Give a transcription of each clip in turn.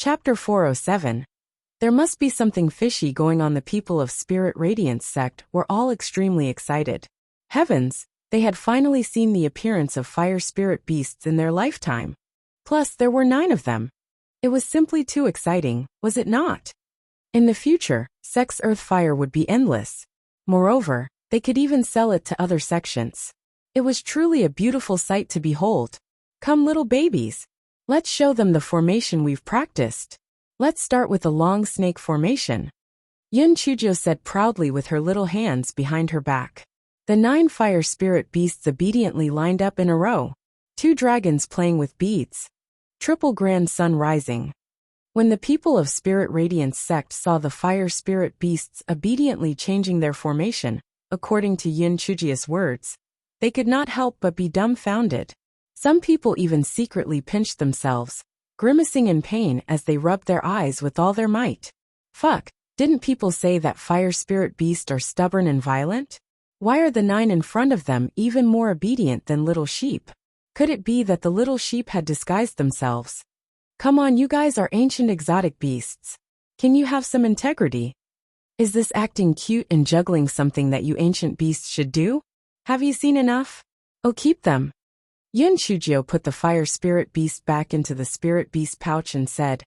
Chapter 407. There must be something fishy going on. The people of Spirit Radiance sect were all extremely excited. Heavens, they had finally seen the appearance of fire spirit beasts in their lifetime. Plus, there were 9 of them. It was simply too exciting, was it not? In the future, sect's earth fire would be endless. Moreover, they could even sell it to other sections. It was truly a beautiful sight to behold. Come, little babies. Let's show them the formation we've practiced. Let's start with the long snake formation. Yun Chujio said proudly with her little hands behind her back. The 9 fire spirit beasts obediently lined up in a row. 2 dragons playing with beads. Triple grand sun rising. When the people of Spirit Radiance sect saw the fire spirit beasts obediently changing their formation, according to Yin Chujio's words, they could not help but be dumbfounded. Some people even secretly pinched themselves, grimacing in pain as they rubbed their eyes with all their might. Fuck, didn't people say that fire spirit beasts are stubborn and violent? Why are the 9 in front of them even more obedient than little sheep? Could it be that the little sheep had disguised themselves? Come on, you guys are ancient exotic beasts. Can you have some integrity? Is this acting cute and juggling something that you ancient beasts should do? Have you seen enough? Oh, keep them. Yun Chujio put the fire spirit beast back into the spirit beast pouch and said,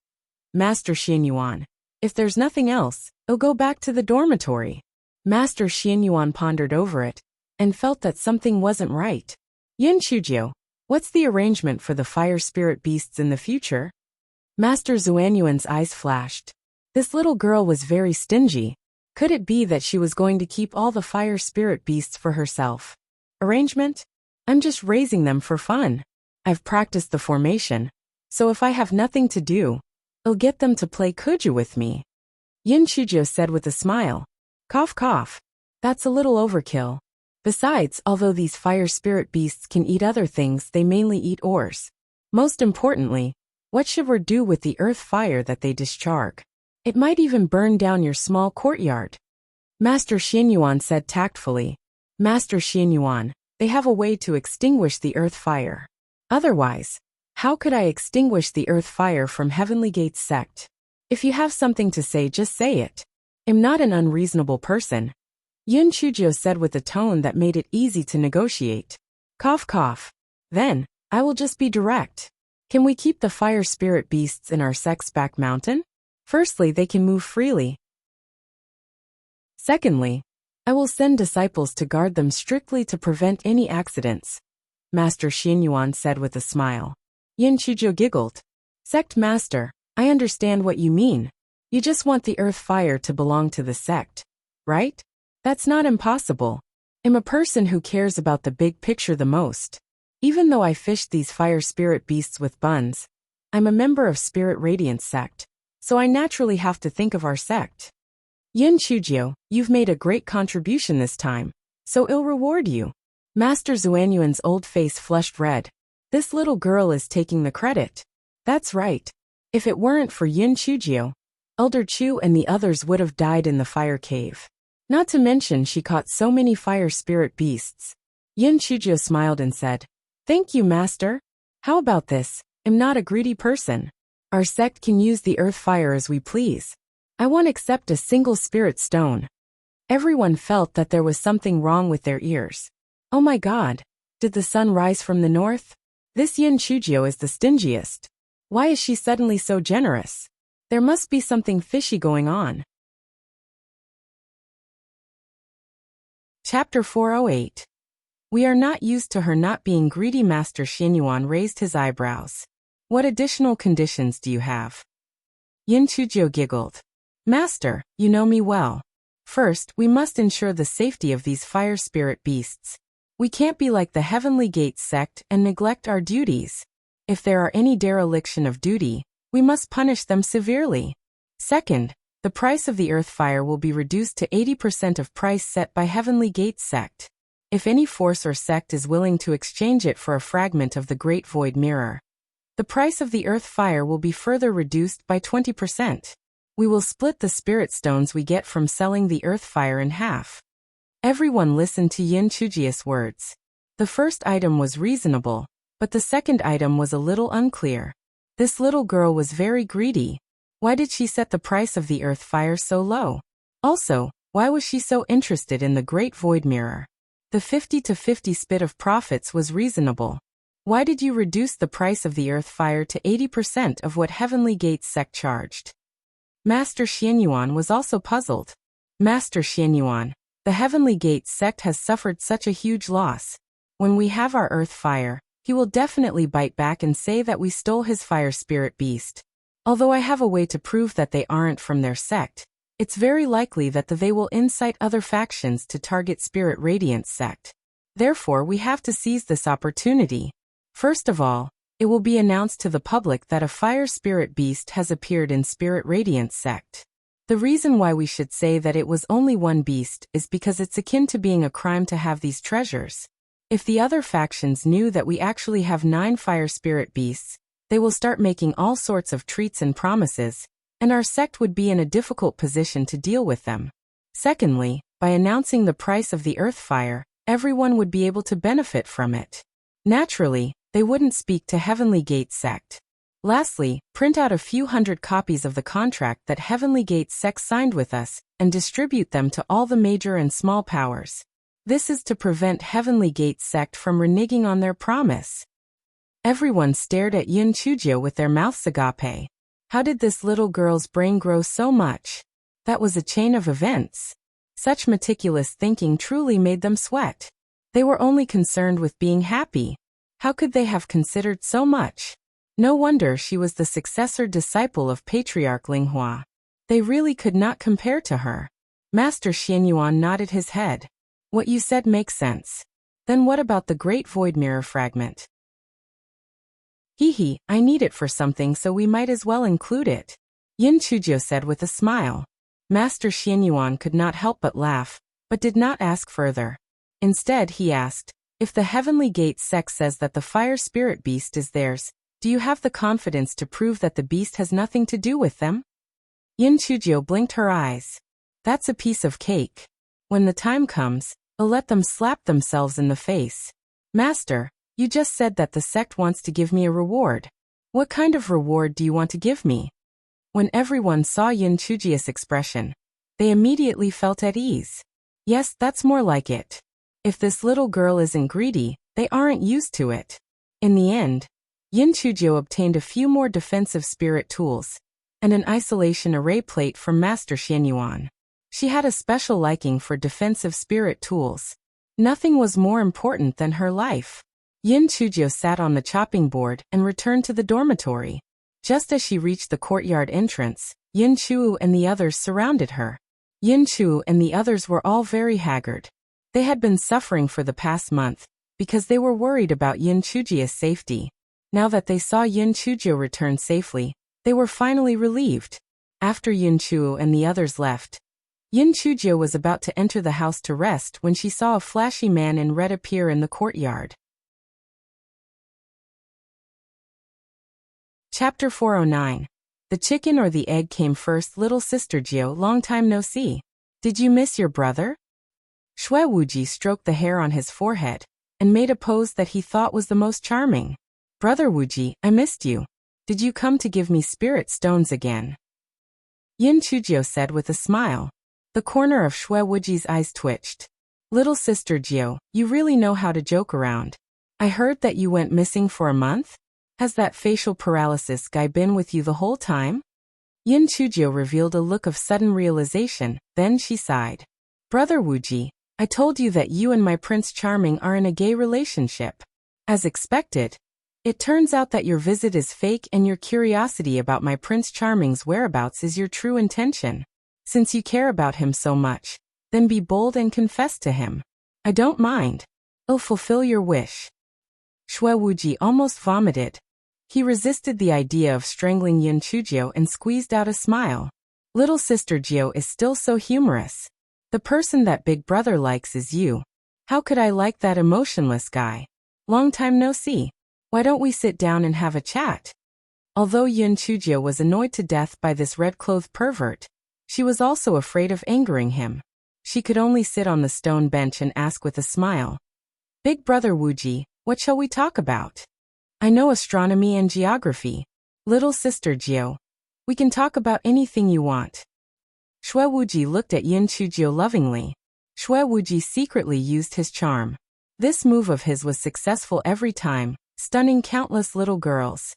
Master Xianyuan, if there's nothing else, I'll go back to the dormitory. Master Xianyuan pondered over it, and felt that something wasn't right. Yun Chujio, what's the arrangement for the fire spirit beasts in the future? Master Xuanyuan's eyes flashed. This little girl was very stingy. Could it be that she was going to keep all the fire spirit beasts for herself? Arrangement? I'm just raising them for fun. I've practiced the formation, so if I have nothing to do, I'll get them to play kuju with me. Yin Chujio said with a smile. Cough cough. That's a little overkill. Besides, although these fire spirit beasts can eat other things, they mainly eat ores. Most importantly, what should we do with the earth fire that they discharge? It might even burn down your small courtyard. Master Xianyuan said tactfully. Master Xianyuan, they have a way to extinguish the earth fire. Otherwise, how could I extinguish the earth fire from Heavenly Gates sect? If you have something to say, just say it. I'm not an unreasonable person. Yun Chujio said with a tone that made it easy to negotiate. Cough cough. Then, I will just be direct. Can we keep the fire spirit beasts in our sect's back mountain? Firstly, they can move freely. Secondly, I will send disciples to guard them strictly to prevent any accidents. Master Xianyuan said with a smile. Yin Chujio giggled. Sect Master, I understand what you mean. You just want the earth fire to belong to the sect, right? That's not impossible. I'm a person who cares about the big picture the most. Even though I fished these fire spirit beasts with buns, I'm a member of Spirit Radiance sect, so I naturally have to think of our sect. Yin Chujio, you've made a great contribution this time, so I'll reward you. Master Xuanyuan's old face flushed red. This little girl is taking the credit. That's right. If it weren't for Yin Chujio, Elder Chu and the others would have died in the fire cave. Not to mention she caught so many fire spirit beasts. Yin Chujio smiled and said, Thank you, Master. How about this? I'm not a greedy person. Our sect can use the earth fire as we please. I won't accept a single spirit stone. Everyone felt that there was something wrong with their ears. Oh my God, did the sun rise from the north? This Yin Chujio is the stingiest. Why is she suddenly so generous? There must be something fishy going on. Chapter 408. We are not used to her not being greedy. Master Xianyuan raised his eyebrows. What additional conditions do you have? Yin Chujio giggled. Master, you know me well. First, we must ensure the safety of these fire spirit beasts. We can't be like the Heavenly Gates sect and neglect our duties. If there are any dereliction of duty, we must punish them severely. Second, the price of the earth fire will be reduced to 80% of price set by Heavenly Gates sect. If any force or sect is willing to exchange it for a fragment of the Great Void Mirror, the price of the earth fire will be further reduced by 20%. We will split the spirit stones we get from selling the earth fire in half. Everyone listened to Yin Chujio's words. The first item was reasonable, but the second item was a little unclear. This little girl was very greedy. Why did she set the price of the earth fire so low? Also, why was she so interested in the Great Void Mirror? The 50-50 split of profits was reasonable. Why did you reduce the price of the earth fire to 80% of what Heavenly Gates sect charged? Master Xianyuan was also puzzled. Master Xianyuan, the Heavenly Gates sect has suffered such a huge loss. When we have our earth fire, he will definitely bite back and say that we stole his fire spirit beast. Although I have a way to prove that they aren't from their sect, it's very likely that they will incite other factions to target Spirit Radiance sect. Therefore, we have to seize this opportunity. First of all, it will be announced to the public that a fire spirit beast has appeared in Spirit Radiance sect. The reason why we should say that it was only one beast is because it's akin to being a crime to have these treasures. If the other factions knew that we actually have 9 fire spirit beasts, they will start making all sorts of treats and promises, and our sect would be in a difficult position to deal with them. Secondly, by announcing the price of the earth fire, everyone would be able to benefit from it. Naturally, they wouldn't speak to Heavenly Gate sect. Lastly, print out a few hundred copies of the contract that Heavenly Gate sect signed with us, and distribute them to all the major and small powers. This is to prevent Heavenly Gate sect from reneging on their promise. Everyone stared at Yin Chujio with their mouths agape. How did this little girl's brain grow so much? That was a chain of events. Such meticulous thinking truly made them sweat. They were only concerned with being happy. How could they have considered so much? No wonder she was the successor disciple of Patriarch Linghua. They really could not compare to her. Master Xianyuan nodded his head. What you said makes sense. Then what about the Great Void Mirror fragment? Hee, I need it for something, so we might as well include it. Yin Chujio said with a smile. Master Xianyuan could not help but laugh, but did not ask further. Instead, he asked, if the Heavenly Gate sect says that the fire spirit beast is theirs, do you have the confidence to prove that the beast has nothing to do with them? Yin Chujio blinked her eyes. That's a piece of cake. When the time comes, I'll let them slap themselves in the face. Master, you just said that the sect wants to give me a reward. What kind of reward do you want to give me? When everyone saw Yin Chujio's expression, they immediately felt at ease. Yes, that's more like it. If this little girl isn't greedy, they aren't used to it. In the end, Yin Chujio obtained a few more defensive spirit tools, and an isolation array plate from Master Xianyuan. She had a special liking for defensive spirit tools. Nothing was more important than her life. Yin Chujio sat on the chopping board and returned to the dormitory. Just as she reached the courtyard entrance, Yin Chuo and the others surrounded her. Yin Chuo and the others were all very haggard. They had been suffering for the past month, because they were worried about Yin Chujio's safety. Now that they saw Yin Chujio return safely, they were finally relieved. After Yin Chuo and the others left, Yin Chujio was about to enter the house to rest when she saw a flashy man in red appear in the courtyard. Chapter 409. The chicken or the egg came first? Little sister Jio, long time no see. Did you miss your brother? Shui Wuji stroked the hair on his forehead, and made a pose that he thought was the most charming. Brother Wuji, I missed you. Did you come to give me spirit stones again? Yin Chujio said with a smile. The corner of Shui Wuji's eyes twitched. Little sister Jio, you really know how to joke around. I heard that you went missing for a month? Has that facial paralysis guy been with you the whole time? Yin Chujio revealed a look of sudden realization, then she sighed. Brother Wuji, I told you that you and my Prince Charming are in a gay relationship. As expected, it turns out that your visit is fake and your curiosity about my Prince Charming's whereabouts is your true intention. Since you care about him so much, then be bold and confess to him. I don't mind. I'll fulfill your wish. Shui Wuji almost vomited. He resisted the idea of strangling Yin Chujio and squeezed out a smile. Little sister Jio is still so humorous. The person that big brother likes is you. How could I like that emotionless guy? Long time no see. Why don't we sit down and have a chat? Although Yin Chujio was annoyed to death by this red-clothed pervert, she was also afraid of angering him. She could only sit on the stone bench and ask with a smile. Big brother Wuji, what shall we talk about? I know astronomy and geography. Little sister Jio, We can talk about anything you want. Shui Wuji looked at Yin Chujio lovingly. Shui Wuji secretly used his charm. This move of his was successful every time, stunning countless little girls.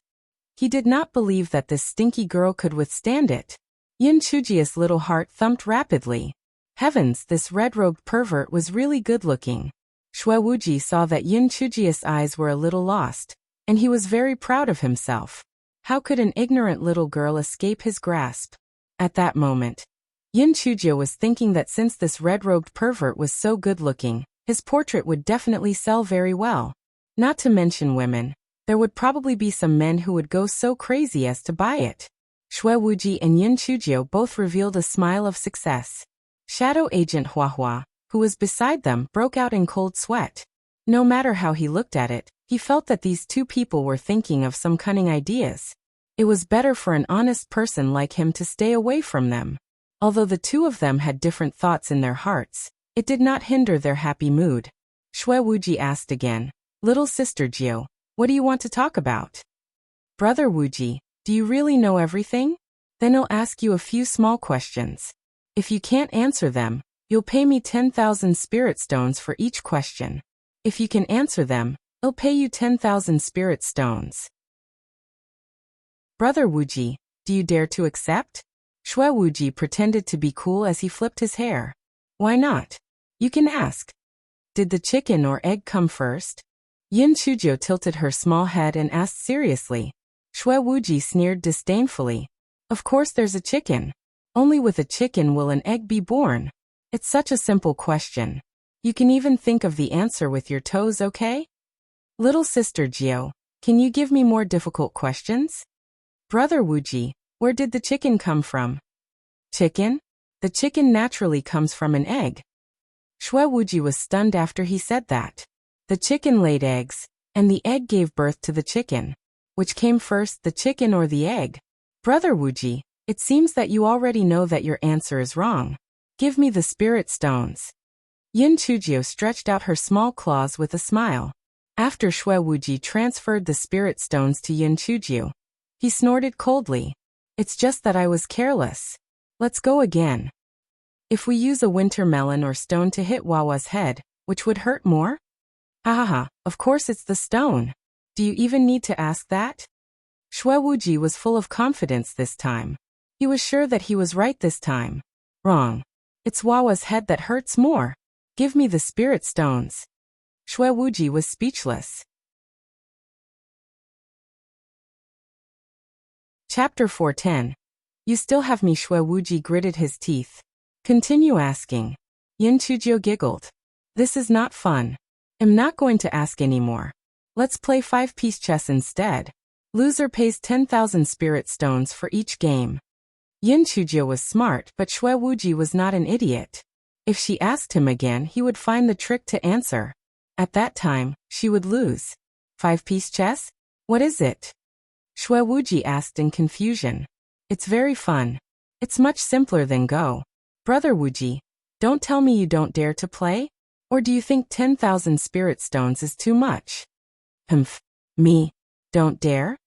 He did not believe that this stinky girl could withstand it. Yin Chujio's little heart thumped rapidly. Heavens, this red-robed pervert was really good-looking. Shui Wuji saw that Yin Chujio's eyes were a little lost, and he was very proud of himself. How could an ignorant little girl escape his grasp? At that moment, Yin Chujio was thinking that since this red-robed pervert was so good-looking, his portrait would definitely sell very well. Not to mention women, there would probably be some men who would go so crazy as to buy it. Shui Wuji and Yin Chujio both revealed a smile of success. Shadow Agent Huahua, who was beside them, broke out in cold sweat. No matter how he looked at it, he felt that these two people were thinking of some cunning ideas. It was better for an honest person like him to stay away from them. Although the two of them had different thoughts in their hearts, it did not hinder their happy mood. Shui Wuji asked again, "Little sister Jiu, what do you want to talk about?" "Brother Wuji, do you really know everything? Then I'll ask you a few small questions. If you can't answer them, you'll pay me 10,000 spirit stones for each question. If you can answer them, I'll pay you 10,000 spirit stones." "Brother Wuji, do you dare to accept?" Shui Wuji pretended to be cool as he flipped his hair. "Why not? You can ask. Did the chicken or egg come first?" Yin Chujio tilted her small head and asked seriously. Shui Wuji sneered disdainfully. "Of course there's a chicken. Only with a chicken will an egg be born. It's such a simple question. You can even think of the answer with your toes, okay? Little sister Jiu, can you give me more difficult questions?" "Brother Wuji, where did the chicken come from?" "Chicken? The chicken naturally comes from an egg." Shui Wuji was stunned after he said that. The chicken laid eggs, and the egg gave birth to the chicken. Which came first, the chicken or the egg? "Brother Wuji, it seems that you already know that your answer is wrong. Give me the spirit stones." Yin Chujio stretched out her small claws with a smile. After Shui Wuji transferred the spirit stones to Yin Chujio, he snorted coldly. "It's just that I was careless. Let's go again. If we use a winter melon or stone to hit Wawa's head, which would hurt more?" "Ha ha ha, of course it's the stone. Do you even need to ask that?" Shui Wuji was full of confidence this time. He was sure that he was right this time. "Wrong. It's Wawa's head that hurts more. Give me the spirit stones." Shui Wuji was speechless. Chapter 410. You still have me. Shui Wuji gritted his teeth. "Continue asking." Yin Chujio giggled. "This is not fun. I'm not going to ask anymore. Let's play 5-piece chess instead. Loser pays 10,000 spirit stones for each game." Yin Chujio was smart, but Shui Wuji was not an idiot. If she asked him again, he would find the trick to answer. At that time, she would lose. 5-piece chess? What is it? Shui Wuji asked in confusion. "It's very fun. It's much simpler than Go." "Brother Wuji, don't tell me you don't dare to play? Or do you think 10,000 spirit stones is too much?" Me? Don't dare?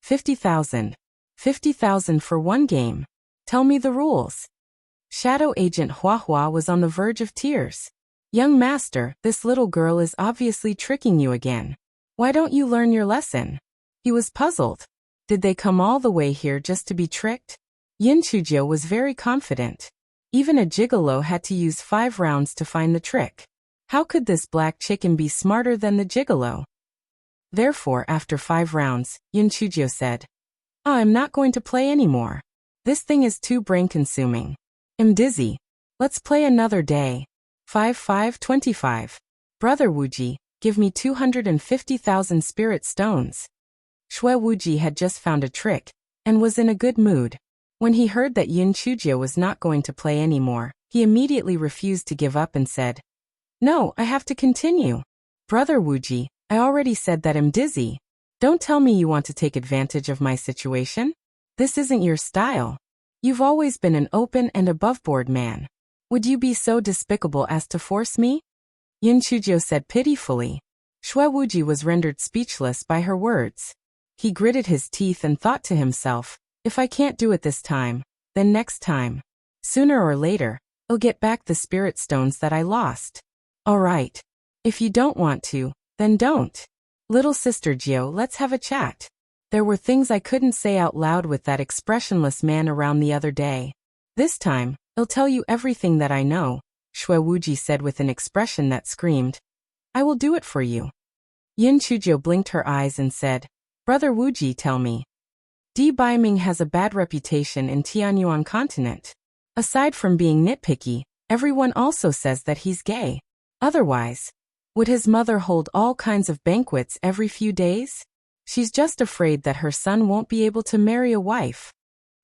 50,000. 50,000 for one game. Tell me the rules." Shadow Agent Huahua was on the verge of tears. "Young master, this little girl is obviously tricking you again. Why don't you learn your lesson?" He was puzzled. Did they come all the way here just to be tricked? Yin Chujio was very confident. Even a gigolo had to use 5 rounds to find the trick. How could this black chicken be smarter than the gigolo? Therefore, after 5 rounds, Yin Chujio said, I'm not going to play anymore. This thing is too brain-consuming. I'm dizzy. Let's play another day. 5-5-25. Brother Wuji, give me 250,000 spirit stones." Shui Wuji had just found a trick, and was in a good mood. When he heard that Yin Chujio was not going to play anymore, he immediately refused to give up and said, "No, I have to continue. Brother Wuji, I already said that I'm dizzy. Don't tell me you want to take advantage of my situation. This isn't your style. You've always been an open and above-board man. Would you be so despicable as to force me?" Yin Chujio said pitifully. Shui Wuji was rendered speechless by her words. He gritted his teeth and thought to himself, If I can't do it this time, then next time. Sooner or later, I'll get back the spirit stones that I lost. All right. If you don't want to, then don't. Little sister Gio, let's have a chat. There were things I couldn't say out loud with that expressionless man around the other day. This time, I'll tell you everything that I know, Shui Wuji said with an expression that screamed, I will do it for you. Yin Chujio blinked her eyes and said, Brother Wuji, tell me. Di Baiming has a bad reputation in Tianyuan continent. Aside from being nitpicky, everyone also says that he's gay. Otherwise, would his mother hold all kinds of banquets every few days? She's just afraid that her son won't be able to marry a wife.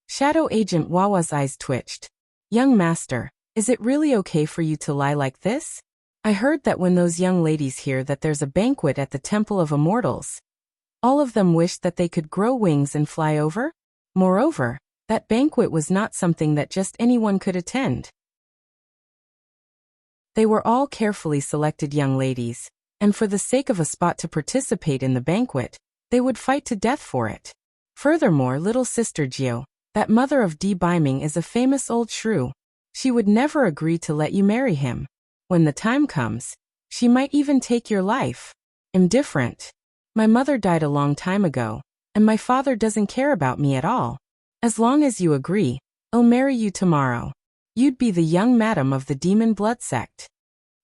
Shadow Agent Wawa's eyes twitched. Young master, is it really okay for you to lie like this? I heard that when those young ladies hear that there's a banquet at the Temple of Immortals, all of them wish that they could grow wings and fly over. Moreover, that banquet was not something that just anyone could attend. They were all carefully selected young ladies, and for the sake of a spot to participate in the banquet, they would fight to death for it. Furthermore, little sister Gio, that mother of Di Baiming, is a famous old shrew. She would never agree to let you marry him. When the time comes, she might even take your life. Indifferent. My mother died a long time ago, and my father doesn't care about me at all. As long as you agree, I'll marry you tomorrow. You'd be the young madam of the demon blood sect.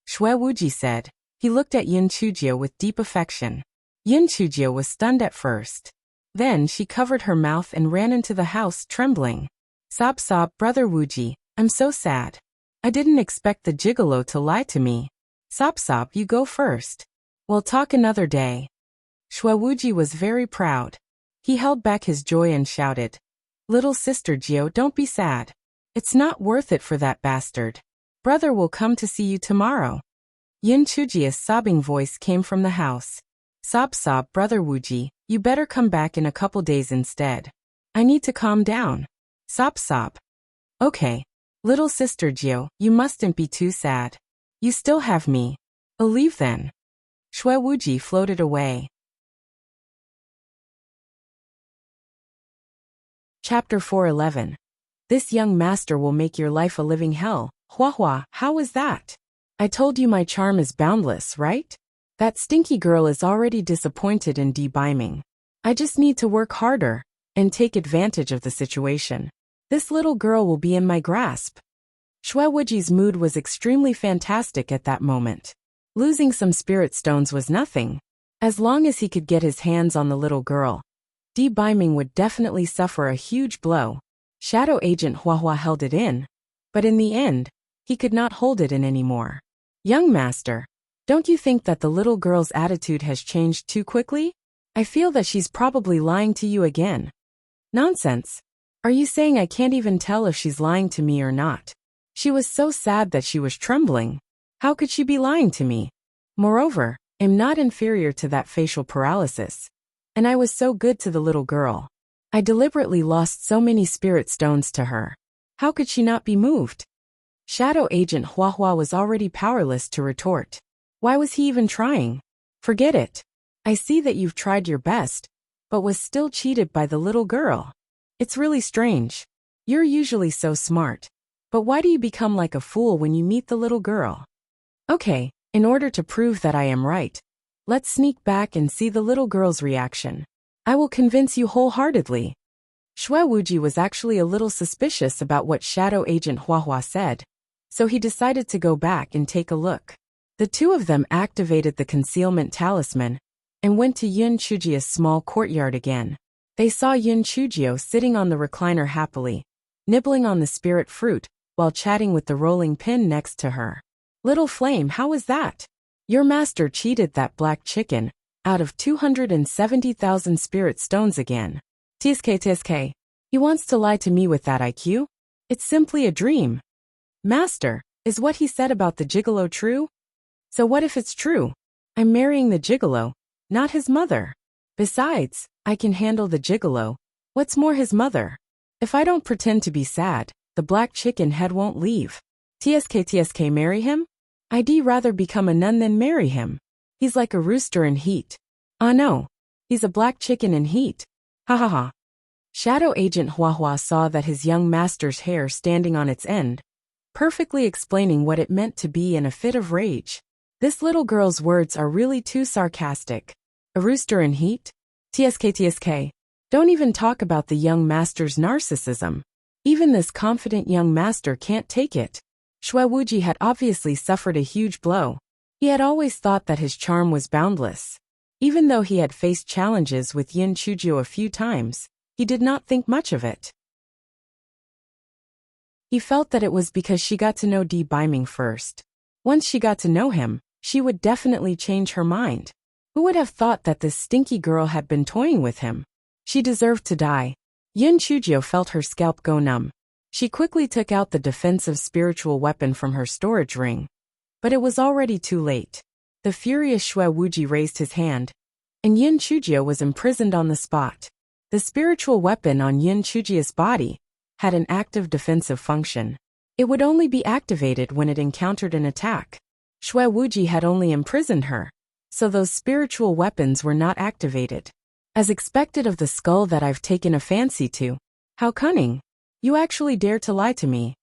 Shui Wuji said. He looked at Yin Chujio with deep affection. Yin Chujio was stunned at first. Then she covered her mouth and ran into the house trembling. Sob, Brother Wuji, I'm so sad. I didn't expect the gigolo to lie to me. Sob, you go first. We'll talk another day. Shui Wuji was very proud. He held back his joy and shouted, Little sister Gio, don't be sad. It's not worth it for that bastard. Brother will come to see you tomorrow. Yin Chujio's sobbing voice came from the house. Sob, Brother Wuji, you better come back in a couple days instead. I need to calm down. Sob. Okay. Little sister Gio, you mustn't be too sad. You still have me. I'll leave then. Shui Wuji floated away. Chapter 411. This young master will make your life a living hell. Hua, how is that? I told you my charm is boundless, right? That stinky girl is already disappointed in Di Baiming. I just need to work harder and take advantage of the situation. This little girl will be in my grasp. Shui Wuji's mood was extremely fantastic at that moment. Losing some spirit stones was nothing. As long as he could get his hands on the little girl, Di Baiming would definitely suffer a huge blow. Shadow Agent Hua held it in, but in the end, he could not hold it in anymore. Young master, don't you think that the little girl's attitude has changed too quickly? I feel that she's probably lying to you again. Nonsense. Are you saying I can't even tell if she's lying to me or not? She was so sad that she was trembling. How could she be lying to me? Moreover, I'm not inferior to that facial paralysis. And I was so good to the little girl. I deliberately lost so many spirit stones to her. How could she not be moved? Shadow Agent Hua was already powerless to retort. Why was he even trying? Forget it. I see that you've tried your best, but was still cheated by the little girl. It's really strange. You're usually so smart. But why do you become like a fool when you meet the little girl? Okay, in order to prove that I am right, let's sneak back and see the little girl's reaction. I will convince you wholeheartedly. Shui Wuji was actually a little suspicious about what Shadow Agent Hua said, so he decided to go back and take a look. The two of them activated the concealment talisman and went to Yin Chujio's small courtyard again. They saw Yin Chujio sitting on the recliner happily, nibbling on the spirit fruit while chatting with the rolling pin next to her. Little Flame, how was that? Your master cheated that black chicken out of 270,000 spirit stones again. Tsk. He wants to lie to me with that IQ? It's simply a dream. Master, is what he said about the gigolo true? So what if it's true? I'm marrying the gigolo, not his mother. Besides, I can handle the gigolo. What's more, his mother. If I don't pretend to be sad, the black chicken head won't leave. Tsk, marry him? I'd rather become a nun than marry him. He's like a rooster in heat. Ah no, he's a black chicken in heat. Ha. Shadow Agent Huahua saw that his young master's hair standing on its end, perfectly explaining what it meant to be in a fit of rage. This little girl's words are really too sarcastic. A rooster in heat? TSK. Don't even talk about the young master's narcissism. Even this confident young master can't take it. Shui Wuji had obviously suffered a huge blow. He had always thought that his charm was boundless. Even though he had faced challenges with Yin Chujio a few times, he did not think much of it. He felt that it was because she got to know Di Biming first. Once she got to know him, she would definitely change her mind. Who would have thought that this stinky girl had been toying with him? She deserved to die. Yin Chujio felt her scalp go numb. She quickly took out the defensive spiritual weapon from her storage ring. But it was already too late. The furious Shui Wuji raised his hand, and Yin Chujio was imprisoned on the spot. The spiritual weapon on Yin Chujio's body had an active defensive function. It would only be activated when it encountered an attack. Shui Wuji had only imprisoned her, so those spiritual weapons were not activated. As expected of the skull that I've taken a fancy to. How cunning. You actually dare to lie to me.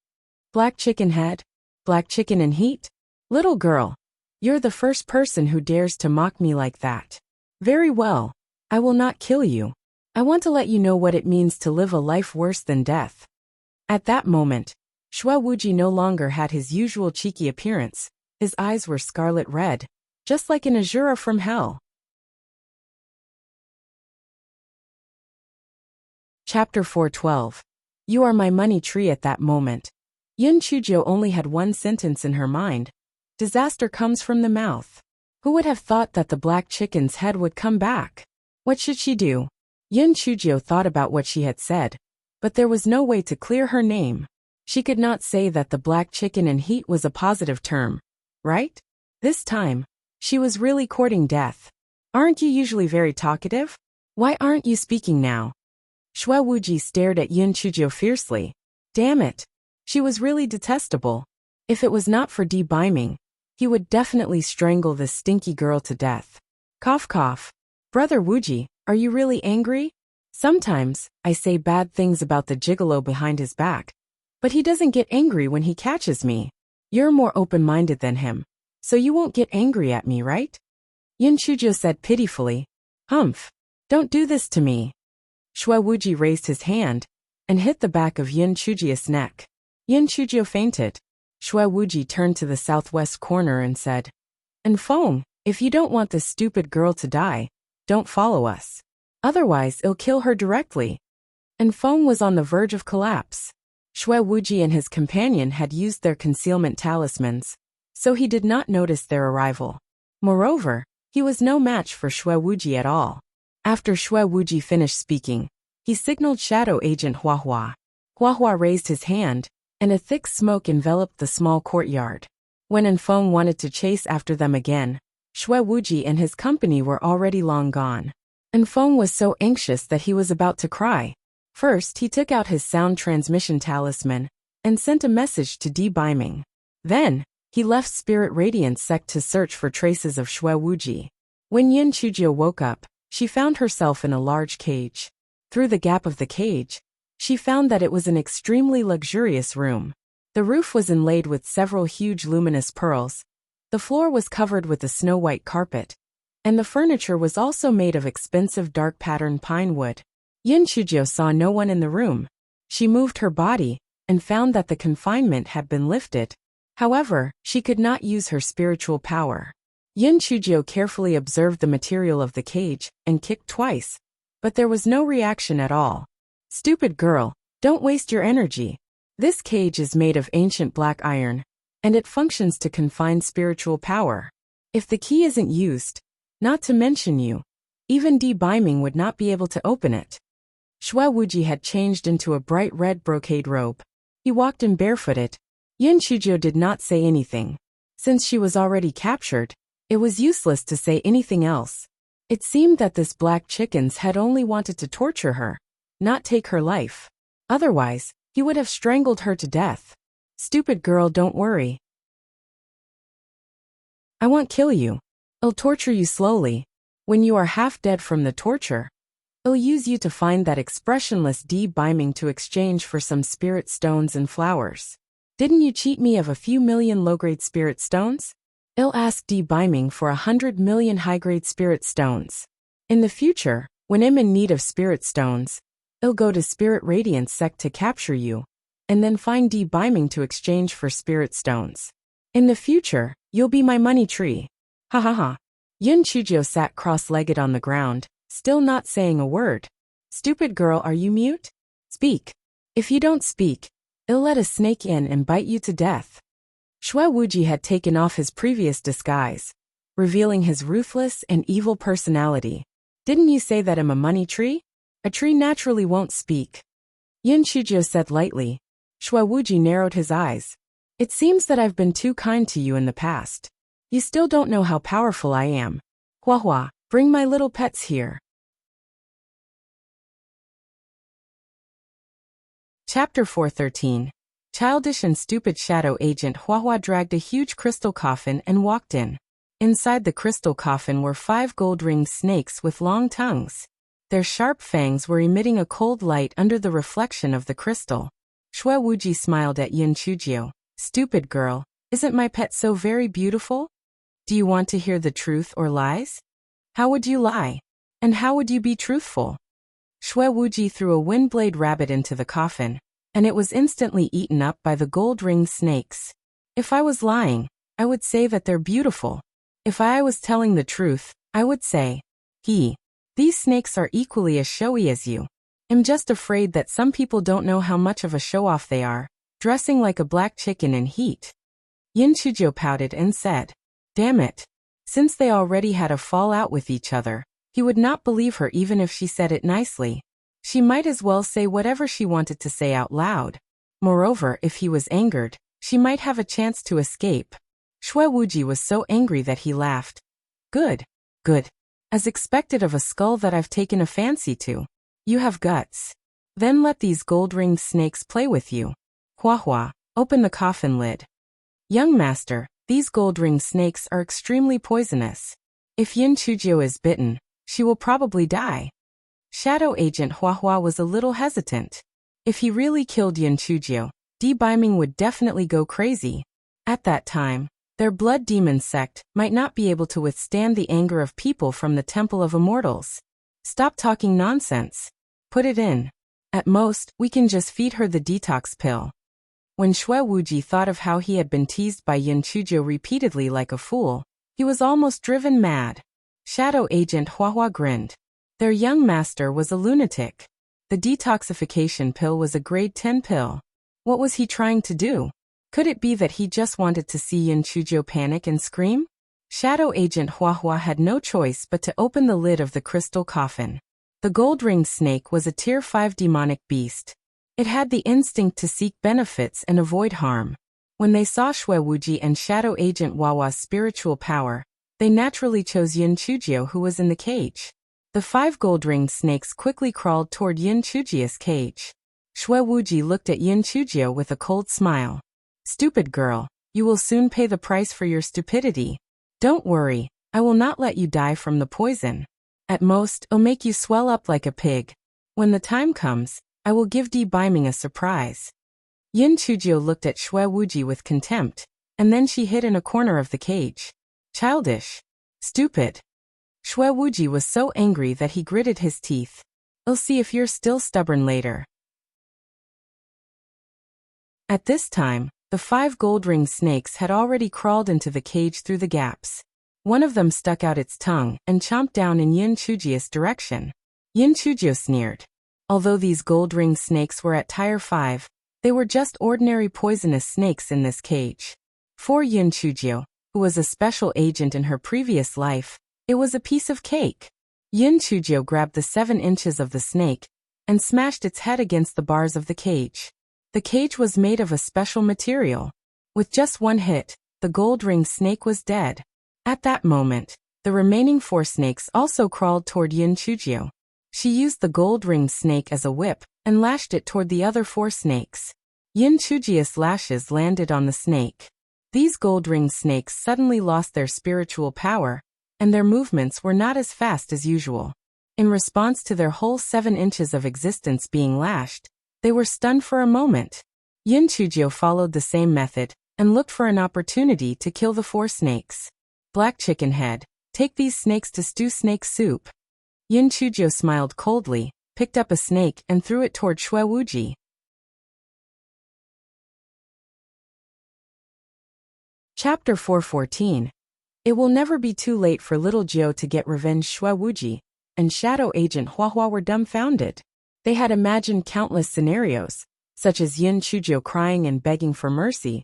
Black chicken head? Black chicken in heat? Little girl, you're the first person who dares to mock me like that. Very well. I will not kill you. I want to let you know what it means to live a life worse than death. At that moment, Shui Wuji no longer had his usual cheeky appearance. His eyes were scarlet red, just like an Azura from hell. Chapter 412. You are my money tree. At that moment, Yin Chujio only had one sentence in her mind. Disaster comes from the mouth. Who would have thought that the black chicken's head would come back? What should she do? Yin Chujio thought about what she had said, but there was no way to clear her name. She could not say that the black chicken in heat was a positive term, right? This time, she was really courting death. Aren't you usually very talkative? Why aren't you speaking now? Shui Wuji stared at Yin Chujio fiercely. Damn it. She was really detestable. If it was not for Di Biming, he would definitely strangle this stinky girl to death. Cough cough. Brother Wuji, are you really angry? Sometimes, I say bad things about the gigolo behind his back, but he doesn't get angry when he catches me. You're more open-minded than him, so you won't get angry at me, right? Yin Chujio said pitifully. Humph. Don't do this to me. Shui Wuji raised his hand and hit the back of Yin Chujio's neck. Yin Chujio fainted. Shui Wuji turned to the southwest corner and said, And Feng, if you don't want this stupid girl to die, don't follow us. Otherwise, it'll kill her directly. And Feng was on the verge of collapse. Shui Wuji and his companion had used their concealment talismans, so he did not notice their arrival. Moreover, he was no match for Shui Wuji at all. After Shui Wuji finished speaking, he signaled Shadow Agent Huahua. Huahua raised his hand, and a thick smoke enveloped the small courtyard. When Enfeng wanted to chase after them again, Shui Wuji and his company were already long gone. Enfeng was so anxious that he was about to cry. First, he took out his sound transmission talisman and sent a message to Di Biming. Then, he left Spirit Radiance Sect to search for traces of Shui Wuji. When Yin Chujio woke up, she found herself in a large cage. Through the gap of the cage, she found that it was an extremely luxurious room. The roof was inlaid with several huge luminous pearls. The floor was covered with a snow-white carpet, and the furniture was also made of expensive dark patterned pine wood. Yin Chujio saw no one in the room. She moved her body and found that the confinement had been lifted. However, she could not use her spiritual power. Yin Chujio carefully observed the material of the cage and kicked twice, but there was no reaction at all. Stupid girl, don't waste your energy. This cage is made of ancient black iron, and it functions to confine spiritual power. If the key isn't used, not to mention you, even Di Biming would not be able to open it. Shui Wuji had changed into a bright red brocade robe. He walked in barefooted. Yin Chujio did not say anything. Since she was already captured, it was useless to say anything else. It seemed that this black chickens had only wanted to torture her, not take her life. Otherwise, he would have strangled her to death. Stupid girl, don't worry. I won't kill you. I'll torture you slowly. When you are half dead from the torture, I'll use you to find that expressionless D-biming to exchange for some spirit stones and flowers. Didn't you cheat me of a few million low-grade spirit stones? I'll ask D-biming for 100 million high-grade spirit stones. In the future, when I'm in need of spirit stones, I'll go to Spirit Radiance Sect to capture you, and then find D-biming to exchange for spirit stones. In the future, you'll be my money tree. Ha ha ha. Yun Chujio sat cross-legged on the ground, still not saying a word. Stupid girl, are you mute? Speak. If you don't speak, I'll let a snake in and bite you to death. Shui Wuji had taken off his previous disguise, revealing his ruthless and evil personality. Didn't you say that I'm a money tree? A tree naturally won't speak. Yun Chujio said lightly. Shui Wuji narrowed his eyes. It seems that I've been too kind to you in the past. You still don't know how powerful I am. Hua Hua, bring my little pets here. Chapter 413. Childish and stupid shadow agent Hua Hua dragged a huge crystal coffin and walked in. Inside the crystal coffin were 5 gold-ringed snakes with long tongues. Their sharp fangs were emitting a cold light under the reflection of the crystal. Shui Wuji smiled at Yun Chujio. Stupid girl, isn't my pet so very beautiful? Do you want to hear the truth or lies? How would you lie? And how would you be truthful? Shui Wuji threw a wind-blade rabbit into the coffin, and it was instantly eaten up by the gold-ringed snakes. If I was lying, I would say that they're beautiful. If I was telling the truth, I would say, these snakes are equally as showy as you. I'm just afraid that some people don't know how much of a show-off they are, dressing like a black chicken in heat. Yin Chujio pouted and said, damn it. Since they already had a fallout with each other, he would not believe her even if she said it nicely. She might as well say whatever she wanted to say out loud. Moreover, if he was angered, she might have a chance to escape. Shui Wuji was so angry that he laughed. Good. As expected of a skull that I've taken a fancy to. You have guts. Then let these gold-ringed snakes play with you. Hua Hua, open the coffin lid. Young master, these gold-ringed snakes are extremely poisonous. If Yin Chujio is bitten, she will probably die. Shadow Agent Hua Hua was a little hesitant. If he really killed Yin Chujio, D-biming would definitely go crazy. At that time, their blood demon sect might not be able to withstand the anger of people from the Temple of Immortals. Stop talking nonsense. Put it in. At most, we can just feed her the detox pill. When Shui Wuji thought of how he had been teased by Yin Chujio repeatedly like a fool, he was almost driven mad. Shadow Agent Hua Hua grinned. Their young master was a lunatic. The detoxification pill was a grade 10 pill. What was he trying to do? Could it be that he just wanted to see Yin Chujio panic and scream? Shadow Agent Hua Hua had no choice but to open the lid of the crystal coffin. The gold-ringed snake was a Tier 5 demonic beast. It had the instinct to seek benefits and avoid harm. When they saw Shui Wuji and Shadow Agent Wawa's spiritual power, they naturally chose Yin Chujio, who was in the cage. The 5 gold-ringed snakes quickly crawled toward Yin Chujio's cage. Shui Wuji looked at Yin Chujio with a cold smile. Stupid girl, you will soon pay the price for your stupidity. Don't worry, I will not let you die from the poison. At most, I'll make you swell up like a pig. When the time comes, I will give D-biming a surprise. Yin Chujio looked at Shui Wuji with contempt, and then she hid in a corner of the cage. Childish. Stupid. Shui Wuji was so angry that he gritted his teeth. I'll see if you're still stubborn later. At this time, the 5 gold-ringed snakes had already crawled into the cage through the gaps. One of them stuck out its tongue and chomped down in Yin Chujio's direction. Yin Chujio sneered. Although these gold-ringed snakes were at Tier 5, they were just ordinary poisonous snakes in this cage. For Yin Chujio, who was a special agent in her previous life, it was a piece of cake. Yin Chujio grabbed the 7 inches of the snake and smashed its head against the bars of the cage. The cage was made of a special material. With just one hit, the gold-ringed snake was dead. At that moment, the remaining 4 snakes also crawled toward Yin Chujio. She used the gold-ringed snake as a whip and lashed it toward the other 4 snakes. Yin Chujio's lashes landed on the snake. These gold-ringed snakes suddenly lost their spiritual power, and their movements were not as fast as usual. In response to their whole 7 inches of existence being lashed, they were stunned for a moment. Yin Chujio followed the same method and looked for an opportunity to kill the 4 snakes. Black chicken head, take these snakes to stew snake soup. Yin Chujio smiled coldly, picked up a snake and threw it toward Shui Wuji. Chapter 414. It will never be too late for little Jiao to get revenge. Shui Wuji and Shadow Agent Huahua were dumbfounded. They had imagined countless scenarios, such as Yin Chujio crying and begging for mercy,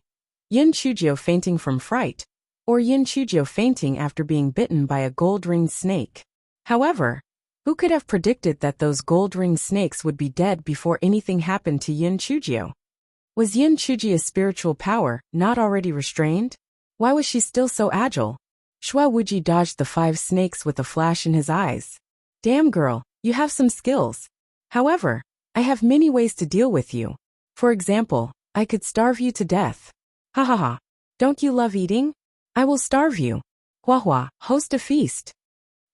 Yin Chujio fainting from fright, or Yin Chujio fainting after being bitten by a gold-ringed snake. However, who could have predicted that those gold-ringed snakes would be dead before anything happened to Yin Chujio? Was Yin Chujio's spiritual power not already restrained? Why was she still so agile? Shui Wuji dodged the 5 snakes with a flash in his eyes. Damn girl, you have some skills. However, I have many ways to deal with you. For example, I could starve you to death. Ha ha ha. Don't you love eating? I will starve you. Huahua, host a feast.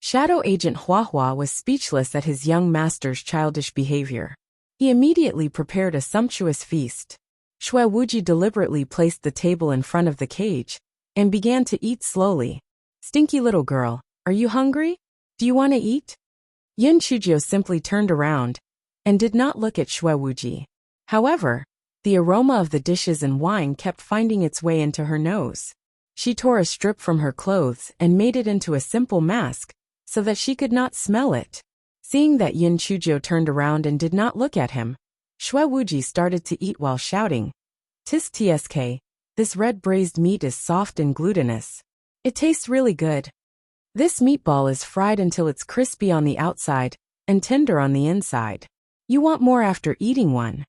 Shadow Agent Huahua was speechless at his young master's childish behavior. He immediately prepared a sumptuous feast. Shui Wuji deliberately placed the table in front of the cage and began to eat slowly. Stinky little girl, are you hungry? Do you want to eat? Yin Chujio simply turned around and did not look at Shui Wuji. However, the aroma of the dishes and wine kept finding its way into her nose. She tore a strip from her clothes and made it into a simple mask so that she could not smell it. Seeing that Yin Chujio turned around and did not look at him, Shui Wuji started to eat while shouting, "Tisk tsk, this red braised meat is soft and glutinous. It tastes really good. This meatball is fried until it's crispy on the outside and tender on the inside. You want more after eating one.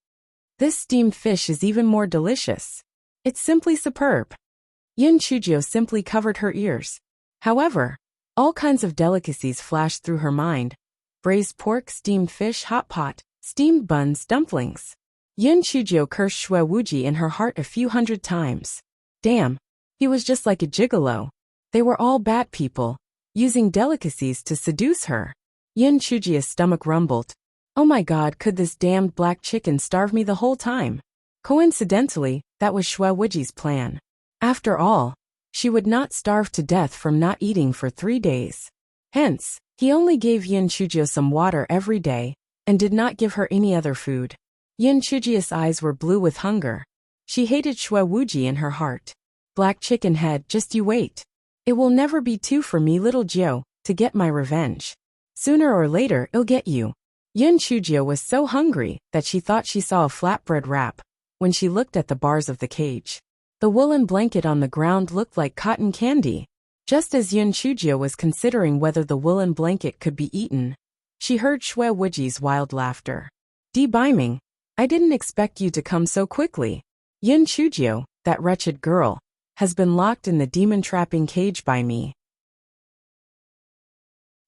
This steamed fish is even more delicious. It's simply superb." Yin Chujio simply covered her ears. However, all kinds of delicacies flashed through her mind. Braised pork, steamed fish, hot pot, steamed buns, dumplings. Yin Chujio cursed Shui Wuji in her heart a few hundred times. Damn, he was just like a gigolo. They were all bad people, using delicacies to seduce her. Yin Chujio's stomach rumbled. Oh my god, could this damned black chicken starve me the whole time? Coincidentally, that was Shui Wuji's plan. After all, she would not starve to death from not eating for 3 days. Hence, he only gave Yin Chujio some water every day, and did not give her any other food. Yin Chujio's eyes were blue with hunger. She hated Shui Wuji in her heart. Black chicken head, just you wait. It will never be too for me, little Jiao, to get my revenge. Sooner or later, I'll get you. Yin Chujio was so hungry that she thought she saw a flatbread wrap when she looked at the bars of the cage. The woolen blanket on the ground looked like cotton candy. Just as Yin Chujio was considering whether the woolen blanket could be eaten, she heard Shui Wuji's wild laughter. Debaiming, I didn't expect you to come so quickly. Yin Chujio, that wretched girl, has been locked in the demon-trapping cage by me.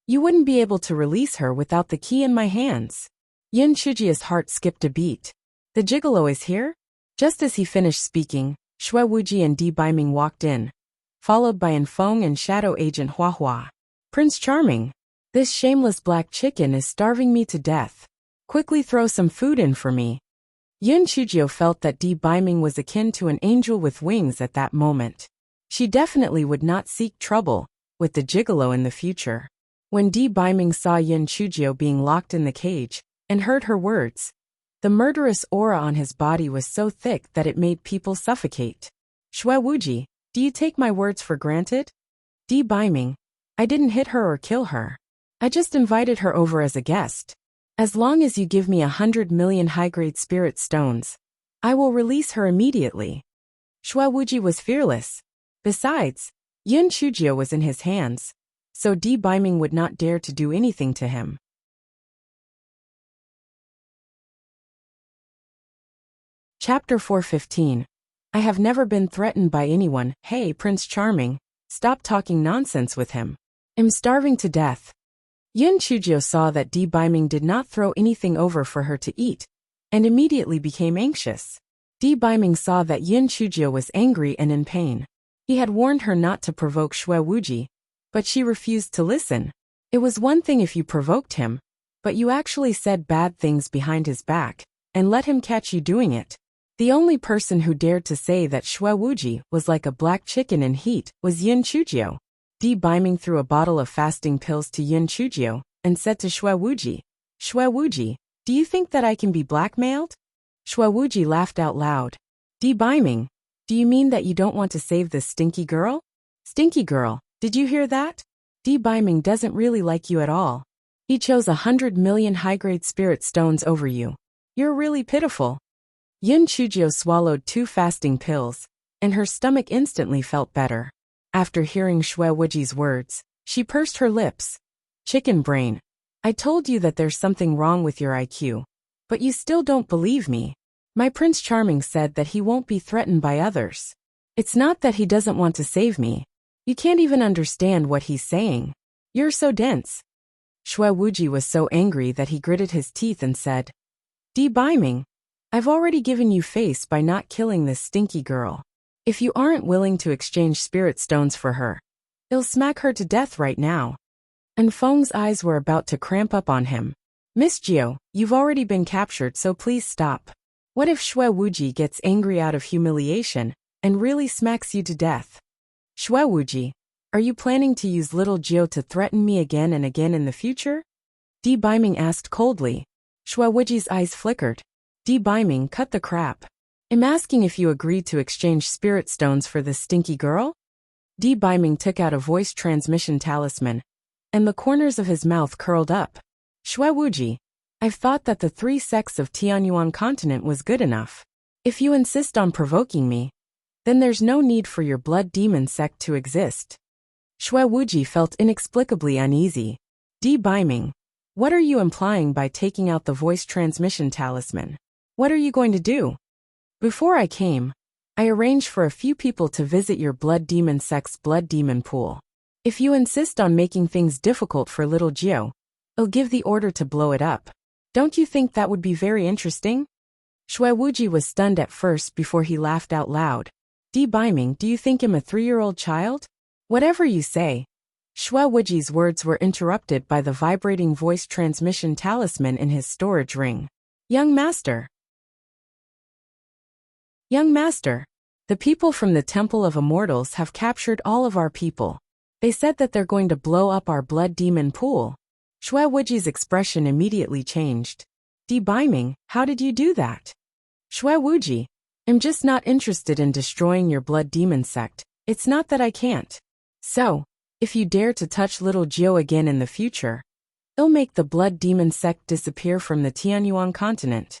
You wouldn't be able to release her without the key in my hands. Yin Chujio's heart skipped a beat. The gigolo is here? Just as he finished speaking, Shui Wuji and Debaiming walked in, followed by Enfeng and Shadow Agent Huahua. Prince Charming, this shameless black chicken is starving me to death. Quickly throw some food in for me. Yin Chujio felt that Debaiming was akin to an angel with wings at that moment. She definitely would not seek trouble with the gigolo in the future. When Debaiming saw Yin Chujio being locked in the cage and heard her words, the murderous aura on his body was so thick that it made people suffocate. Shui Wuji, do you take my words for granted? Debaiming, I didn't hit her or kill her. I just invited her over as a guest. As long as you give me 100 million high-grade spirit stones, I will release her immediately. Shui Wuji was fearless. Besides, Yin Chujio was in his hands, so Debaiming would not dare to do anything to him. Chapter 415. I have never been threatened by anyone. Hey, Prince Charming, stop talking nonsense with him. I'm starving to death. Yin Chujio saw that Debaiming did not throw anything over for her to eat, and immediately became anxious. Debaiming saw that Yin Chujio was angry and in pain. He had warned her not to provoke Shui Wuji, but she refused to listen. It was one thing if you provoked him, but you actually said bad things behind his back, and let him catch you doing it. The only person who dared to say that Shui Wuji was like a black chicken in heat was Yin Chujio. Di Biming threw a bottle of fasting pills to Yin Chujio, and said to Shui Wuji, "Shui Wuji, do you think that I can be blackmailed?" Shui Wuji laughed out loud. Di Biming, do you mean that you don't want to save this stinky girl? Stinky girl, did you hear that? Di Biming doesn't really like you at all. He chose 100 million high-grade spirit stones over you. You're really pitiful. Yin Chujio swallowed 2 fasting pills, and her stomach instantly felt better. After hearing Shui Wuji's words, she pursed her lips. Chicken brain, I told you that there's something wrong with your IQ. But you still don't believe me. My Prince Charming said that he won't be threatened by others. It's not that he doesn't want to save me. You can't even understand what he's saying. You're so dense. Shui Wuji was so angry that he gritted his teeth and said, Di Biming, I've already given you face by not killing this stinky girl. If you aren't willing to exchange spirit stones for her, I'll smack her to death right now. And Feng's eyes were about to cramp up on him. Miss Jiao, you've already been captured, so please stop. What if Shui Wuji gets angry out of humiliation and really smacks you to death? Shui Wuji, are you planning to use little Jiao to threaten me again and again in the future? Di Biming asked coldly. Shui Wuji's eyes flickered. Di Biming, cut the crap. I'm asking if you agreed to exchange spirit stones for this stinky girl? Di Biming took out a voice transmission talisman, and the corners of his mouth curled up. Shui Wuji, I've thought that the 3 sects of Tianyuan continent was good enough. If you insist on provoking me, then there's no need for your blood demon sect to exist. Shui Wuji felt inexplicably uneasy. Di Biming, what are you implying by taking out the voice transmission talisman? What are you going to do? Before I came, I arranged for a few people to visit your blood demon sect's blood demon pool. If you insist on making things difficult for little Jiao, I'll give the order to blow it up. Don't you think that would be very interesting? Shui Wuji was stunned at first before he laughed out loud. Di Biming, do you think I'm a 3-year-old child? Whatever you say. Shui Wuji's words were interrupted by the vibrating voice transmission talisman in his storage ring. Young master. Young master, the people from the Temple of Immortals have captured all of our people. They said that they're going to blow up our blood demon pool. Shui Wuji's expression immediately changed. Di Biming, how did you do that? Shui Wuji, I'm just not interested in destroying your blood demon sect. It's not that I can't. So, if you dare to touch little Jiao again in the future, it'll make the blood demon sect disappear from the Tianyuan continent.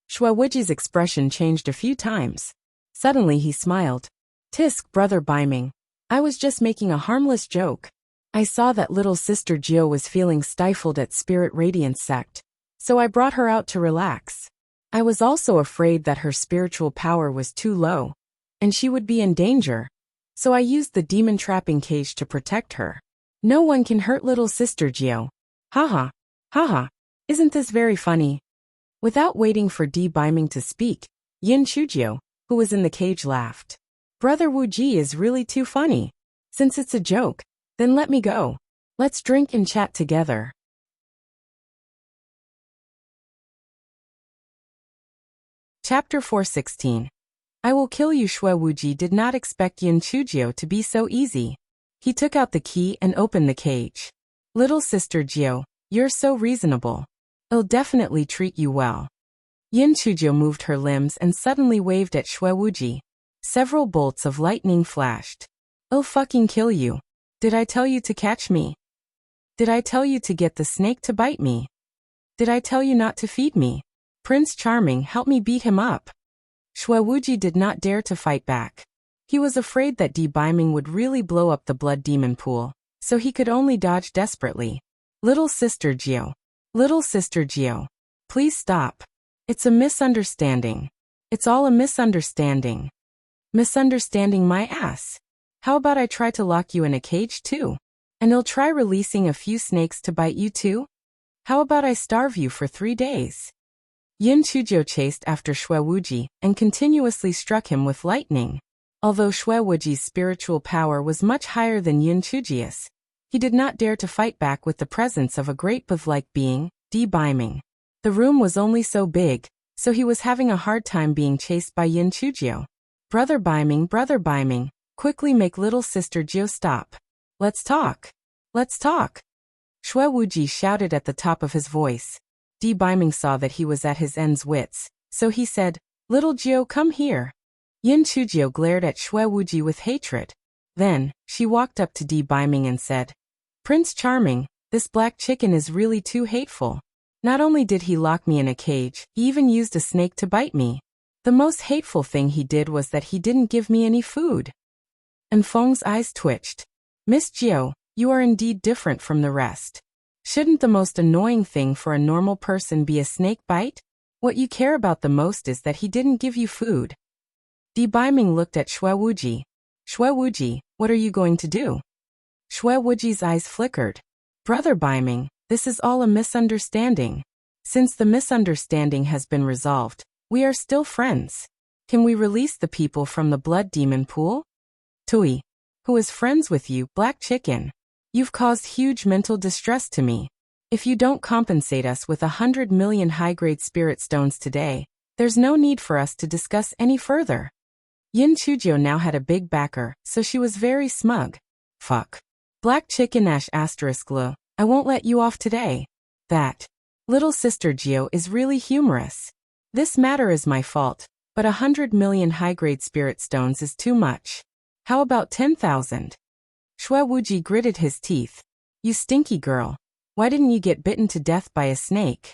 Shui Wuji's expression changed a few times. Suddenly he smiled. Tisk, brother Biming, I was just making a harmless joke. I saw that little sister Jiao was feeling stifled at Spirit Radiance sect, so I brought her out to relax. I was also afraid that her spiritual power was too low, and she would be in danger, so I used the demon trapping cage to protect her. No one can hurt little sister Jiao. Haha, haha, isn't this very funny? Without waiting for Di Biming to speak, Yin Chujio, who was in the cage, laughed. Brother Wuji is really too funny. Since it's a joke, then let me go. Let's drink and chat together. Chapter 416. I will kill you. Shui Wuji did not expect Yin Chujio to be so easy. He took out the key and opened the cage. Little sister Jiao, you're so reasonable. I'll definitely treat you well. Yin Chujio moved her limbs and suddenly waved at Shui Wuji. Several bolts of lightning flashed. I'll fucking kill you. Did I tell you to catch me? Did I tell you to get the snake to bite me? Did I tell you not to feed me? Prince Charming, help me beat him up. Shui Wuji did not dare to fight back. He was afraid that Di Biming would really blow up the blood demon pool, so he could only dodge desperately. Little sister Jiao. Little sister Jiao. Please stop. It's a misunderstanding. It's all a misunderstanding. Misunderstanding my ass. How about I try to lock you in a cage too? And I'll try releasing a few snakes to bite you too? How about I starve you for 3 days? Yin Chujio chased after Shui Wuji and continuously struck him with lightning. Although Shui Wuji's spiritual power was much higher than Yin Chujio's, He did not dare to fight back with the presence of a great beast-like being, Di-Biming. The room was only so big, so he was having a hard time being chased by Yin Chujio. Brother Biming, quickly make little sister Jio stop. Let's talk. Let's talk. Shui Wuji shouted at the top of his voice. Di-Biming saw that he was at his end's wits, so he said, Little Jio, come here. Yin Chujio glared at Shui Wuji with hatred. Then, she walked up to Di-Biming and said, Prince Charming, this black chicken is really too hateful. Not only did he lock me in a cage, he even used a snake to bite me. The most hateful thing he did was that he didn't give me any food. And Feng's eyes twitched. Miss Jio, you are indeed different from the rest. Shouldn't the most annoying thing for a normal person be a snake bite? What you care about the most is that he didn't give you food. Di-Biming looked at Shui Wuji. Shui Wuji, what are you going to do? Shui Wuji's eyes flickered. Brother Biming, this is all a misunderstanding. Since the misunderstanding has been resolved, we are still friends. Can we release the people from the blood demon pool? Tui, who is friends with you, Black Chicken? You've caused huge mental distress to me. If you don't compensate us with 100 million high-grade spirit stones today, there's no need for us to discuss any further. Yin Chujio now had a big backer, so she was very smug. Fuck. Black Chicken ***, I won't let you off today. That. Little sister Jio is really humorous. This matter is my fault, but 100 million high-grade spirit stones is too much. How about 10,000? Shui Wuji gritted his teeth. You stinky girl. Why didn't you get bitten to death by a snake?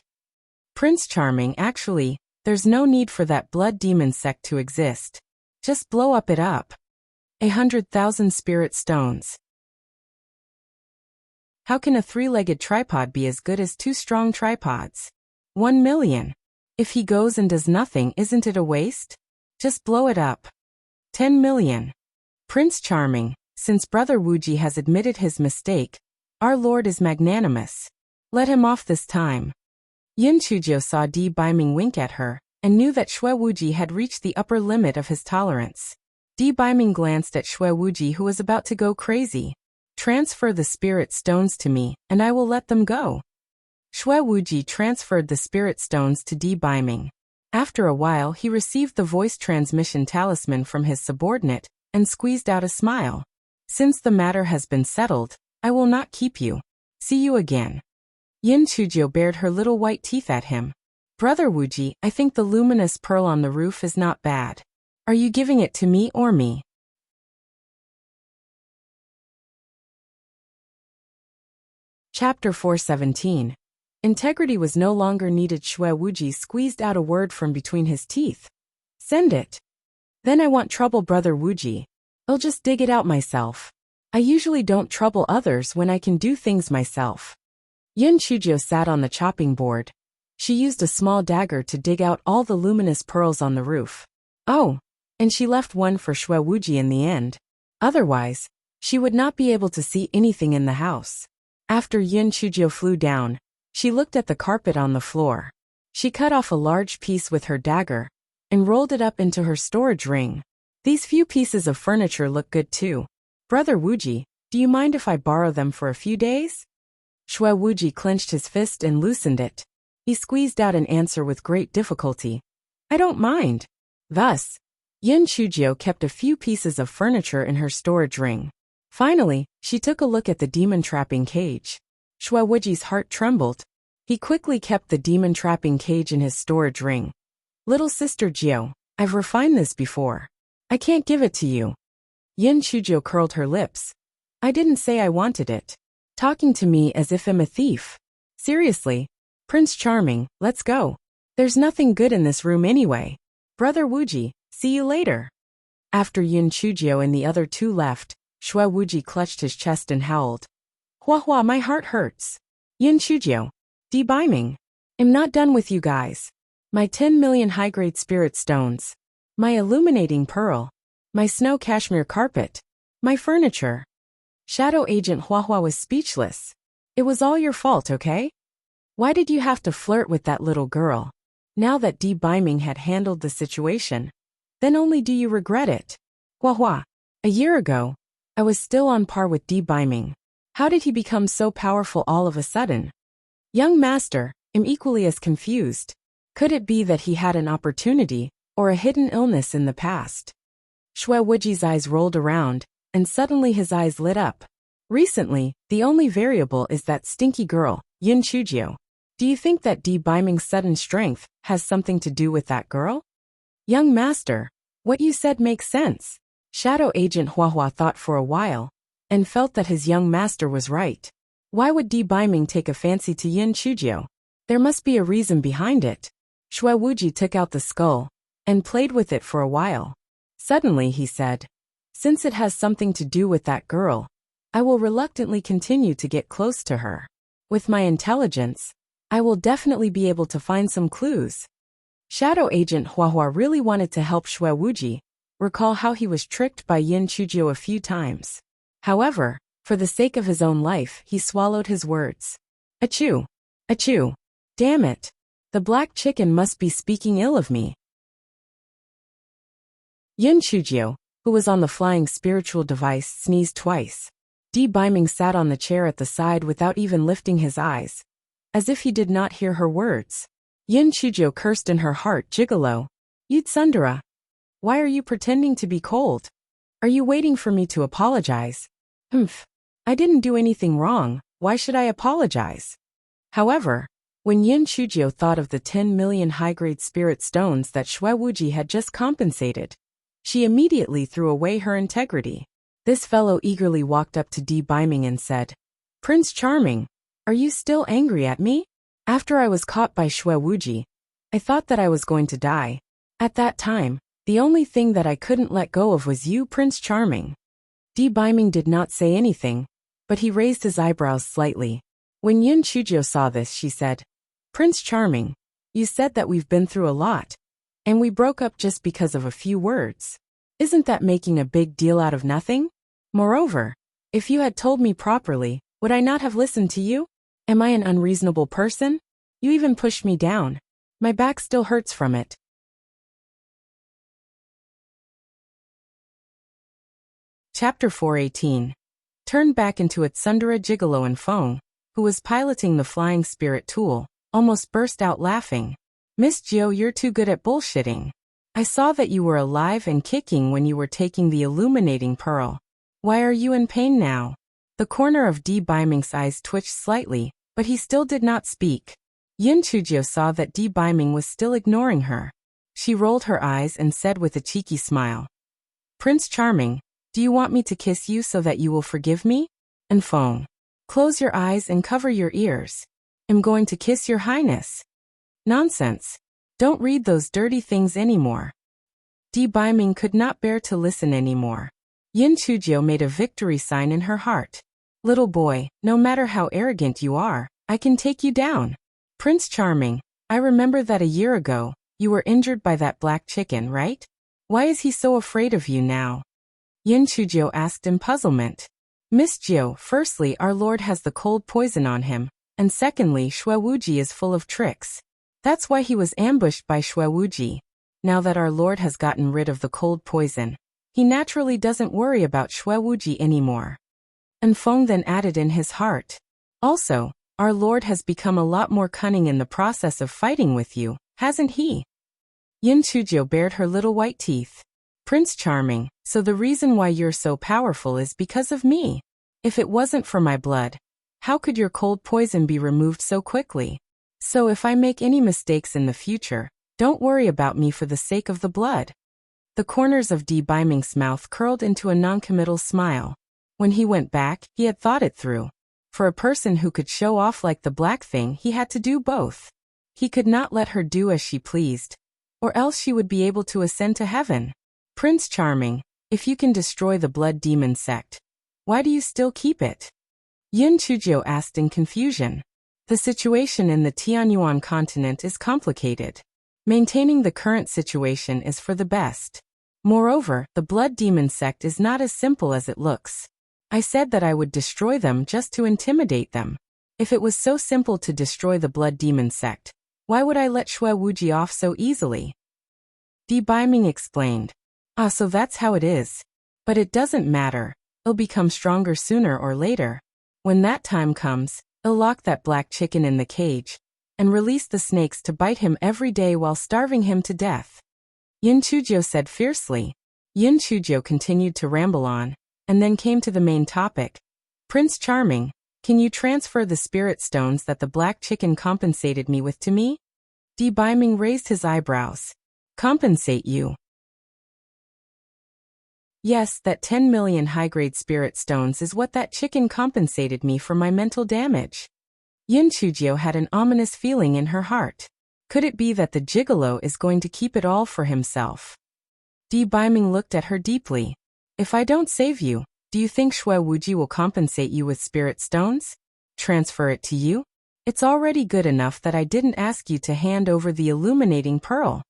Prince Charming, actually, there's no need for that blood demon sect to exist. Just blow it up. 100,000 spirit stones. How can a three-legged tripod be as good as two strong tripods? 1 million. If he goes and does nothing, isn't it a waste? Just blow it up. 10 million. Prince Charming, since Brother Wuji has admitted his mistake, our Lord is magnanimous. Let him off this time. Yin Chujio saw Di-Biming wink at her, and knew that Shui Wuji had reached the upper limit of his tolerance. Di-Biming glanced at Shui Wuji, who was about to go crazy. Transfer the spirit stones to me, and I will let them go. Shui Wuji transferred the spirit stones to Di-Biming. After a while, he received the voice transmission talisman from his subordinate, and squeezed out a smile. Since the matter has been settled, I will not keep you. See you again. Yin Chujio bared her little white teeth at him. Brother Wuji, I think the luminous pearl on the roof is not bad. Are you giving it to me or me? Chapter 417. Integrity was no longer needed. Shui Wuji squeezed out a word from between his teeth. Send it. Then I want trouble, Brother Wuji. I'll just dig it out myself. I usually don't trouble others when I can do things myself. Yin Chujio sat on the chopping board. She used a small dagger to dig out all the luminous pearls on the roof. Oh, and she left one for Shui Wuji in the end. Otherwise, she would not be able to see anything in the house. After Yin Chujio flew down, she looked at the carpet on the floor. She cut off a large piece with her dagger and rolled it up into her storage ring. These few pieces of furniture look good too. Brother Wuji, do you mind if I borrow them for a few days? Shui Wuji clenched his fist and loosened it. He squeezed out an answer with great difficulty. I don't mind. Thus, Yin Chujio kept a few pieces of furniture in her storage ring. Finally, she took a look at the demon-trapping cage. Shui Wuji's heart trembled. He quickly kept the demon-trapping cage in his storage ring. Little sister Jio, I've refined this before. I can't give it to you. Yin Chujio curled her lips. I didn't say I wanted it. Talking to me as if I'm a thief. Seriously, Prince Charming, let's go. There's nothing good in this room anyway. Brother Wuji, see you later. After Yin Chujio and the other two left, Shui Wuji clutched his chest and howled. Hua hua, my heart hurts. Yin Chujio. Di-Biming. I'm not done with you guys. My 10 million high-grade spirit stones. My illuminating pearl. My snow cashmere carpet. My furniture. Shadow Agent Hua Hua was speechless. It was all your fault, okay? Why did you have to flirt with that little girl? Now that Di-Biming had handled the situation, then only do you regret it. Hua Hua. A year ago, I was still on par with Di-Biming. How did he become so powerful all of a sudden? Young master, I'm equally as confused. Could it be that he had an opportunity, or a hidden illness in the past? Shui Wuji's eyes rolled around, and suddenly his eyes lit up. Recently, the only variable is that stinky girl, Yin Chujio. Do you think that Biming's sudden strength has something to do with that girl? Young master, what you said makes sense. Shadow Agent Huahua thought for a while, and felt that his young master was right. Why would Biming take a fancy to Yin Chujio? There must be a reason behind it. Shui Wuji took out the skull, and played with it for a while. Suddenly he said, since it has something to do with that girl, I will reluctantly continue to get close to her. With my intelligence, I will definitely be able to find some clues. Shadow Agent Huahua really wanted to help Shui Wuji recall how he was tricked by Yin Chujio a few times. However, for the sake of his own life, he swallowed his words. Achoo! Achoo! Damn it! The black chicken must be speaking ill of me. Yin Chujio, who was on the flying spiritual device, sneezed twice. Biming sat on the chair at the side without even lifting his eyes, as if he did not hear her words. Yin Chujio cursed in her heart, Gigolo. Yutsundara. Why are you pretending to be cold? Are you waiting for me to apologize? Humph. I didn't do anything wrong, why should I apologize? However, when Yin Chujio thought of the 10 million high-grade spirit stones that Shui Wuji had just compensated, she immediately threw away her integrity. This fellow eagerly walked up to Biming and said, Prince Charming, are you still angry at me? After I was caught by Shui Wuji, I thought that I was going to die. At that time, the only thing that I couldn't let go of was you, Prince Charming. Biming did not say anything, but he raised his eyebrows slightly. When Yin Chujio saw this, she said, Prince Charming, you said that we've been through a lot, and we broke up just because of a few words. Isn't that making a big deal out of nothing? Moreover, if you had told me properly, would I not have listened to you? Am I an unreasonable person? You even pushed me down. My back still hurts from it. Chapter 418. Turned back into Yutsundara, Gigolo and Feng, who was piloting the flying spirit tool, almost burst out laughing. Miss Gio, you're too good at bullshitting. I saw that you were alive and kicking when you were taking the illuminating pearl. Why are you in pain now? The corner of Biming's eyes twitched slightly, but he still did not speak. Yin Chujio saw that Biming was still ignoring her. She rolled her eyes and said with a cheeky smile, Prince Charming, do you want me to kiss you so that you will forgive me? And Feng, close your eyes and cover your ears. I'm going to kiss your highness. Nonsense. Don't read those dirty things anymore. Biming could not bear to listen anymore. Yin Chujio made a victory sign in her heart. Little boy, no matter how arrogant you are, I can take you down. Prince Charming, I remember that a year ago, you were injured by that black chicken, right? Why is he so afraid of you now? Yin Chujio asked in puzzlement. Miss Gio, firstly, our lord has the cold poison on him, and secondly, Shui Wuji is full of tricks. That's why he was ambushed by Shui Wuji. Now that our lord has gotten rid of the cold poison, he naturally doesn't worry about Shui Wuji anymore. And Feng then added in his heart. Also, our lord has become a lot more cunning in the process of fighting with you, hasn't he? Yin Chujio bared her little white teeth. Prince Charming, so the reason why you're so powerful is because of me. If it wasn't for my blood, how could your cold poison be removed so quickly? So if I make any mistakes in the future, don't worry about me for the sake of the blood. The corners of Biming's mouth curled into a noncommittal smile. When he went back, he had thought it through. For a person who could show off like the black thing, he had to do both. He could not let her do as she pleased, or else she would be able to ascend to heaven. Prince Charming, if you can destroy the blood demon sect, why do you still keep it? Yin Chujio asked in confusion. The situation in the Tianyuan continent is complicated. Maintaining the current situation is for the best. Moreover, the blood demon sect is not as simple as it looks. I said that I would destroy them just to intimidate them. If it was so simple to destroy the blood demon sect, why would I let Shui Wuji off so easily? Biming explained. So that's how it is. But it doesn't matter, it'll become stronger sooner or later. When that time comes, I'll lock that black chicken in the cage and release the snakes to bite him every day while starving him to death. Yin Chuzhou said fiercely. Yin Chuzhou continued to ramble on, and then came to the main topic. Prince Charming, can you transfer the spirit stones that the black chicken compensated me with to me? Di Baiming raised his eyebrows. Compensate you? Yes, that 10 million high-grade spirit stones is what that chicken compensated me for my mental damage. Yin Chuzhou had an ominous feeling in her heart. Could it be that the gigolo is going to keep it all for himself? Di Baiming looked at her deeply. If I don't save you, do you think Shui Wuji will compensate you with spirit stones? Transfer it to you? It's already good enough that I didn't ask you to hand over the illuminating pearl.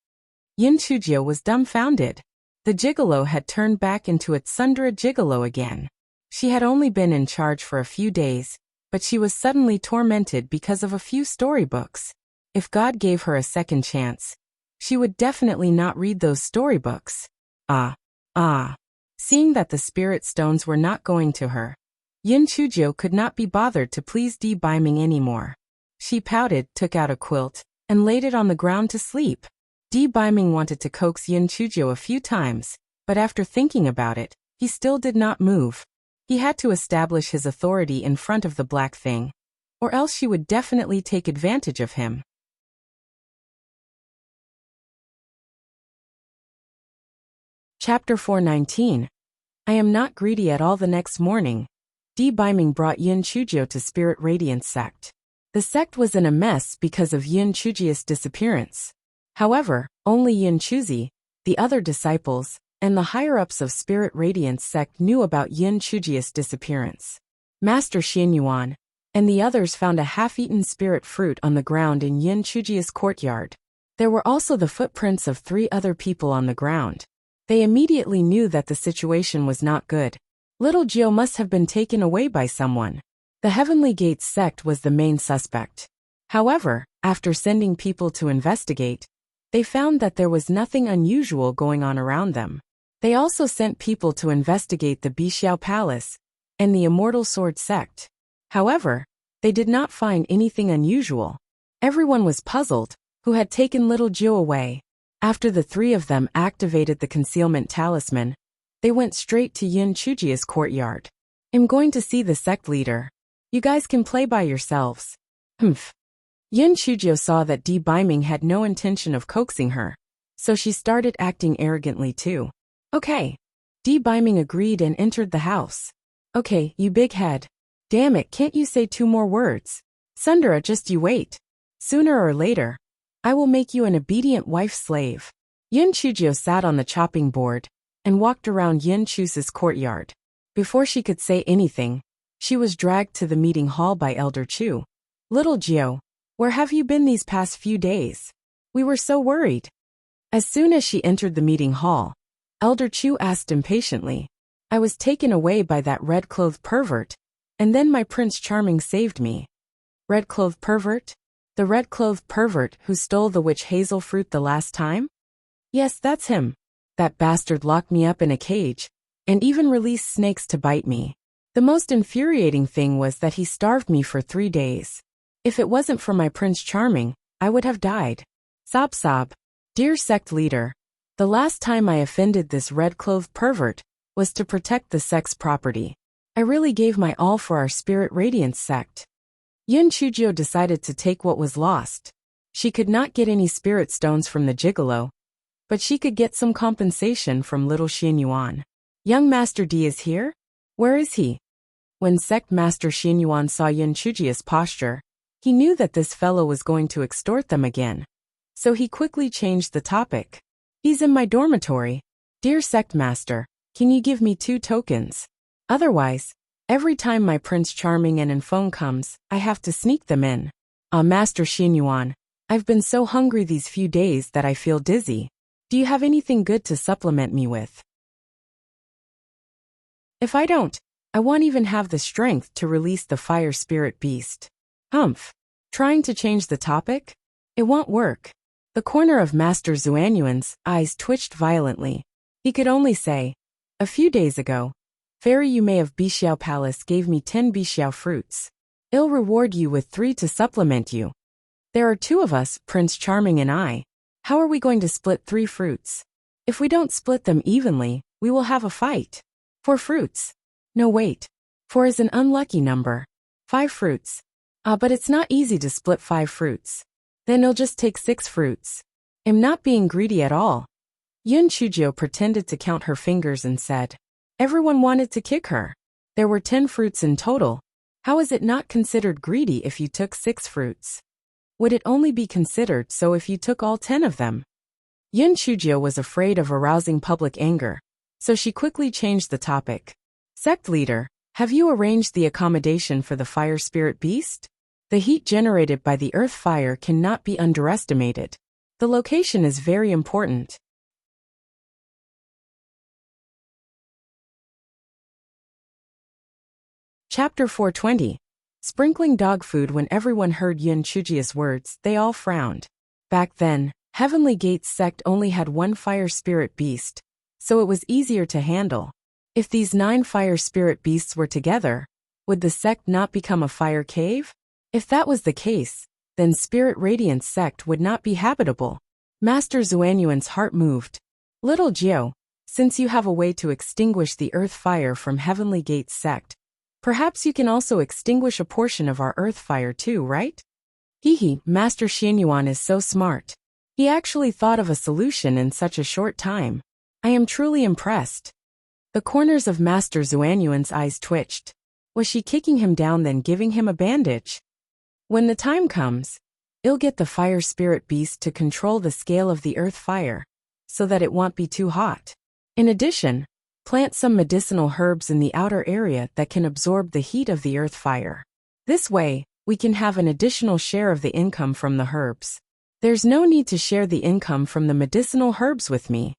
Yin Chuzhou was dumbfounded. The gigolo had turned back into its Sundra gigolo again. She had only been in charge for a few days, but she was suddenly tormented because of a few storybooks. If God gave her a second chance, she would definitely not read those storybooks. Seeing that the spirit stones were not going to her, Yin Chuzhou could not be bothered to please Di Baiming anymore. She pouted, took out a quilt, and laid it on the ground to sleep. Di Baiming wanted to coax Yin Chuzhou a few times, but after thinking about it, he still did not move. He had to establish his authority in front of the black thing, or else she would definitely take advantage of him. Chapter 419. I am not greedy at all. The next morning, Di Baiming brought Yin Chuzhou to Spirit Radiance sect. The sect was in a mess because of Yin Chuzhi's disappearance. However, only Yin Chuzi, the other disciples, and the higher-ups of Spirit Radiance sect knew about Yin Chuzhi's disappearance. Master Xianyuan and the others found a half-eaten spirit fruit on the ground in Yin Chuzhi's courtyard. There were also the footprints of 3 other people on the ground. They immediately knew that the situation was not good. Little Jiu must have been taken away by someone. The Heavenly Gates sect was the main suspect. However, after sending people to investigate, they found that there was nothing unusual going on around them. They also sent people to investigate the Bixiao Palace and the Immortal Sword sect. However, they did not find anything unusual. Everyone was puzzled, who had taken little Jiu away. After the 3 of them activated the concealment talisman, they went straight to Yin Chuzhi's courtyard. I'm going to see the sect leader. You guys can play by yourselves. Humph. Yin Chuzhi saw that Di Baiming had no intention of coaxing her, so she started acting arrogantly too. Okay. Di Baiming agreed and entered the house. Okay, you big head. Damn it, can't you say 2 more words? Sundara, just you wait. Sooner or later, I will make you an obedient wife-slave. Yin Chuzhi sat on the chopping board and walked around Yin Chuzhi's courtyard. Before she could say anything, she was dragged to the meeting hall by Elder Chu. Little Jiu, where have you been these past few days? We were so worried. As soon as she entered the meeting hall, Elder Chu asked impatiently. I was taken away by that red-clothed pervert, and then my Prince Charming saved me. Red-clothed pervert? The red-clothed pervert who stole the witch hazel fruit the last time? Yes, that's him. That bastard locked me up in a cage, and even released snakes to bite me. The most infuriating thing was that he starved me for 3 days. If it wasn't for my Prince Charming, I would have died. Sob sob. Dear sect leader, the last time I offended this red-clothed pervert was to protect the sect's property. I really gave my all for our Spirit Radiance sect. Yin Chuzhi decided to take what was lost. She could not get any spirit stones from the gigolo, but she could get some compensation from little Xianyuan. Young Master D is here? Where is he? When Sect Master Xianyuan saw Yin Chuzhi's posture, he knew that this fellow was going to extort them again. So he quickly changed the topic. He's in my dormitory. Dear Sect Master, can you give me 2 tokens? Otherwise, every time my Prince Charming and phone comes, I have to sneak them in. Master Xianyuan, I've been so hungry these few days that I feel dizzy. Do you have anything good to supplement me with? If I don't, I won't even have the strength to release the fire spirit beast. Humph. Trying to change the topic? It won't work. The corner of Master Xuanyuan's eyes twitched violently. He could only say, a few days ago, Fairy Yume of Bixiao Palace gave me 10 Bixiao fruits. I'll reward you with 3 to supplement you. There are 2 of us, Prince Charming and I. How are we going to split 3 fruits? If we don't split them evenly, we will have a fight. 4 fruits. No wait. 4 is an unlucky number. 5 fruits. But it's not easy to split 5 fruits. Then I'll just take 6 fruits. I'm not being greedy at all. Yun Chujio pretended to count her fingers and said. Everyone wanted to kick her. There were 10 fruits in total. How is it not considered greedy if you took 6 fruits? Would it only be considered so if you took all 10 of them? Yun Chujio was afraid of arousing public anger, so she quickly changed the topic. Sect leader, have you arranged the accommodation for the fire spirit beast? The heat generated by the earth fire cannot be underestimated. The location is very important. Chapter 420. Sprinkling dog food. When everyone heard Yun Chujio's words, they all frowned. Back then, Heavenly Gate's sect only had 1 fire spirit beast, so it was easier to handle. If these 9 fire spirit beasts were together, would the sect not become a fire cave? If that was the case, then Spirit Radiance sect would not be habitable. Master Xuanyuan's heart moved. Little Jiao, since you have a way to extinguish the earth fire from Heavenly Gate's sect, perhaps you can also extinguish a portion of our earth fire too, right? Hehe, Master Xianyuan is so smart. He actually thought of a solution in such a short time. I am truly impressed. The corners of Master Xuanyuan's eyes twitched. Was she kicking him down then giving him a bandage? When the time comes, I'll get the fire spirit beast to control the scale of the earth fire, so that it won't be too hot. In addition, plant some medicinal herbs in the outer area that can absorb the heat of the earth fire. This way, we can have an additional share of the income from the herbs. There's no need to share the income from the medicinal herbs with me.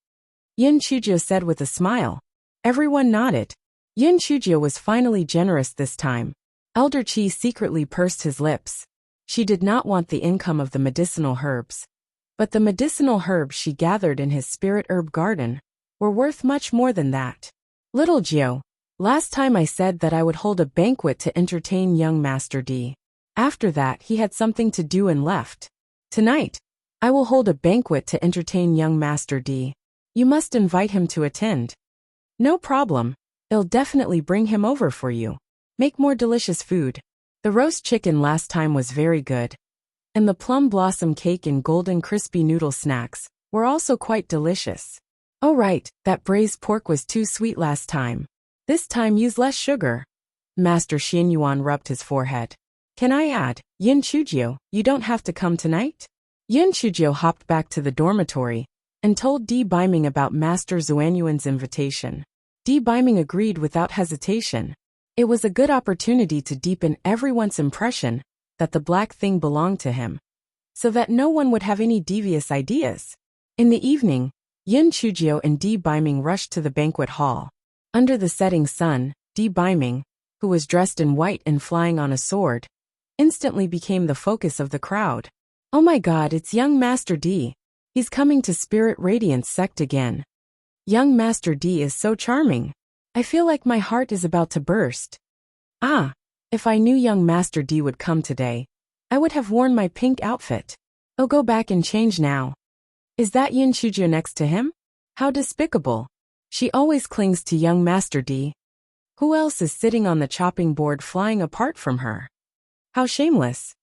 Yun Chujio said with a smile. Everyone nodded. Yun Chujio was finally generous this time. Elder Qi secretly pursed his lips. She did not want the income of the medicinal herbs. But the medicinal herbs she gathered in his spirit herb garden were worth much more than that. Little Jiao, last time I said that I would hold a banquet to entertain young Master D. After that he had something to do and left. Tonight, I will hold a banquet to entertain young Master D. You must invite him to attend. No problem. I'll definitely bring him over for you. Make more delicious food. The roast chicken last time was very good. And the plum blossom cake and golden crispy noodle snacks were also quite delicious. Oh right, that braised pork was too sweet last time. This time use less sugar. Master Xianyuan rubbed his forehead. Can I add, Yun Chujio, you don't have to come tonight? Yun Chujio hopped back to the dormitory and told Di Biming about Master Xuanyuan's invitation. Di Biming agreed without hesitation. It was a good opportunity to deepen everyone's impression that the black thing belonged to him, so that no one would have any devious ideas. In the evening, Yun Chujio and Di Biming rushed to the banquet hall. Under the setting sun, Di Biming, who was dressed in white and flying on a sword, instantly became the focus of the crowd. Oh my god, it's young Master D. He's coming to Spirit Radiance sect again. Young Master D is so charming. I feel like my heart is about to burst. Ah, if I knew young Master D would come today, I would have worn my pink outfit. I'll go back and change now. Is that Yun Chujio next to him? How despicable. She always clings to young Master D. Who else is sitting on the chopping board flying apart from her? How shameless.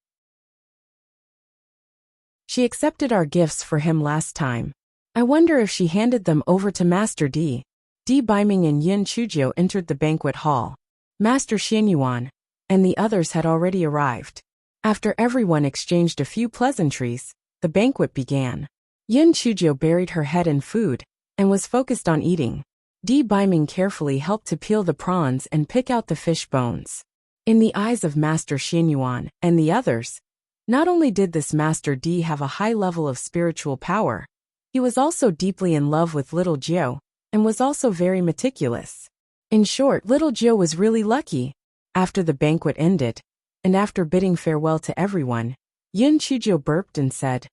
She accepted our gifts for him last time. I wonder if she handed them over to Master D. Di Biming and Yun Chujio entered the banquet hall. Master Xianyuan and the others had already arrived. After everyone exchanged a few pleasantries, the banquet began. Yun Chujio buried her head in food and was focused on eating. Di Biming carefully helped to peel the prawns and pick out the fish bones. In the eyes of Master Xianyuan and the others, not only did this Master D have a high level of spiritual power, he was also deeply in love with little Jiao, and was also very meticulous. In short, little Jiao was really lucky. After the banquet ended, and after bidding farewell to everyone, Yun Chujio burped and said,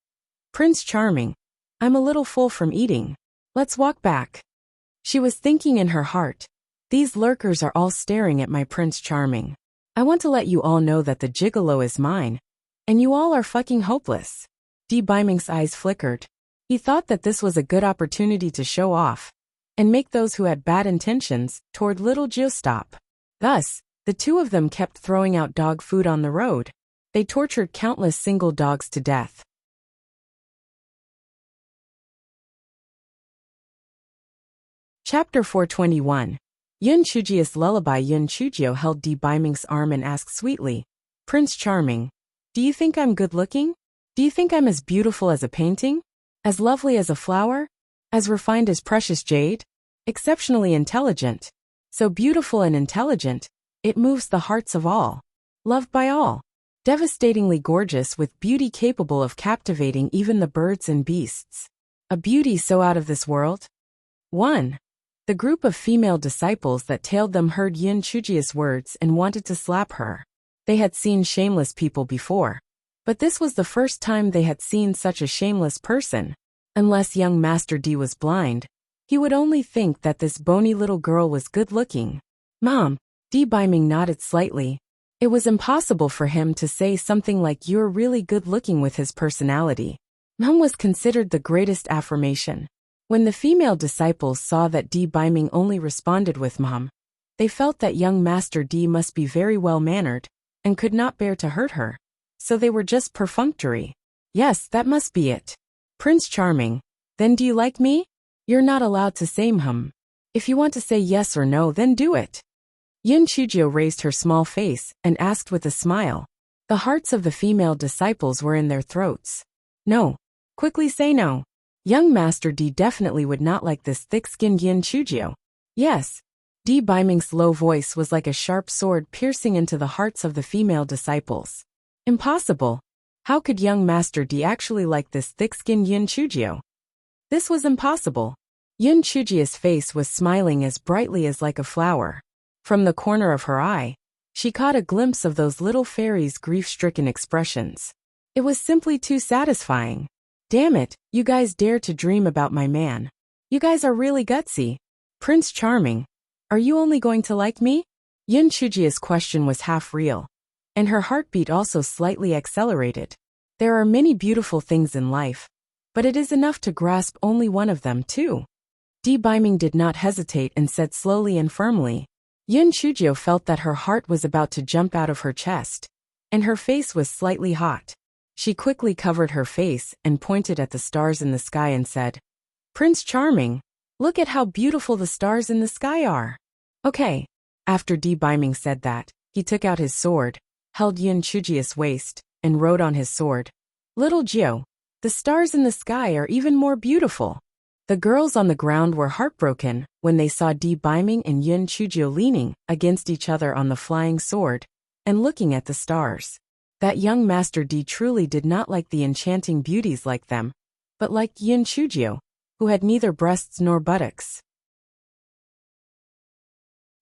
Prince Charming, I'm a little full from eating. Let's walk back. She was thinking in her heart, These lurkers are all staring at my Prince Charming. I want to let you all know that the gigolo is mine. And you all are fucking hopeless. Biming's eyes flickered. He thought that this was a good opportunity to show off and make those who had bad intentions toward little Jiu stop. Thus, the two of them kept throwing out dog food on the road. They tortured countless single dogs to death. Chapter 421. Yun Chujia's lullaby. Yun Chujio held Biming's arm and asked sweetly, Prince Charming, do you think I'm good looking? Do you think I'm as beautiful as a painting? As lovely as a flower? As refined as precious jade? Exceptionally intelligent. So beautiful and intelligent, it moves the hearts of all. Loved by all. Devastatingly gorgeous with beauty capable of captivating even the birds and beasts. A beauty so out of this world? 1. The group of female disciples that tailed them heard Yin Chujia's words and wanted to slap her. They had seen shameless people before, but this was the first time they had seen such a shameless person. Unless young Master D was blind, he would only think that this bony little girl was good-looking. Mom, Biming nodded slightly. It was impossible for him to say something like you're really good-looking with his personality. Mom was considered the greatest affirmation. When the female disciples saw that Biming only responded with Mom, they felt that young Master D must be very well-mannered and could not bear to hurt her. So they were just perfunctory. Yes, that must be it. Prince Charming, then do you like me? You're not allowed to say If you want to say yes or no, then do it. Yin Chujio raised her small face and asked with a smile. The hearts of the female disciples were in their throats. No. Quickly say no. Young Master D definitely would not like this thick-skinned Yin Chujio. Yes. Biming's low voice was like a sharp sword piercing into the hearts of the female disciples. Impossible. How could young Master D actually like this thick-skinned Yin Chujio? This was impossible. Yin Chujio's face was smiling as brightly as like a flower. From the corner of her eye, she caught a glimpse of those little fairies' grief-stricken expressions. It was simply too satisfying. Damn it, you guys dare to dream about my man. You guys are really gutsy. Prince Charming, are you only going to like me? Yin Chujio's question was half real, and her heartbeat also slightly accelerated. There are many beautiful things in life, but it is enough to grasp only one of them too. Biming did not hesitate and said slowly and firmly. Yin Chujio felt that her heart was about to jump out of her chest, and her face was slightly hot. She quickly covered her face and pointed at the stars in the sky and said, Prince Charming, look at how beautiful the stars in the sky are. Okay. After Biming said that, he took out his sword, held Yin Chujio's waist, and wrote on his sword, Little Jiu, the stars in the sky are even more beautiful. The girls on the ground were heartbroken when they saw Biming and Yin Chujio leaning against each other on the flying sword and looking at the stars. That young Master D truly did not like the enchanting beauties like them, but liked Yin Chujio, who had neither breasts nor buttocks.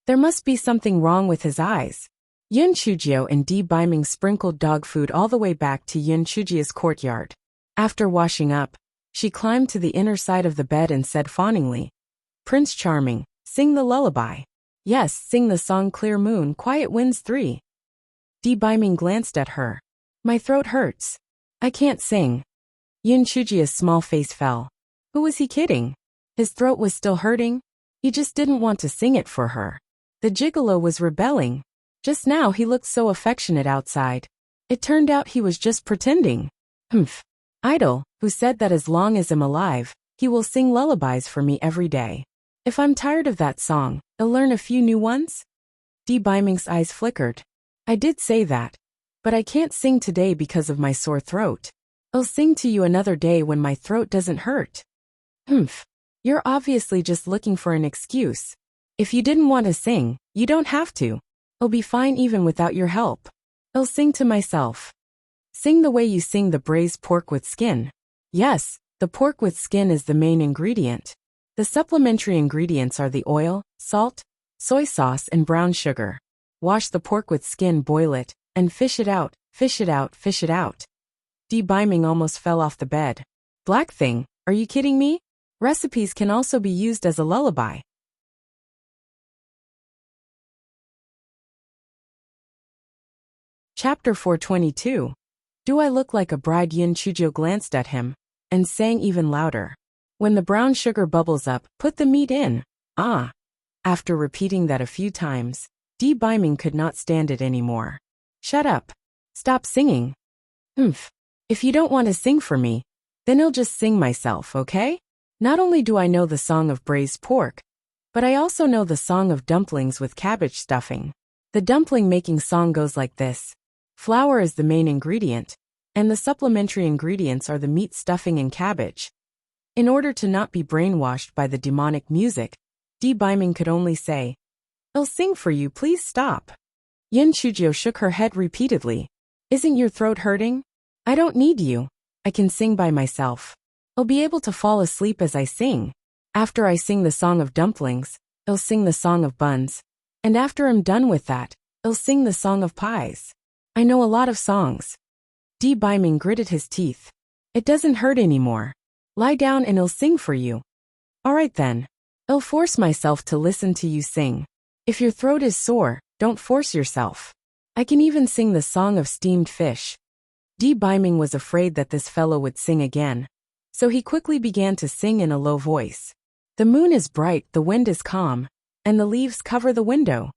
There must be something wrong with his eyes. Yin Chujio and Biming sprinkled dog food all the way back to Yin Chujio's courtyard. After washing up, she climbed to the inner side of the bed and said fawningly, Prince Charming, sing the lullaby. Yes, sing the song Clear Moon, Quiet Winds 3. Biming glanced at her. My throat hurts. I can't sing. Yin Chujio's small face fell. Who was he kidding? His throat was still hurting. He just didn't want to sing it for her. The gigolo was rebelling. Just now he looked so affectionate outside. It turned out he was just pretending. Humph. Idol, who said that as long as I'm alive, he will sing lullabies for me every day. If I'm tired of that song, I'll learn a few new ones? Biming's eyes flickered. I did say that, but I can't sing today because of my sore throat. I'll sing to you another day when my throat doesn't hurt. Humph. You're obviously just looking for an excuse. If you didn't want to sing, you don't have to. I'll be fine even without your help. I'll sing to myself. Sing the way you sing the braised pork with skin. Yes, the pork with skin is the main ingredient. The supplementary ingredients are the oil, salt, soy sauce, and brown sugar. Wash the pork with skin, boil it, and fish it out, fish it out, fish it out. Biming almost fell off the bed. Black thing, are you kidding me? Recipes can also be used as a lullaby. Chapter 422. Do I look like a bride? Yin Chujio glanced at him and sang even louder. When the brown sugar bubbles up, put the meat in. Ah. After repeating that a few times, Di Biming could not stand it anymore. Shut up. Stop singing. If you don't want to sing for me, then I'll just sing myself, okay? Not only do I know the song of braised pork, but I also know the song of dumplings with cabbage stuffing. The dumpling making song goes like this. Flour is the main ingredient, and the supplementary ingredients are the meat, stuffing, and cabbage. In order to not be brainwashed by the demonic music, Di Biming could only say, I'll sing for you, please stop. Yin Chujio shook her head repeatedly. Isn't your throat hurting? I don't need you. I can sing by myself. I'll be able to fall asleep as I sing. After I sing the song of dumplings, I'll sing the song of buns. And after I'm done with that, I'll sing the song of pies. I know a lot of songs. Di Biming gritted his teeth. It doesn't hurt anymore. Lie down and I'll sing for you. All right then. I'll force myself to listen to you sing. If your throat is sore, don't force yourself. I can even sing the song of steamed fish. Di Biming was afraid that this fellow would sing again, so he quickly began to sing in a low voice. The moon is bright, the wind is calm, and the leaves cover the window.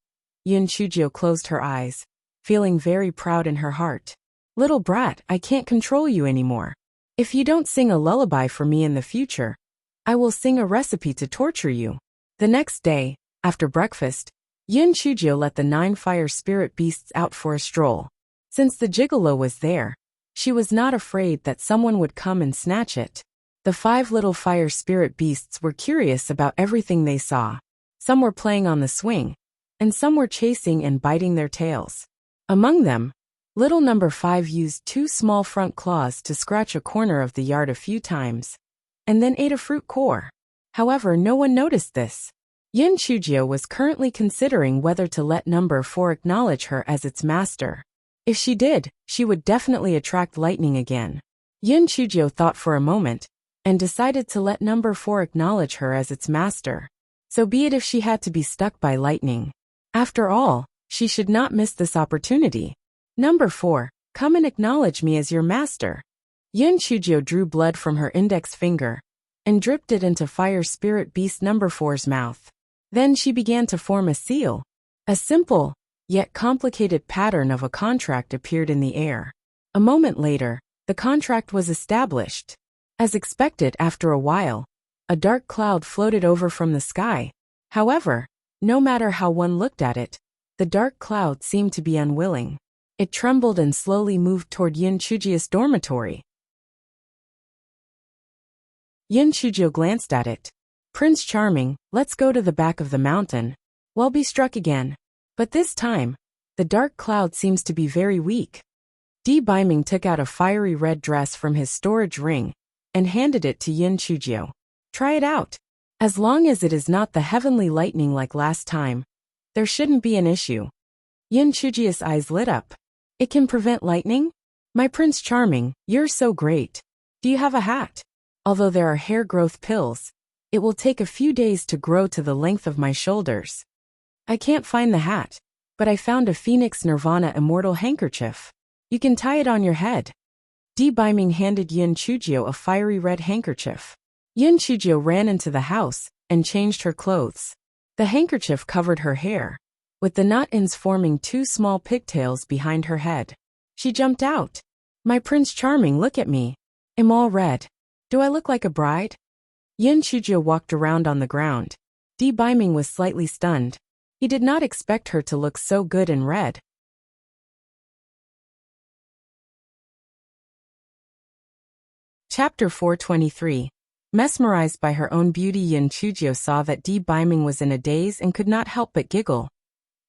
Yin Chujio closed her eyes, feeling very proud in her heart. Little brat, I can't control you anymore. If you don't sing a lullaby for me in the future, I will sing a recipe to torture you. The next day, after breakfast, Yin Chujio let the 9 fire spirit beasts out for a stroll. Since the gigolo was there, she was not afraid that someone would come and snatch it. The 5 little fire spirit beasts were curious about everything they saw. Some were playing on the swing, and some were chasing and biting their tails. Among them, little number 5 used 2 small front claws to scratch a corner of the yard a few times, and then ate a fruit core. However, no one noticed this. Yin Chujio was currently considering whether to let number 4 acknowledge her as its master. If she did, she would definitely attract lightning again. Yin Chujio thought for a moment, and decided to let number 4 acknowledge her as its master. So be it if she had to be stuck by lightning. After all, she should not miss this opportunity. Number 4, come and acknowledge me as your master. Yin Chujio drew blood from her index finger and dripped it into fire spirit beast number 4's mouth. Then she began to form a seal. A simple, yet complicated pattern of a contract appeared in the air. A moment later, the contract was established. As expected, after a while, a dark cloud floated over from the sky. However, no matter how one looked at it, the dark cloud seemed to be unwilling. It trembled and slowly moved toward Yin Chujio's dormitory. Yin Chujio glanced at it. Prince Charming, let's go to the back of the mountain. We'll be struck again. But this time, the dark cloud seems to be very weak. Di Biming took out a fiery red dress from his storage ring and handed it to Yin Chujio. Try it out. As long as it is not the heavenly lightning like last time, there shouldn't be an issue. Yin Chujio's eyes lit up. It can prevent lightning? My Prince Charming, you're so great. Do you have a hat? Although there are hair growth pills, it will take a few days to grow to the length of my shoulders. I can't find the hat, but I found a Phoenix Nirvana immortal handkerchief. You can tie it on your head. Di Biming handed Yin Chujio a fiery red handkerchief. Yin Chujio ran into the house and changed her clothes. The handkerchief covered her hair, with the knot ends forming 2 small pigtails behind her head. She jumped out. My Prince Charming, look at me. I'm all red. Do I look like a bride? Yin Chujio walked around on the ground. Di Biming was slightly stunned. He did not expect her to look so good in red. Chapter 423. Mesmerized by her own beauty, Yin Chujio saw that Di Biming was in a daze and could not help but giggle.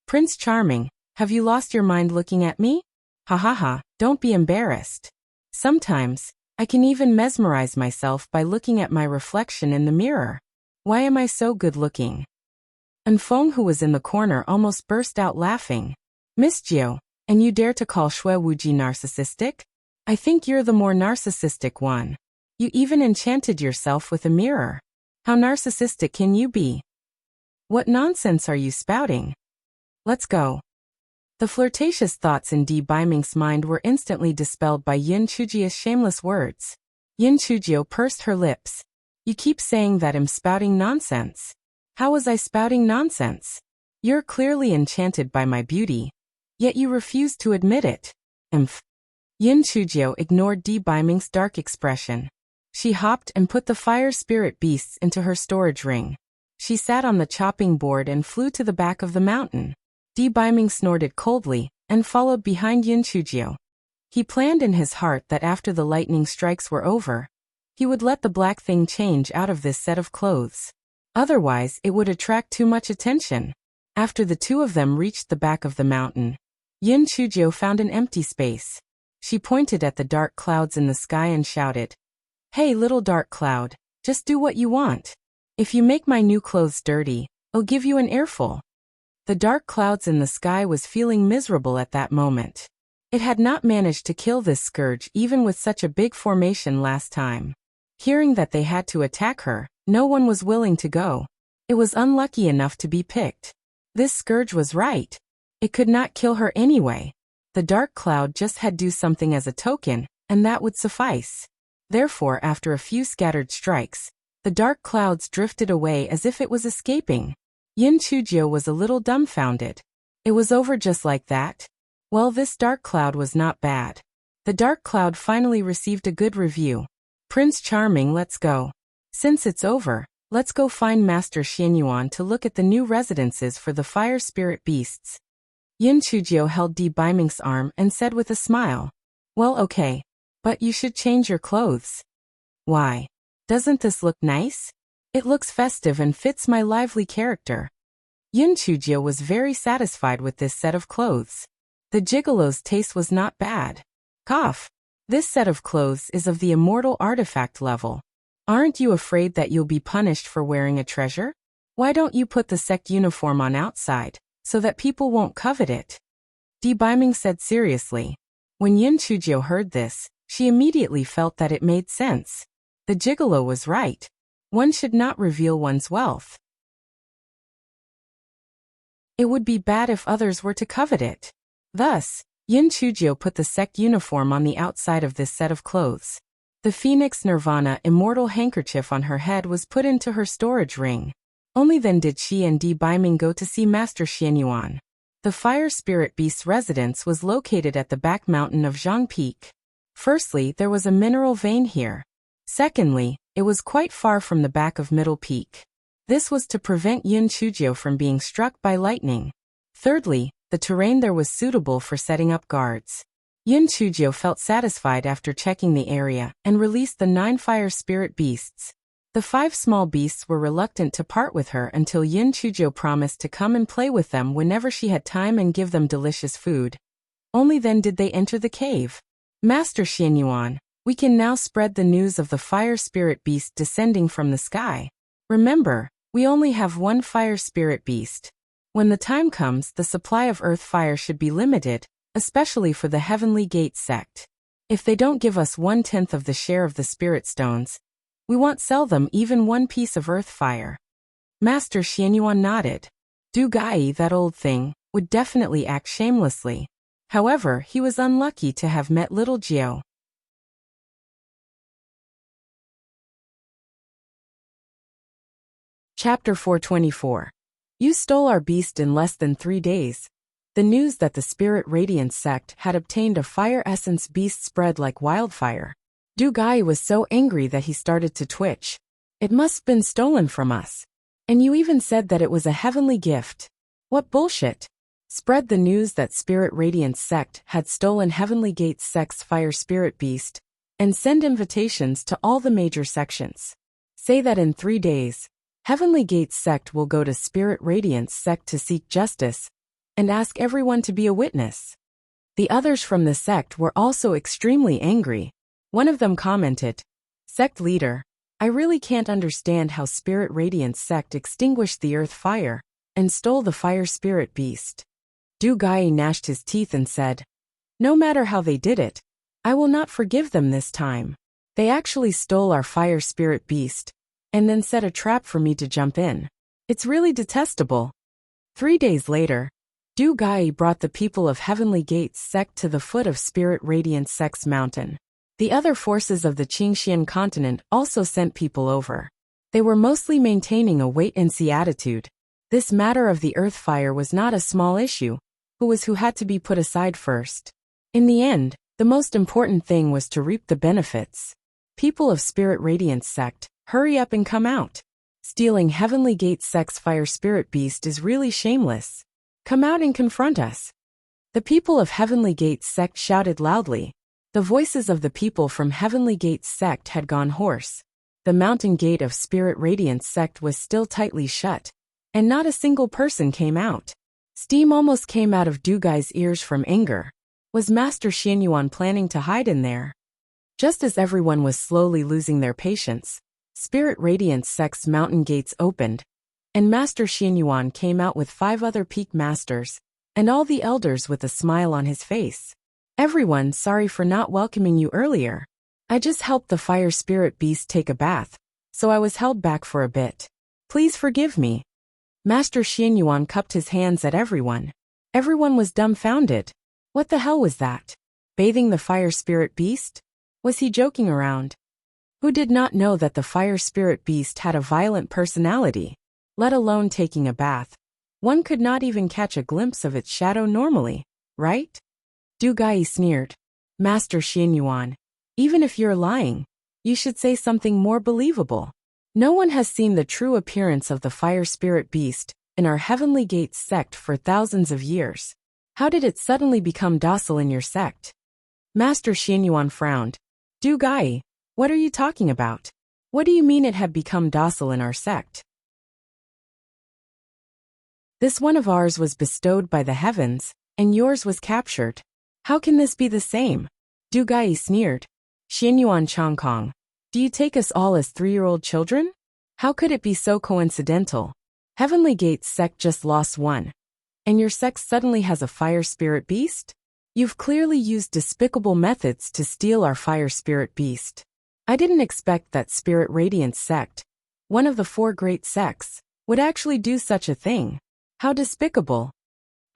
Prince Charming, have you lost your mind looking at me? Ha ha ha, don't be embarrassed. Sometimes, I can even mesmerize myself by looking at my reflection in the mirror. Why am I so good looking? Anfeng, who was in the corner, almost burst out laughing. Miss Jiu, and you dare to call Shui Wuji narcissistic? I think you're the more narcissistic one. You even enchanted yourself with a mirror. How narcissistic can you be? What nonsense are you spouting? Let's go. The flirtatious thoughts in Di Baiming's mind were instantly dispelled by Yin Chujio's shameless words. Yin Chujio pursed her lips. You keep saying that I'm spouting nonsense. How was I spouting nonsense? You're clearly enchanted by my beauty. Yet you refuse to admit it. Imph. Yin Chujio ignored Di Baiming's dark expression. She hopped and put the fire spirit beasts into her storage ring. She sat on the chopping board and flew to the back of the mountain. Di Baiming snorted coldly and followed behind Yin Chujio. He planned in his heart that after the lightning strikes were over, he would let the black thing change out of this set of clothes. Otherwise, it would attract too much attention. After the two of them reached the back of the mountain, Yin Chujio found an empty space. She pointed at the dark clouds in the sky and shouted, "Hey, little dark cloud, just do what you want. If you make my new clothes dirty, I'll give you an earful." The dark clouds in the sky was feeling miserable at that moment. It had not managed to kill this scourge even with such a big formation last time. Hearing that they had to attack her, no one was willing to go. It was unlucky enough to be picked. This scourge was right. It could not kill her anyway. The dark cloud just had to do something as a token, and that would suffice. Therefore, after a few scattered strikes, the dark clouds drifted away as if it was escaping. Yin Chujio was a little dumbfounded. It was over just like that? Well, this dark cloud was not bad. The dark cloud finally received a good review. Prince Charming, let's go. Since it's over, let's go find Master Xianyuan to look at the new residences for the fire spirit beasts. Yin Chujio held Di Baiming's arm and said with a smile, "Well, okay. But you should change your clothes." "Why? Doesn't this look nice? It looks festive and fits my lively character." Yin Chujio was very satisfied with this set of clothes. The gigolo's taste was not bad. Cough. This set of clothes is of the immortal artifact level. Aren't you afraid that you'll be punished for wearing a treasure? Why don't you put the sect uniform on outside, so that people won't covet it?" Di Baiming said seriously. When Yin Chujio heard this, she immediately felt that it made sense. The gigolo was right. One should not reveal one's wealth. It would be bad if others were to covet it. Thus, Yin Chujio put the sect uniform on the outside of this set of clothes. The Phoenix Nirvana immortal handkerchief on her head was put into her storage ring. Only then did she and Di Baiming go to see Master Xianyuan. The fire spirit beast's residence was located at the back mountain of Zhang Peak. Firstly, there was a mineral vein here. Secondly, it was quite far from the back of Middle Peak. This was to prevent Yin Chujio from being struck by lightning. Thirdly, the terrain there was suitable for setting up guards. Yin Chujio felt satisfied after checking the area and released the 9 fire spirit beasts. The 5 small beasts were reluctant to part with her until Yin Chujio promised to come and play with them whenever she had time and give them delicious food. Only then did they enter the cave. "Master Xianyuan, we can now spread the news of the fire spirit beast descending from the sky. Remember, we only have 1 fire spirit beast. When the time comes, the supply of earth fire should be limited, especially for the Heavenly Gate sect. If they don't give us 1/10 of the share of the spirit stones, we won't sell them even 1 piece of earth fire." Master Xianyuan nodded. Du Gai, that old thing, would definitely act shamelessly. However, he was unlucky to have met little Jiao. Chapter 424. You stole our beast in less than 3 days. The news that the Spirit Radiance sect had obtained a fire essence beast spread like wildfire. Du Gai was so angry that he started to twitch. "It must have been stolen from us. And you even said that it was a heavenly gift. What bullshit." Spread the news that Spirit Radiance sect had stolen Heavenly Gate sect's fire spirit beast, and send invitations to all the major sections. Say that in 3 days, Heavenly Gate sect will go to Spirit Radiance sect to seek justice, and ask everyone to be a witness. The others from the sect were also extremely angry. One of them commented, "Sect leader, I really can't understand how Spirit Radiance sect extinguished the earth fire and stole the fire spirit beast." Du Gai gnashed his teeth and said, "No matter how they did it, I will not forgive them this time. They actually stole our fire spirit beast, and then set a trap for me to jump in. It's really detestable." 3 days later, Du Gai brought the people of Heavenly Gates sect to the foot of Spirit Radiance sect's mountain. The other forces of the Qingxian continent also sent people over. They were mostly maintaining a wait-and-see attitude. This matter of the earth fire was not a small issue. Who had to be put aside first? In the end, the most important thing was to reap the benefits. People of Spirit Radiance sect, hurry up and come out. Stealing Heavenly Gates sect's fire spirit beast is really shameless. Come out and confront us. The people of Heavenly Gates sect shouted loudly. The voices of the people from Heavenly Gates sect had gone hoarse. The mountain gate of Spirit Radiance sect was still tightly shut, and not a single person came out. Steam almost came out of Du Gai's ears from anger. Was Master Xianyuan planning to hide in there? Just as everyone was slowly losing their patience, Spirit Radiance sect's mountain gates opened, and Master Xianyuan came out with 5 other peak masters, and all the elders with a smile on his face. Everyone, sorry for not welcoming you earlier. I just helped the fire spirit beast take a bath, so I was held back for a bit. Please forgive me. Master Xianyuan cupped his hands at everyone. Everyone was dumbfounded. What the hell was that? Bathing the fire spirit beast? Was he joking around? Who did not know that the fire spirit beast had a violent personality? Let alone taking a bath. One could not even catch a glimpse of its shadow normally, right? Du Gai sneered. Master Xianyuan, even if you're lying, you should say something more believable. No one has seen the true appearance of the fire spirit beast in our Heavenly Gates sect for thousands of years. How did it suddenly become docile in your sect? Master Xianyuan frowned. Du Gai, what are you talking about? What do you mean it had become docile in our sect? This one of ours was bestowed by the heavens, and yours was captured. How can this be the same? Du Gai sneered. Xianyuan Chongkong, do you take us all as 3-year-old children? How could it be so coincidental? Heavenly Gates sect just lost one, and your sect suddenly has a fire spirit beast? You've clearly used despicable methods to steal our fire spirit beast. I didn't expect that Spirit Radiance sect, one of the 4 great sects, would actually do such a thing. How despicable.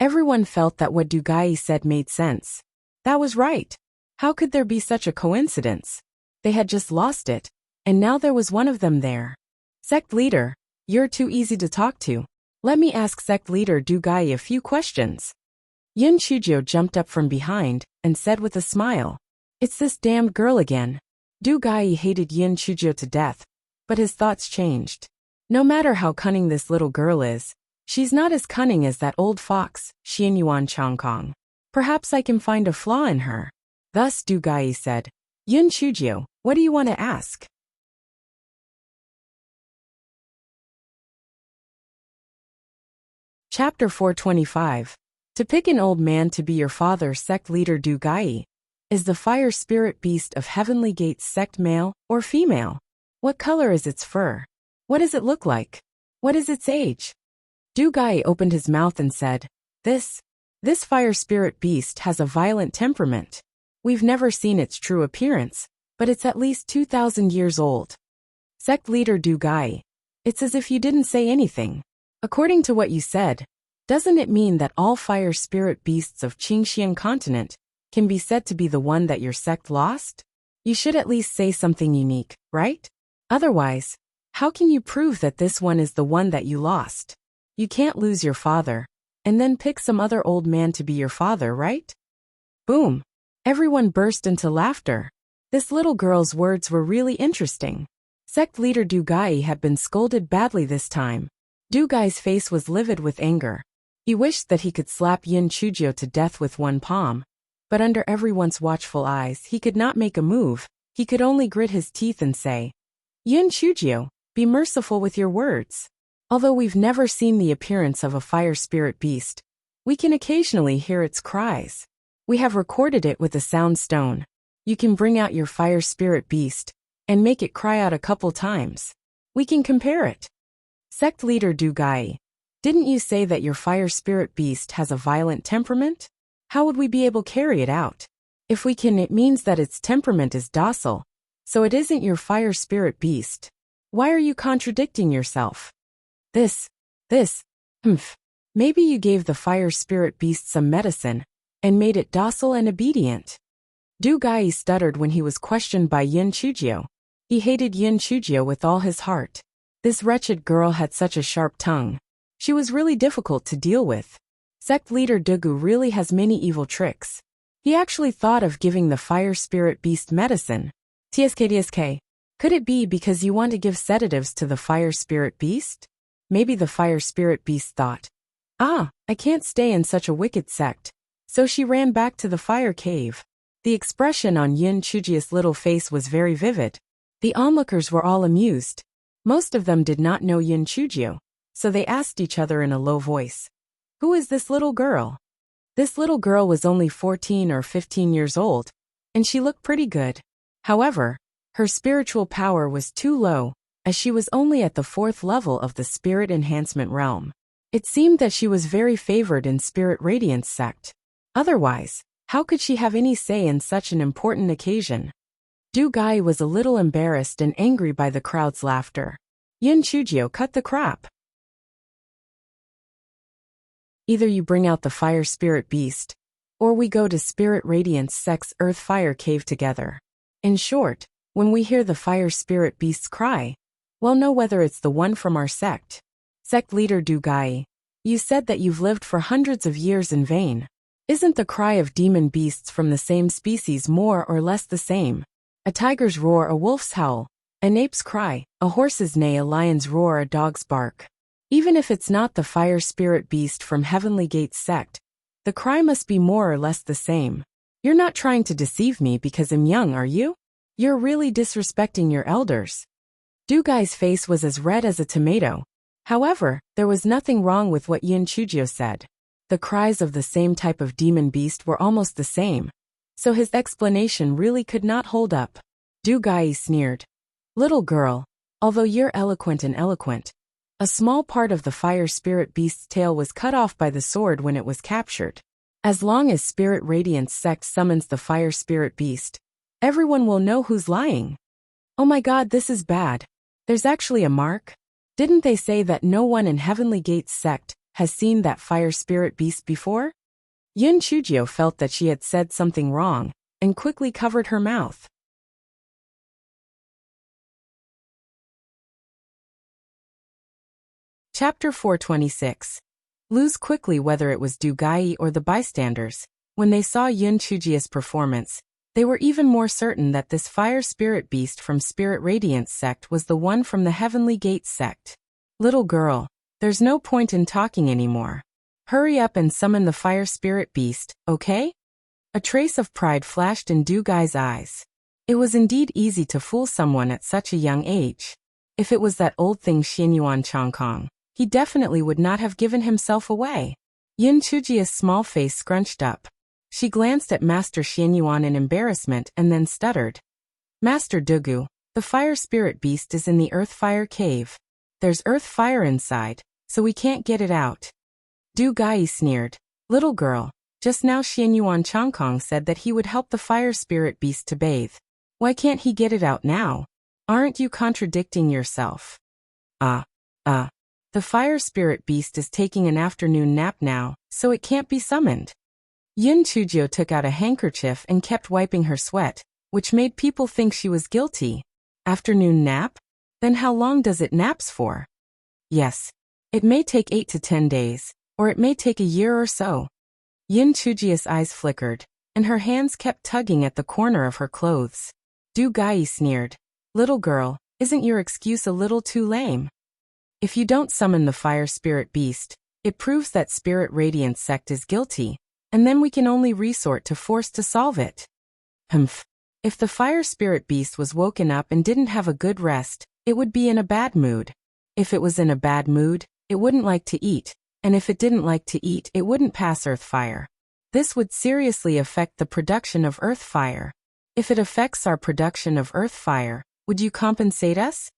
Everyone felt that what Du Gai said made sense. That was right. How could there be such a coincidence? They had just lost it, and now there was one of them there. Sect leader, you're too easy to talk to. Let me ask sect leader Du Gai a few questions. Yin Chujio jumped up from behind and said with a smile, It's this damned girl again. Du Gai hated Yin Chujio to death, but his thoughts changed. No matter how cunning this little girl is, she's not as cunning as that old fox, Xianyuan Chongkong. Perhaps I can find a flaw in her. Thus Du Gai said, Yin Chujio, what do you want to ask? Chapter 425. To pick an old man to be your father. Sect leader Du Gai. Is the fire spirit beast of Heavenly Gates sect male or female? What color is its fur? What does it look like? What is its age? Du Gai opened his mouth and said, This fire spirit beast has a violent temperament. We've never seen its true appearance, but it's at least 2,000 years old. Sect leader Du Gai. It's as if you didn't say anything. According to what you said, doesn't it mean that all fire spirit beasts of Qingxian continent can be said to be the one that your sect lost? You should at least say something unique, right? Otherwise, how can you prove that this one is the one that you lost? You can't lose your father, and then pick some other old man to be your father, right? Boom! Everyone burst into laughter. This little girl's words were really interesting. Sect leader Du Gai had been scolded badly this time. Du Gai's face was livid with anger. He wished that he could slap Yin Chujio to death with one palm, but under everyone's watchful eyes he could not make a move. He could only grit his teeth and say, Yin Chujio, be merciful with your words. Although we've never seen the appearance of a fire spirit beast, we can occasionally hear its cries. We have recorded it with a sound stone. You can bring out your fire spirit beast and make it cry out a couple times. We can compare it. Sect leader Du Gai, didn't you say that your fire spirit beast has a violent temperament? How would we be able to carry it out? If we can, it means that its temperament is docile, so it isn't your fire spirit beast. Why are you contradicting yourself? This, Maybe you gave the fire spirit beast some medicine and made it docile and obedient. Du Gai stuttered when he was questioned by Yin Chujio. He hated Yin Chujio with all his heart. This wretched girl had such a sharp tongue. She was really difficult to deal with. Sect leader Dugu really has many evil tricks. He actually thought of giving the fire spirit beast medicine. TSK. Could it be because you want to give sedatives to the fire spirit beast? Maybe the fire spirit beast thought, I can't stay in such a wicked sect. So she ran back to the fire cave. The expression on Yin Chujio's little face was very vivid. The onlookers were all amused. Most of them did not know Yin Chujio, so they asked each other in a low voice, "Who is this little girl?" This little girl was only 14 or 15 years old, and she looked pretty good. However, her spiritual power was too low, as she was only at the 4th level of the spirit enhancement realm. It seemed that she was very favored in Spirit Radiance sect. Otherwise, how could she have any say in such an important occasion? Du Gai was a little embarrassed and angry by the crowd's laughter. Yin Chujio cut the crap. Either you bring out the fire spirit beast, or we go to Spirit Radiance sect's earth fire cave together. In short, when we hear the fire spirit beast's cry, we'll know whether it's the one from our sect. Sect leader Du Gai, you said that you've lived for hundreds of years in vain. Isn't the cry of demon beasts from the same species more or less the same? A tiger's roar, a wolf's howl, an ape's cry, a horse's neigh, a lion's roar, a dog's bark. Even if it's not the fire spirit beast from Heavenly Gate sect, the cry must be more or less the same. You're not trying to deceive me because I'm young, are you? You're really disrespecting your elders. Du Gai's face was as red as a tomato. However, there was nothing wrong with what Yin Chujio said. The cries of the same type of demon beast were almost the same, so his explanation really could not hold up. Du Gai sneered. Little girl, although you're eloquent and eloquent, a small part of the fire spirit beast's tail was cut off by the sword when it was captured. As long as Spirit Radiance sect summons the fire spirit beast, everyone will know who's lying. Oh my god, this is bad. There's actually a mark. Didn't they say that no one in Heavenly Gate sect has seen that fire spirit beast before? Yin Chujio felt that she had said something wrong, and quickly covered her mouth. Chapter 426. Lose quickly. Whether it was Du Gai or the bystanders, when they saw Yin Chujio's performance, they were even more certain that this fire spirit beast from Spirit Radiance sect was the one from the Heavenly Gate sect. Little girl, there's no point in talking anymore. Hurry up and summon the fire spirit beast, okay? A trace of pride flashed in Du Gai's eyes. It was indeed easy to fool someone at such a young age. If it was that old thing Xianyuan Chongkong, he definitely would not have given himself away. Yin Chujio's small face scrunched up. She glanced at Master Xianyuan in embarrassment and then stuttered. Master Dugu, the fire spirit beast is in the earth fire cave. There's earth fire inside, so we can't get it out. Du Gai sneered. Little girl, just now Xianyuan Chongkong said that he would help the fire spirit beast to bathe. Why can't he get it out now? Aren't you contradicting yourself? The fire spirit beast is taking an afternoon nap now, so it can't be summoned. Yin Chujio took out a handkerchief and kept wiping her sweat, which made people think she was guilty. Afternoon nap? Then how long does it naps for? Yes. It may take 8 to 10 days, or it may take a year or so. Yin Chujio's eyes flickered, and her hands kept tugging at the corner of her clothes. Du Gai sneered. Little girl, isn't your excuse a little too lame? If you don't summon the fire spirit beast, it proves that Spirit Radiance sect is guilty, and then we can only resort to force to solve it. Humph. If the fire spirit beast was woken up and didn't have a good rest, it would be in a bad mood. If it was in a bad mood, it wouldn't like to eat, and if it didn't like to eat, it wouldn't pass earth fire. This would seriously affect the production of earth fire. If it affects our production of earth fire, would you compensate us?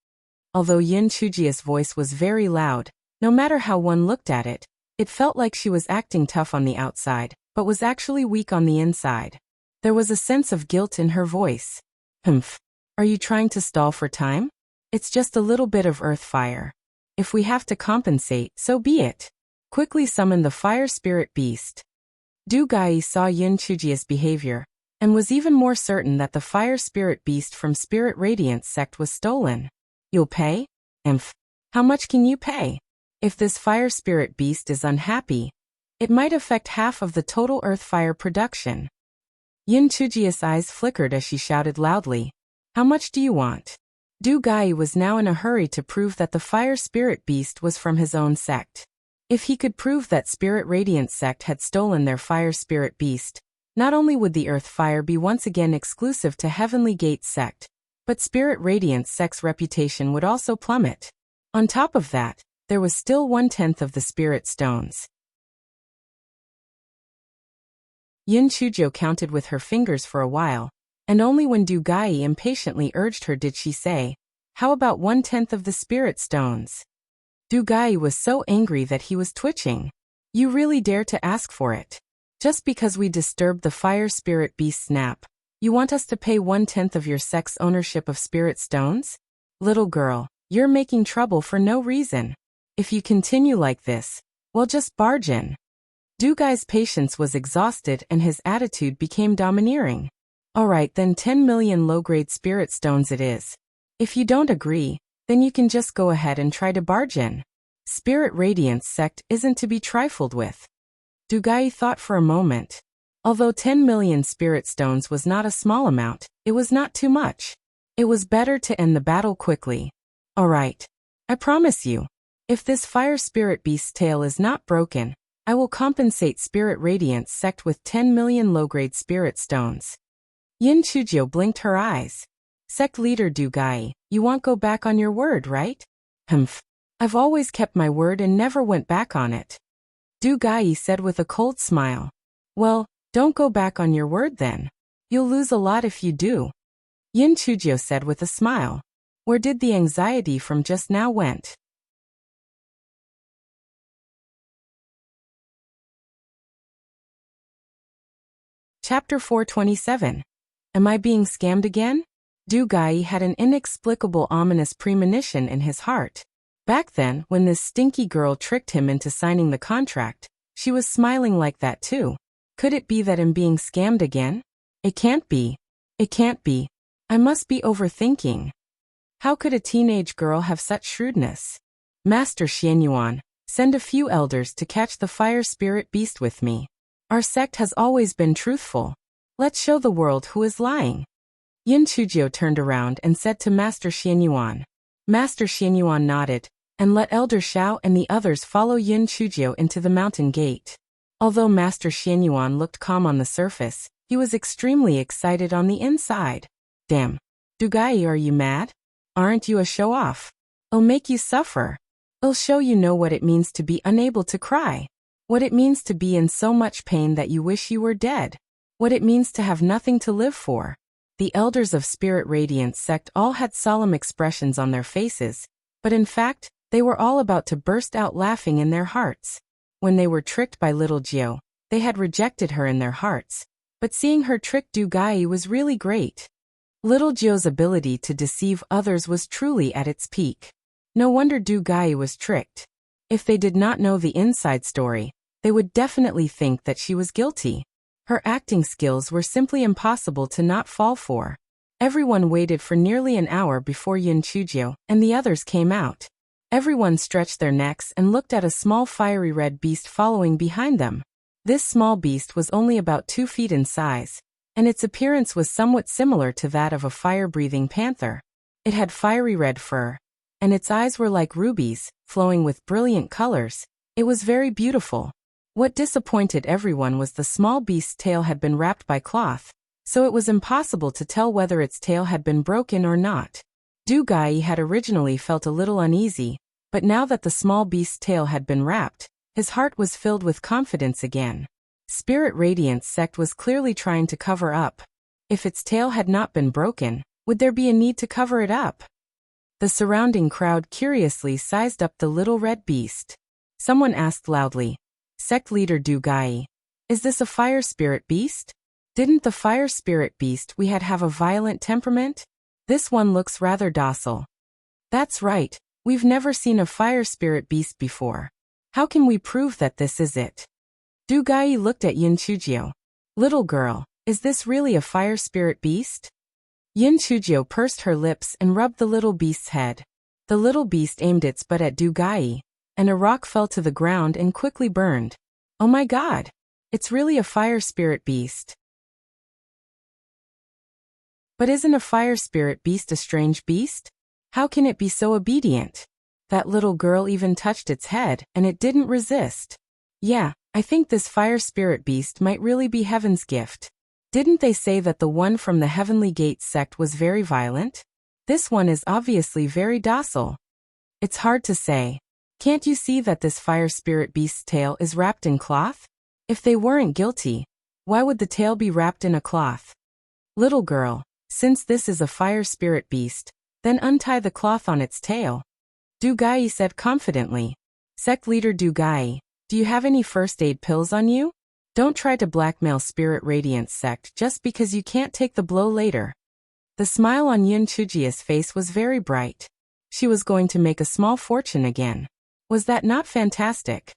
Although Yin Chujio's voice was very loud, no matter how one looked at it, it felt like she was acting tough on the outside, but was actually weak on the inside. There was a sense of guilt in her voice. Humph. Are you trying to stall for time? It's just a little bit of earth fire. If we have to compensate, so be it. Quickly summon the fire spirit beast. Du Gai saw Yin Chujia's behavior, and was even more certain that the fire spirit beast from Spirit Radiance sect was stolen. You'll pay? Emph. How much can you pay? If this fire spirit beast is unhappy, it might affect half of the total earth fire production. Yin Chujia's eyes flickered as she shouted loudly, "How much do you want?" Du Gai was now in a hurry to prove that the fire spirit beast was from his own sect. If he could prove that Spirit Radiance sect had stolen their fire spirit beast, not only would the earth fire be once again exclusive to Heavenly Gate sect, but Spirit Radiance sect's reputation would also plummet. On top of that, there was still 1/10 of the spirit stones. Yin Chujo counted with her fingers for a while, and only when Du Gai impatiently urged her did she say, "How about 1/10 of the spirit stones?" Du Gai was so angry that he was twitching. "You really dare to ask for it? Just because we disturbed the fire spirit beast snap, you want us to pay 1/10 of your sect's ownership of spirit stones? Little girl, you're making trouble for no reason. If you continue like this, well, just barge in." Du Gai's patience was exhausted and his attitude became domineering. "Alright then, 10 million low-grade spirit stones it is. If you don't agree, then you can just go ahead and try to barge in. Spirit Radiance sect isn't to be trifled with." Du Gai thought for a moment. Although 10 million spirit stones was not a small amount, it was not too much. It was better to end the battle quickly. "Alright. I promise you, if this fire spirit beast's tail is not broken, I will compensate Spirit Radiance sect with 10 million low-grade spirit stones." Yin Chujo blinked her eyes. "Sect leader Du Gai, you won't go back on your word, right?" "Humph. I've always kept my word and never went back on it," Du Gai said with a cold smile. "Well, don't go back on your word then. You'll lose a lot if you do," Yin Chujo said with a smile. Where did the anxiety from just now went? Chapter 427. Am I being scammed again? Du Gai had an inexplicable ominous premonition in his heart. Back then, when this stinky girl tricked him into signing the contract, she was smiling like that too. Could it be that I'm being scammed again? It can't be. It can't be. I must be overthinking. How could a teenage girl have such shrewdness? Master Xianyuan, send a few elders to catch the fire spirit beast with me. Our sect has always been truthful. Let's show the world who is lying. Yin Chujo turned around and said to Master Xianyuan. Master Xianyuan nodded, and let Elder Xiao and the others follow Yin Chujo into the mountain gate. Although Master Xianyuan looked calm on the surface, he was extremely excited on the inside. Damn. Du Gai, are you mad? Aren't you a show-off? I'll make you suffer. I'll show you know what it means to be unable to cry. What it means to be in so much pain that you wish you were dead. What it means to have nothing to live for. The elders of Spirit Radiance sect all had solemn expressions on their faces, but in fact, they were all about to burst out laughing in their hearts. When they were tricked by little Jiao, they had rejected her in their hearts, but seeing her trick Du Gai was really great. Little Jiao's ability to deceive others was truly at its peak. No wonder Du Gai was tricked. If they did not know the inside story, they would definitely think that she was guilty. Her acting skills were simply impossible to not fall for. Everyone waited for nearly an hour before Yin Chujo and the others came out. Everyone stretched their necks and looked at a small fiery red beast following behind them. This small beast was only about 2 feet in size, and its appearance was somewhat similar to that of a fire-breathing panther. It had fiery red fur, and its eyes were like rubies, flowing with brilliant colors. It was very beautiful. What disappointed everyone was the small beast's tail had been wrapped by cloth, so it was impossible to tell whether its tail had been broken or not. Du Gai had originally felt a little uneasy, but now that the small beast's tail had been wrapped, his heart was filled with confidence again. Spirit Radiance sect was clearly trying to cover up. If its tail had not been broken, would there be a need to cover it up? The surrounding crowd curiously sized up the little red beast. Someone asked loudly, Sect leader Du Gai, is this a fire spirit beast? Didn't the fire spirit beast we had have a violent temperament? This one looks rather docile. That's right, we've never seen a fire spirit beast before. How can we prove that this is it? Du Gai looked at Yin Chujio. Little girl, is this really a fire spirit beast? Yin Chujio pursed her lips and rubbed the little beast's head. The little beast aimed its butt at Du Gai, and a rock fell to the ground and quickly burned. Oh my god! It's really a fire spirit beast. But isn't a fire spirit beast a strange beast? How can it be so obedient? That little girl even touched its head, and it didn't resist. Yeah, I think this fire spirit beast might really be heaven's gift. Didn't they say that the one from the Heavenly Gate sect was very violent? This one is obviously very docile. It's hard to say. Can't you see that this fire spirit beast's tail is wrapped in cloth? If they weren't guilty, why would the tail be wrapped in a cloth? Little girl, since this is a fire spirit beast, then untie the cloth on its tail. Du Gai said confidently. Sect leader Du Gai, do you have any first aid pills on you? Don't try to blackmail Spirit Radiance sect just because you can't take the blow later. The smile on Yin Chujio's face was very bright. She was going to make a small fortune again. Was that not fantastic?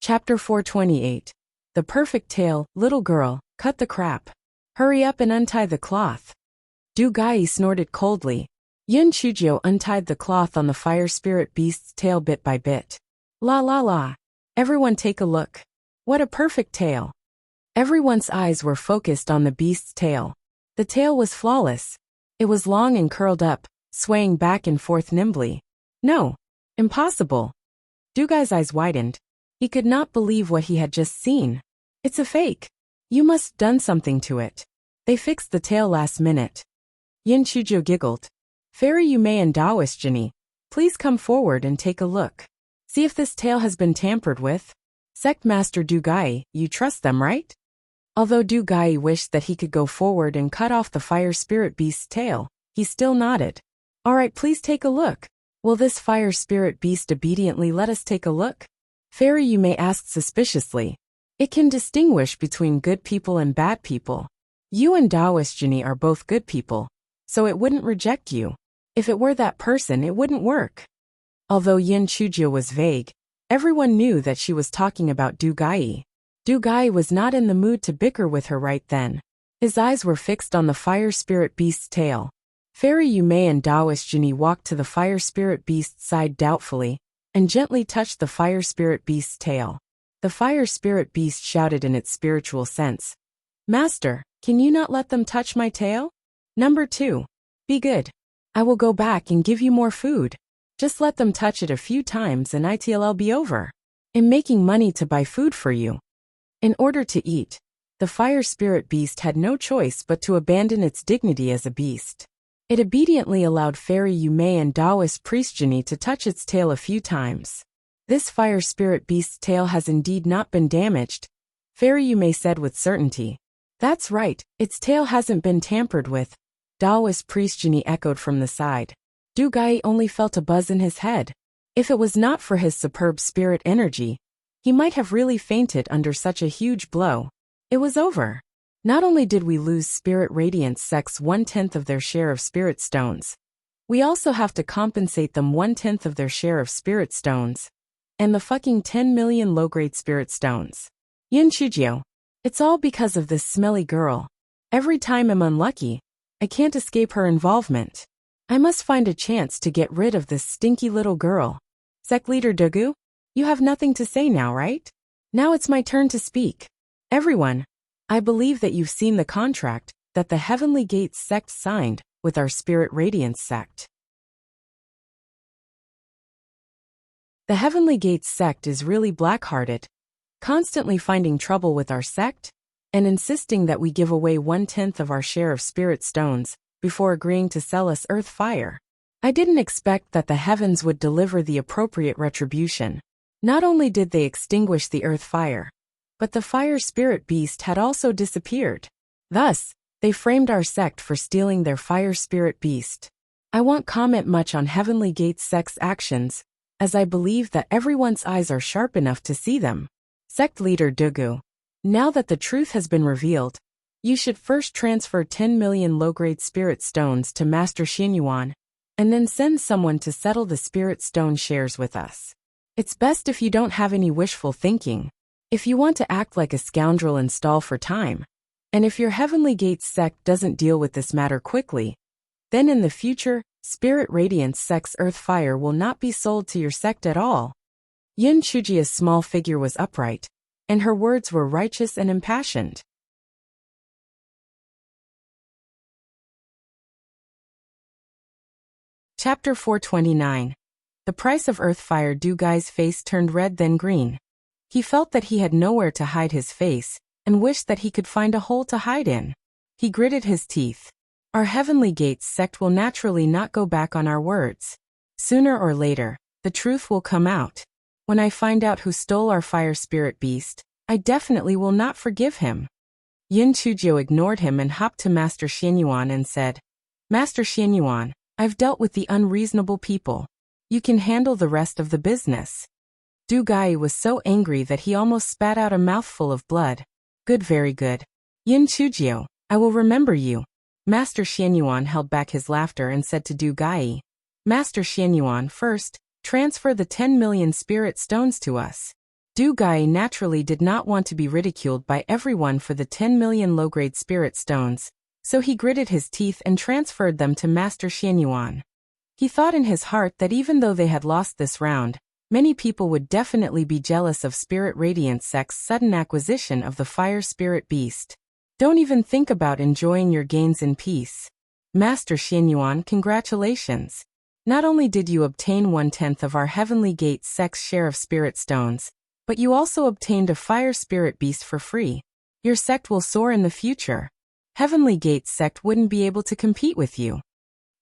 Chapter 428. The perfect tail. Little girl, cut the crap. Hurry up and untie the cloth. Du Gai snorted coldly. Yin Chujio untied the cloth on the fire spirit beast's tail bit by bit. La la la. Everyone take a look. What a perfect tail. Everyone's eyes were focused on the beast's tail. The tail was flawless. It was long and curled up, swaying back and forth nimbly. No. Impossible. Du Gai's eyes widened. He could not believe what he had just seen. It's a fake. You must have done something to it. They fixed the tail last minute. Yin Chujio giggled. Fairy Yume and Taoist Jinny, please come forward and take a look. See if this tail has been tampered with. Sect Master Du Gai, you trust them, right? Although Du Gai wished that he could go forward and cut off the fire spirit beast's tail, he still nodded. Alright, please take a look. Will this fire spirit beast obediently let us take a look? Fairy Yume asked suspiciously. It can distinguish between good people and bad people. You and Taoist Jinny are both good people, so it wouldn't reject you. If it were that person, it wouldn't work. Although Yin Chujio was vague, everyone knew that she was talking about Du Gai. Du Gai was not in the mood to bicker with her right then. His eyes were fixed on the fire spirit beast's tail. Fairy Yume and Taoist Jinny walked to the fire spirit beast's side doubtfully, and gently touched the fire spirit beast's tail. The fire spirit beast shouted in its spiritual sense. Master, can you not let them touch my tail? Number 2. Be good. I will go back and give you more food. Just let them touch it a few times and it'll be over. I'm making money to buy food for you. In order to eat, the fire spirit beast had no choice but to abandon its dignity as a beast. It obediently allowed Fairy Yume and Taoist Priest Jinny to touch its tail a few times. This fire spirit beast's tail has indeed not been damaged, Fairy Yume said with certainty. That's right, its tail hasn't been tampered with, Taoist Priest Jinny echoed from the side. Du Gai only felt a buzz in his head. If it was not for his superb spirit energy, he might have really fainted under such a huge blow. It was over. Not only did we lose Spirit Radiance sects 1/10 of their share of spirit stones, we also have to compensate them 1/10 of their share of spirit stones. And the fucking 10 million low-grade spirit stones. Yin Chujio. It's all because of this smelly girl. Every time I'm unlucky, I can't escape her involvement. I must find a chance to get rid of this stinky little girl. Sect Leader Dugu, you have nothing to say now, right? Now it's my turn to speak. Everyone, I believe that you've seen the contract that the Heavenly Gates sect signed with our Spirit Radiance sect. The Heavenly Gates sect is really black-hearted, constantly finding trouble with our sect, and insisting that we give away 1/10 of our share of spirit stones before agreeing to sell us earth fire. I didn't expect that the heavens would deliver the appropriate retribution. Not only did they extinguish the earth fire, but the fire spirit beast had also disappeared. Thus, they framed our sect for stealing their fire spirit beast. I won't comment much on Heavenly Gates sect's actions, as I believe that everyone's eyes are sharp enough to see them. Sect Leader Dugu. Now that the truth has been revealed, You should first transfer 10 million low-grade spirit stones to Master Xianyuan, and then send someone to settle the spirit stone shares with us. It's best if you don't have any wishful thinking. If you want to act like a scoundrel and stall for time, and if your Heavenly Gates sect doesn't deal with this matter quickly, then in the future, Spirit Radiance sect's earth fire will not be sold to your sect at all. Yin Chujia's small figure was upright, and her words were righteous and impassioned. Chapter 429. The price of earth fire. Du Gai's face turned red then green. He felt that he had nowhere to hide his face, and wished that he could find a hole to hide in. He gritted his teeth. Our Heavenly Gates sect will naturally not go back on our words. Sooner or later, the truth will come out. When I find out who stole our fire spirit beast, I definitely will not forgive him. Yin Chujio ignored him and hopped to Master Xianyuan and said, Master Xianyuan, I've dealt with the unreasonable people. You can handle the rest of the business. Du Gai was so angry that he almost spat out a mouthful of blood. Good, very good. Yin Chujio, I will remember you. Master Xianyuan held back his laughter and said to Du Gai, Master Xianyuan, first, transfer the 10 million spirit stones to us. Du Gai naturally did not want to be ridiculed by everyone for the 10 million low-grade spirit stones, so he gritted his teeth and transferred them to Master Xianyuan. He thought in his heart that even though they had lost this round, many people would definitely be jealous of Spirit Radiance sect's sudden acquisition of the fire spirit beast. Don't even think about enjoying your gains in peace. Master Xianyuan, congratulations. Not only did you obtain 1/10 of our Heavenly Gates sect's share of spirit stones, but you also obtained a fire spirit beast for free. Your sect will soar in the future. Heavenly Gates sect wouldn't be able to compete with you.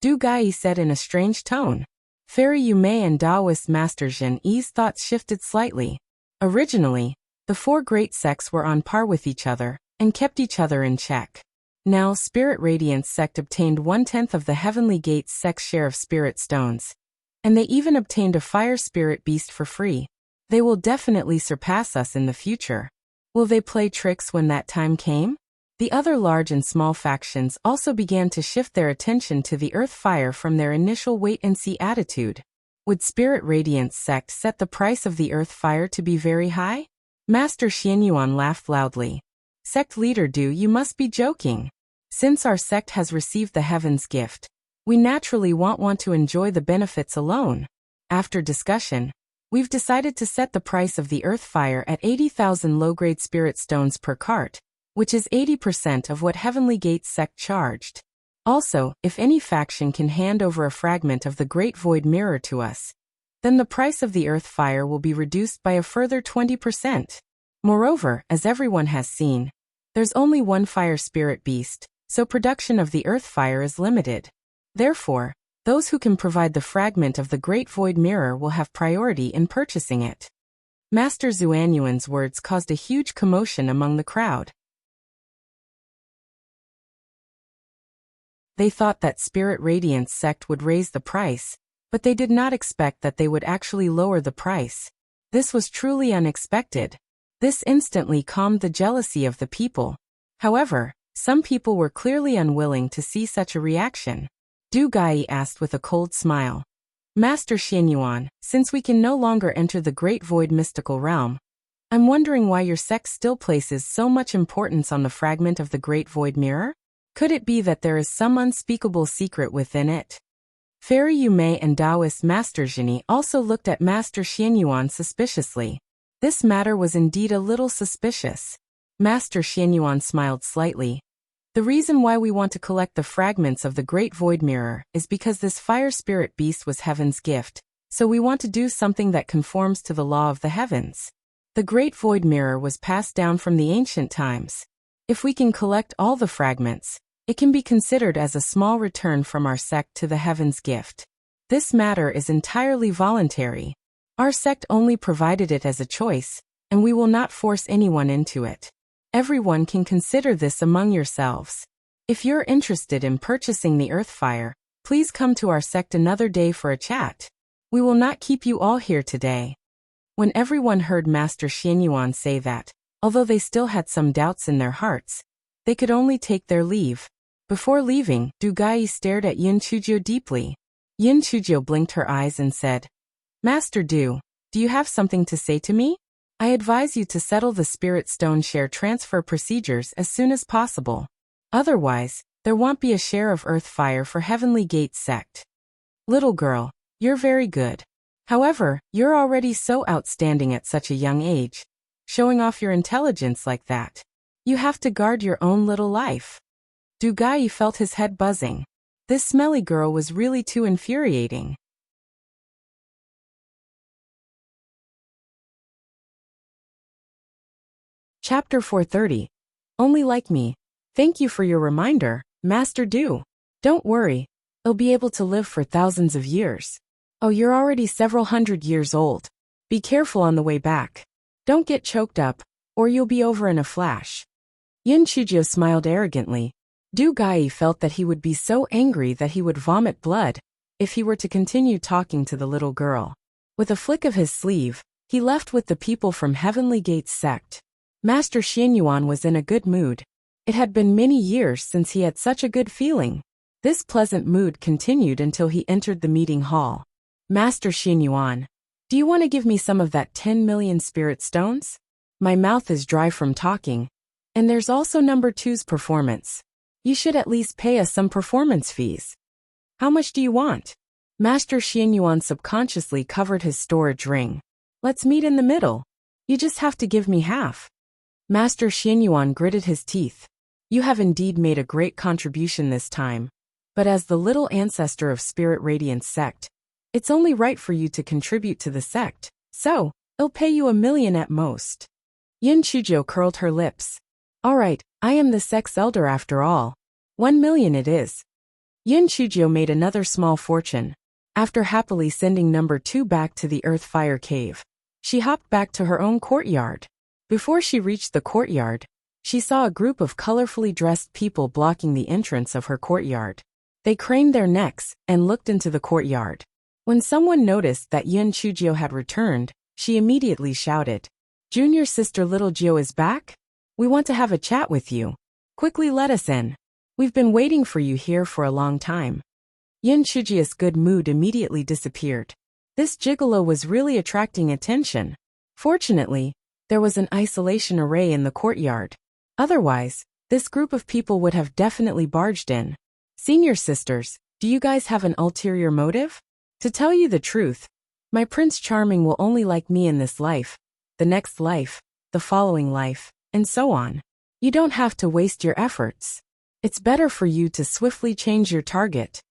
Du Gai said in a strange tone. Fairy Yumei and Taoist Master Zhen Yi's thoughts shifted slightly. Originally, the four great sects were on par with each other, and kept each other in check. Now Spirit Radiance sect obtained 1/10 of the Heavenly Gates sect's share of spirit stones. And they even obtained a fire spirit beast for free. They will definitely surpass us in the future. Will they play tricks when that time came? The other large and small factions also began to shift their attention to the earth fire from their initial wait-and-see attitude. Would Spirit Radiance sect set the price of the earth fire to be very high? Master Xianyuan laughed loudly. Sect leader Du, you must be joking. Since our sect has received the heaven's gift, we naturally won't want to enjoy the benefits alone. After discussion, we've decided to set the price of the earth fire at 80,000 low-grade spirit stones per cart, which is 80% of what Heavenly Gates sect charged. Also, if any faction can hand over a fragment of the Great Void Mirror to us, then the price of the earth fire will be reduced by a further 20%. Moreover, as everyone has seen, there's only one fire spirit beast, so production of the earth fire is limited. Therefore, those who can provide the fragment of the Great Void Mirror will have priority in purchasing it. Master Xuanyuan's words caused a huge commotion among the crowd. They thought that Spirit Radiance sect would raise the price, but they did not expect that they would actually lower the price. This was truly unexpected. This instantly calmed the jealousy of the people. However, some people were clearly unwilling to see such a reaction. Du Gai asked with a cold smile. Master Xianyuan, since we can no longer enter the Great Void mystical realm, I'm wondering why your sect still places so much importance on the fragment of the Great Void Mirror? Could it be that there is some unspeakable secret within it? Fairy Yumei and Taoist Master Zhen Yi also looked at Master Xianyuan suspiciously. This matter was indeed a little suspicious. Master Xianyuan smiled slightly. The reason why we want to collect the fragments of the Great Void Mirror is because this fire spirit beast was heaven's gift, so we want to do something that conforms to the law of the heavens. The Great Void Mirror was passed down from the ancient times. If we can collect all the fragments, it can be considered as a small return from our sect to the heaven's gift. This matter is entirely voluntary. Our sect only provided it as a choice, and we will not force anyone into it. Everyone can consider this among yourselves. If you're interested in purchasing the earth fire, please come to our sect another day for a chat. We will not keep you all here today. When everyone heard Master Xianyuan say that, although they still had some doubts in their hearts, They could only take their leave. Before leaving, Du Gai stared at Yin Chujio deeply. Yin Chujio blinked her eyes and said, Master Du, do you have something to say to me? I advise you to settle the Spirit Stone share transfer procedures as soon as possible. Otherwise, there won't be a share of Earth Fire for Heavenly Gate sect. Little girl, you're very good. However, you're already so outstanding at such a young age. Showing off your intelligence like that. You have to guard your own little life. Du Gai felt his head buzzing. This smelly girl was really too infuriating. Chapter 430. Only like me. Thank you for your reminder, Master Du. Don't worry, I'll be able to live for thousands of years. Oh, you're already several hundred years old. Be careful on the way back. Don't get choked up, or you'll be over in a flash. Yin Chujio smiled arrogantly. Du Gai felt that he would be so angry that he would vomit blood if he were to continue talking to the little girl. With a flick of his sleeve, he left with the people from Heavenly Gates sect. Master Xianyuan was in a good mood. It had been many years since he had such a good feeling. This pleasant mood continued until he entered the meeting hall. Master Xianyuan, do you want to give me some of that 10 million spirit stones? My mouth is dry from talking. And there's also number 2's performance. You should at least pay us some performance fees. How much do you want? Master Xianyuan subconsciously covered his storage ring. Let's meet in the middle. You just have to give me half. Master Xianyuan gritted his teeth. You have indeed made a great contribution this time. But as the little ancestor of Spirit Radiance sect, it's only right for you to contribute to the sect, so, I'll pay you 1 million at most. Yin Chujio curled her lips. Alright, I am the sect's elder after all. 1 million it is. Yin Chujio made another small fortune. After happily sending number 2 back to the Earth Fire Cave, she hopped back to her own courtyard. Before she reached the courtyard, she saw a group of colorfully dressed people blocking the entrance of her courtyard. They craned their necks and looked into the courtyard. When someone noticed that Yin Chujio had returned, she immediately shouted, Junior sister Little Jio is back? We want to have a chat with you. Quickly let us in. We've been waiting for you here for a long time. Yin Chujio's good mood immediately disappeared. This gigolo was really attracting attention. Fortunately, there was an isolation array in the courtyard. Otherwise, this group of people would have definitely barged in. Senior sisters, do you guys have an ulterior motive? To tell you the truth, my Prince Charming will only like me in this life, the next life, the following life, and so on. You don't have to waste your efforts. It's better for you to swiftly change your target.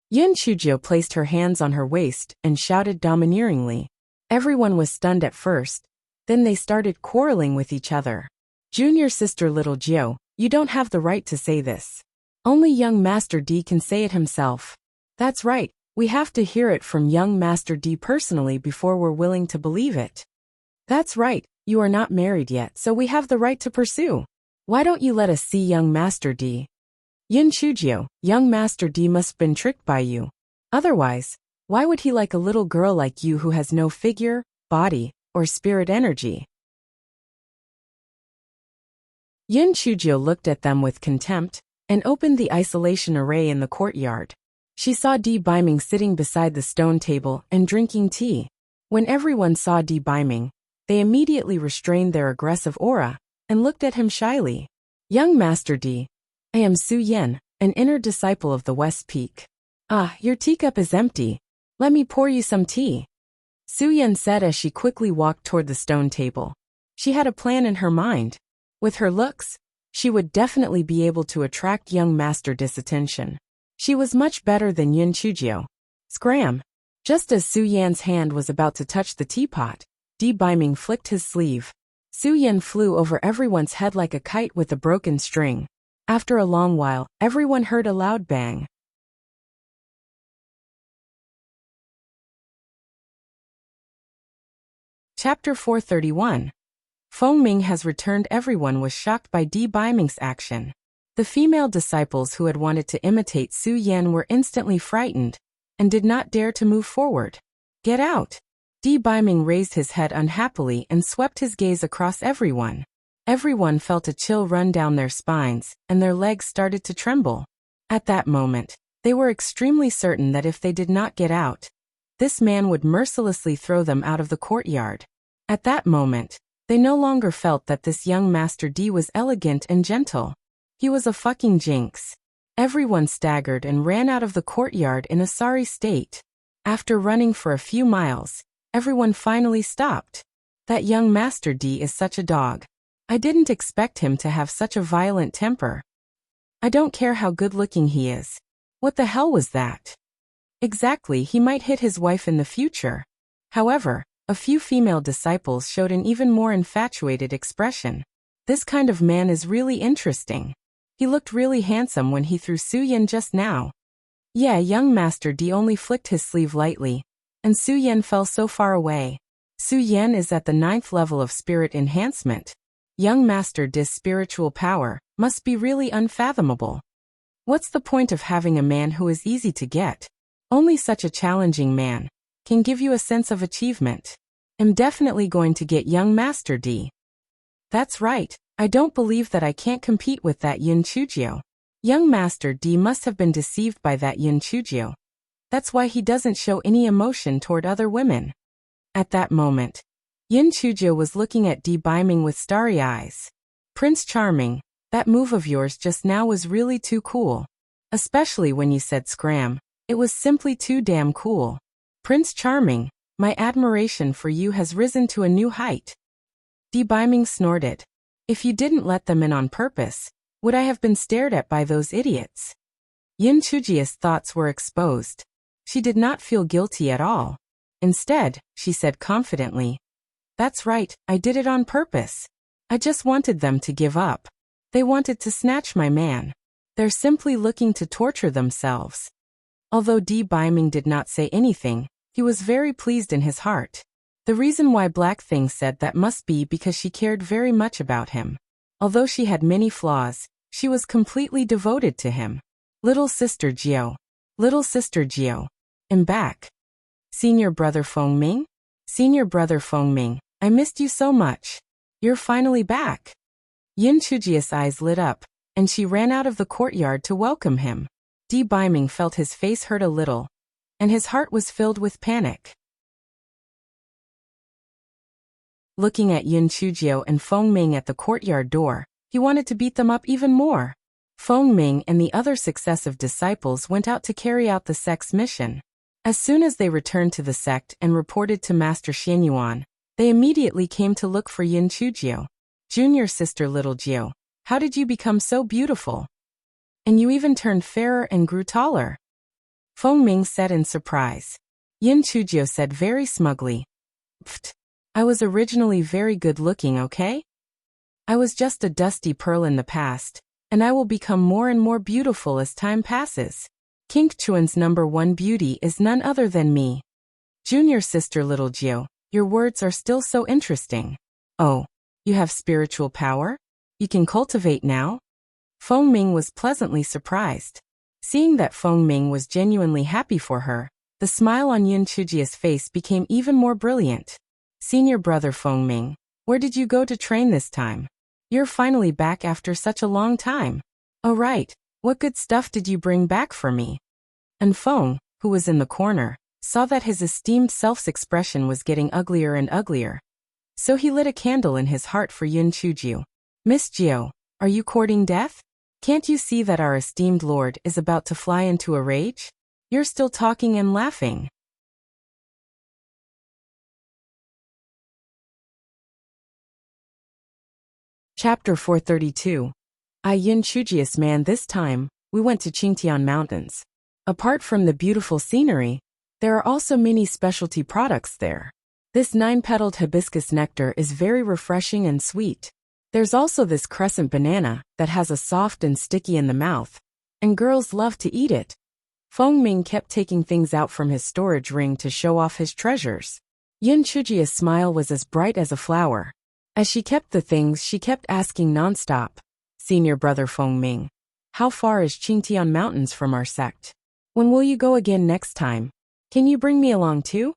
Yin Chujio placed her hands on her waist and shouted domineeringly. Everyone was stunned at first. Then they started quarreling with each other. Junior sister Little Jio, you don't have the right to say this. Only young Master D can say it himself. That's right, we have to hear it from young Master D personally before we're willing to believe it. That's right, you are not married yet, so we have the right to pursue. Why don't you let us see young Master D? Yin Chujio, young Master D must have been tricked by you. Otherwise, why would he like a little girl like you who has no figure, body, or spirit energy? Yin Chujio looked at them with contempt and opened the isolation array in the courtyard. She saw Di Biming sitting beside the stone table and drinking tea. When everyone saw Di Biming, they immediately restrained their aggressive aura and looked at him shyly. Young Master D, I am Su Yen, an inner disciple of the West Peak. Ah, your teacup is empty. Let me pour you some tea. Su Yen said as she quickly walked toward the stone table. She had a plan in her mind. With her looks, she would definitely be able to attract young Master D's attention. She was much better than Yin Chujio. Scram! Just as Su Yan's hand was about to touch the teapot, Di Biming flicked his sleeve. Su Yan flew over everyone's head like a kite with a broken string. After a long while, everyone heard a loud bang. Chapter 431. Feng Ming has returned. Everyone was shocked by Di Biming's action. The female disciples who had wanted to imitate Su Yan were instantly frightened and did not dare to move forward. Get out! Di Biming raised his head unhappily and swept his gaze across everyone. Everyone felt a chill run down their spines, and their legs started to tremble. At that moment, they were extremely certain that if they did not get out, this man would mercilessly throw them out of the courtyard. At that moment, they no longer felt that this young Master D was elegant and gentle. He was a fucking jinx. Everyone staggered and ran out of the courtyard in a sorry state. After running for a few miles, everyone finally stopped. That young Master D is such a dog. I didn't expect him to have such a violent temper. I don't care how good-looking he is. What the hell was that? Exactly, he might hit his wife in the future. However, a few female disciples showed an even more infatuated expression. This kind of man is really interesting. He looked really handsome when he threw Su Yan just now. Yeah, young Master D only flicked his sleeve lightly, and Su Yan fell so far away. Su Yan is at the 9th level of spirit enhancement. Young Master D's spiritual power must be really unfathomable. What's the point of having a man who is easy to get? Only such a challenging man can give you a sense of achievement. I'm definitely going to get young Master D. That's right, I don't believe that I can't compete with that Yin Chujio. Young Master D must have been deceived by that Yin Chujio. That's why he doesn't show any emotion toward other women. At that moment, Yin Chujio was looking at D Biming with starry eyes. Prince Charming, that move of yours just now was really too cool. Especially when you said scram, it was simply too damn cool. Prince Charming, my admiration for you has risen to a new height. D Biming snorted. If you didn't let them in on purpose, would I have been stared at by those idiots? Yin Chujio's thoughts were exposed. She did not feel guilty at all. Instead, she said confidently, "That's right, I did it on purpose. I just wanted them to give up. They wanted to snatch my man. They're simply looking to torture themselves." Although D Biming did not say anything, he was very pleased in his heart. The reason why Black Thing said that must be because she cared very much about him. Although she had many flaws, she was completely devoted to him. Little Sister Jiao. Little Sister Jiao. I'm back. Senior Brother Feng Ming? Senior Brother Feng Ming, I missed you so much. You're finally back. Yin Chujio's eyes lit up, and she ran out of the courtyard to welcome him. D Biming felt his face hurt a little, and his heart was filled with panic. Looking at Yin Chujio and Feng Ming at the courtyard door, he wanted to beat them up even more. Feng Ming and the other successive disciples went out to carry out the sect's mission. As soon as they returned to the sect and reported to Master Xianyuan, they immediately came to look for Yin Chujio. Junior sister Little Jiao, how did you become so beautiful? And you even turned fairer and grew taller? Feng Ming said in surprise. Yin Chujio said very smugly, "Pfft, I was originally very good looking, okay? I was just a dusty pearl in the past, and I will become more and more beautiful as time passes. King Chuan's #1 beauty is none other than me." Junior sister Little Jiao, your words are still so interesting. Oh, you have spiritual power? You can cultivate now? Feng Ming was pleasantly surprised. Seeing that Feng Ming was genuinely happy for her, the smile on Yin Chujio's face became even more brilliant. Senior Brother Feng Ming, where did you go to train this time? You're finally back after such a long time. Oh right, what good stuff did you bring back for me? And Feng, who was in the corner, saw that his esteemed self's expression was getting uglier and uglier. So he lit a candle in his heart for Yin Chujio. Miss Jiao, are you courting death? Can't you see that our esteemed lord is about to fly into a rage? You're still talking and laughing. Chapter 432. I Yin Chujio's man. This time, we went to Qingtian Mountains. Apart from the beautiful scenery, there are also many specialty products there. This 9-petaled hibiscus nectar is very refreshing and sweet. There's also this crescent banana that has a soft and sticky in the mouth, and girls love to eat it. Feng Ming kept taking things out from his storage ring to show off his treasures. Yin Chujio's smile was as bright as a flower. As she kept the things, she kept asking nonstop, "Senior Brother Feng Ming, how far is Qingtian Mountains from our sect? When will you go again next time? Can you bring me along too?"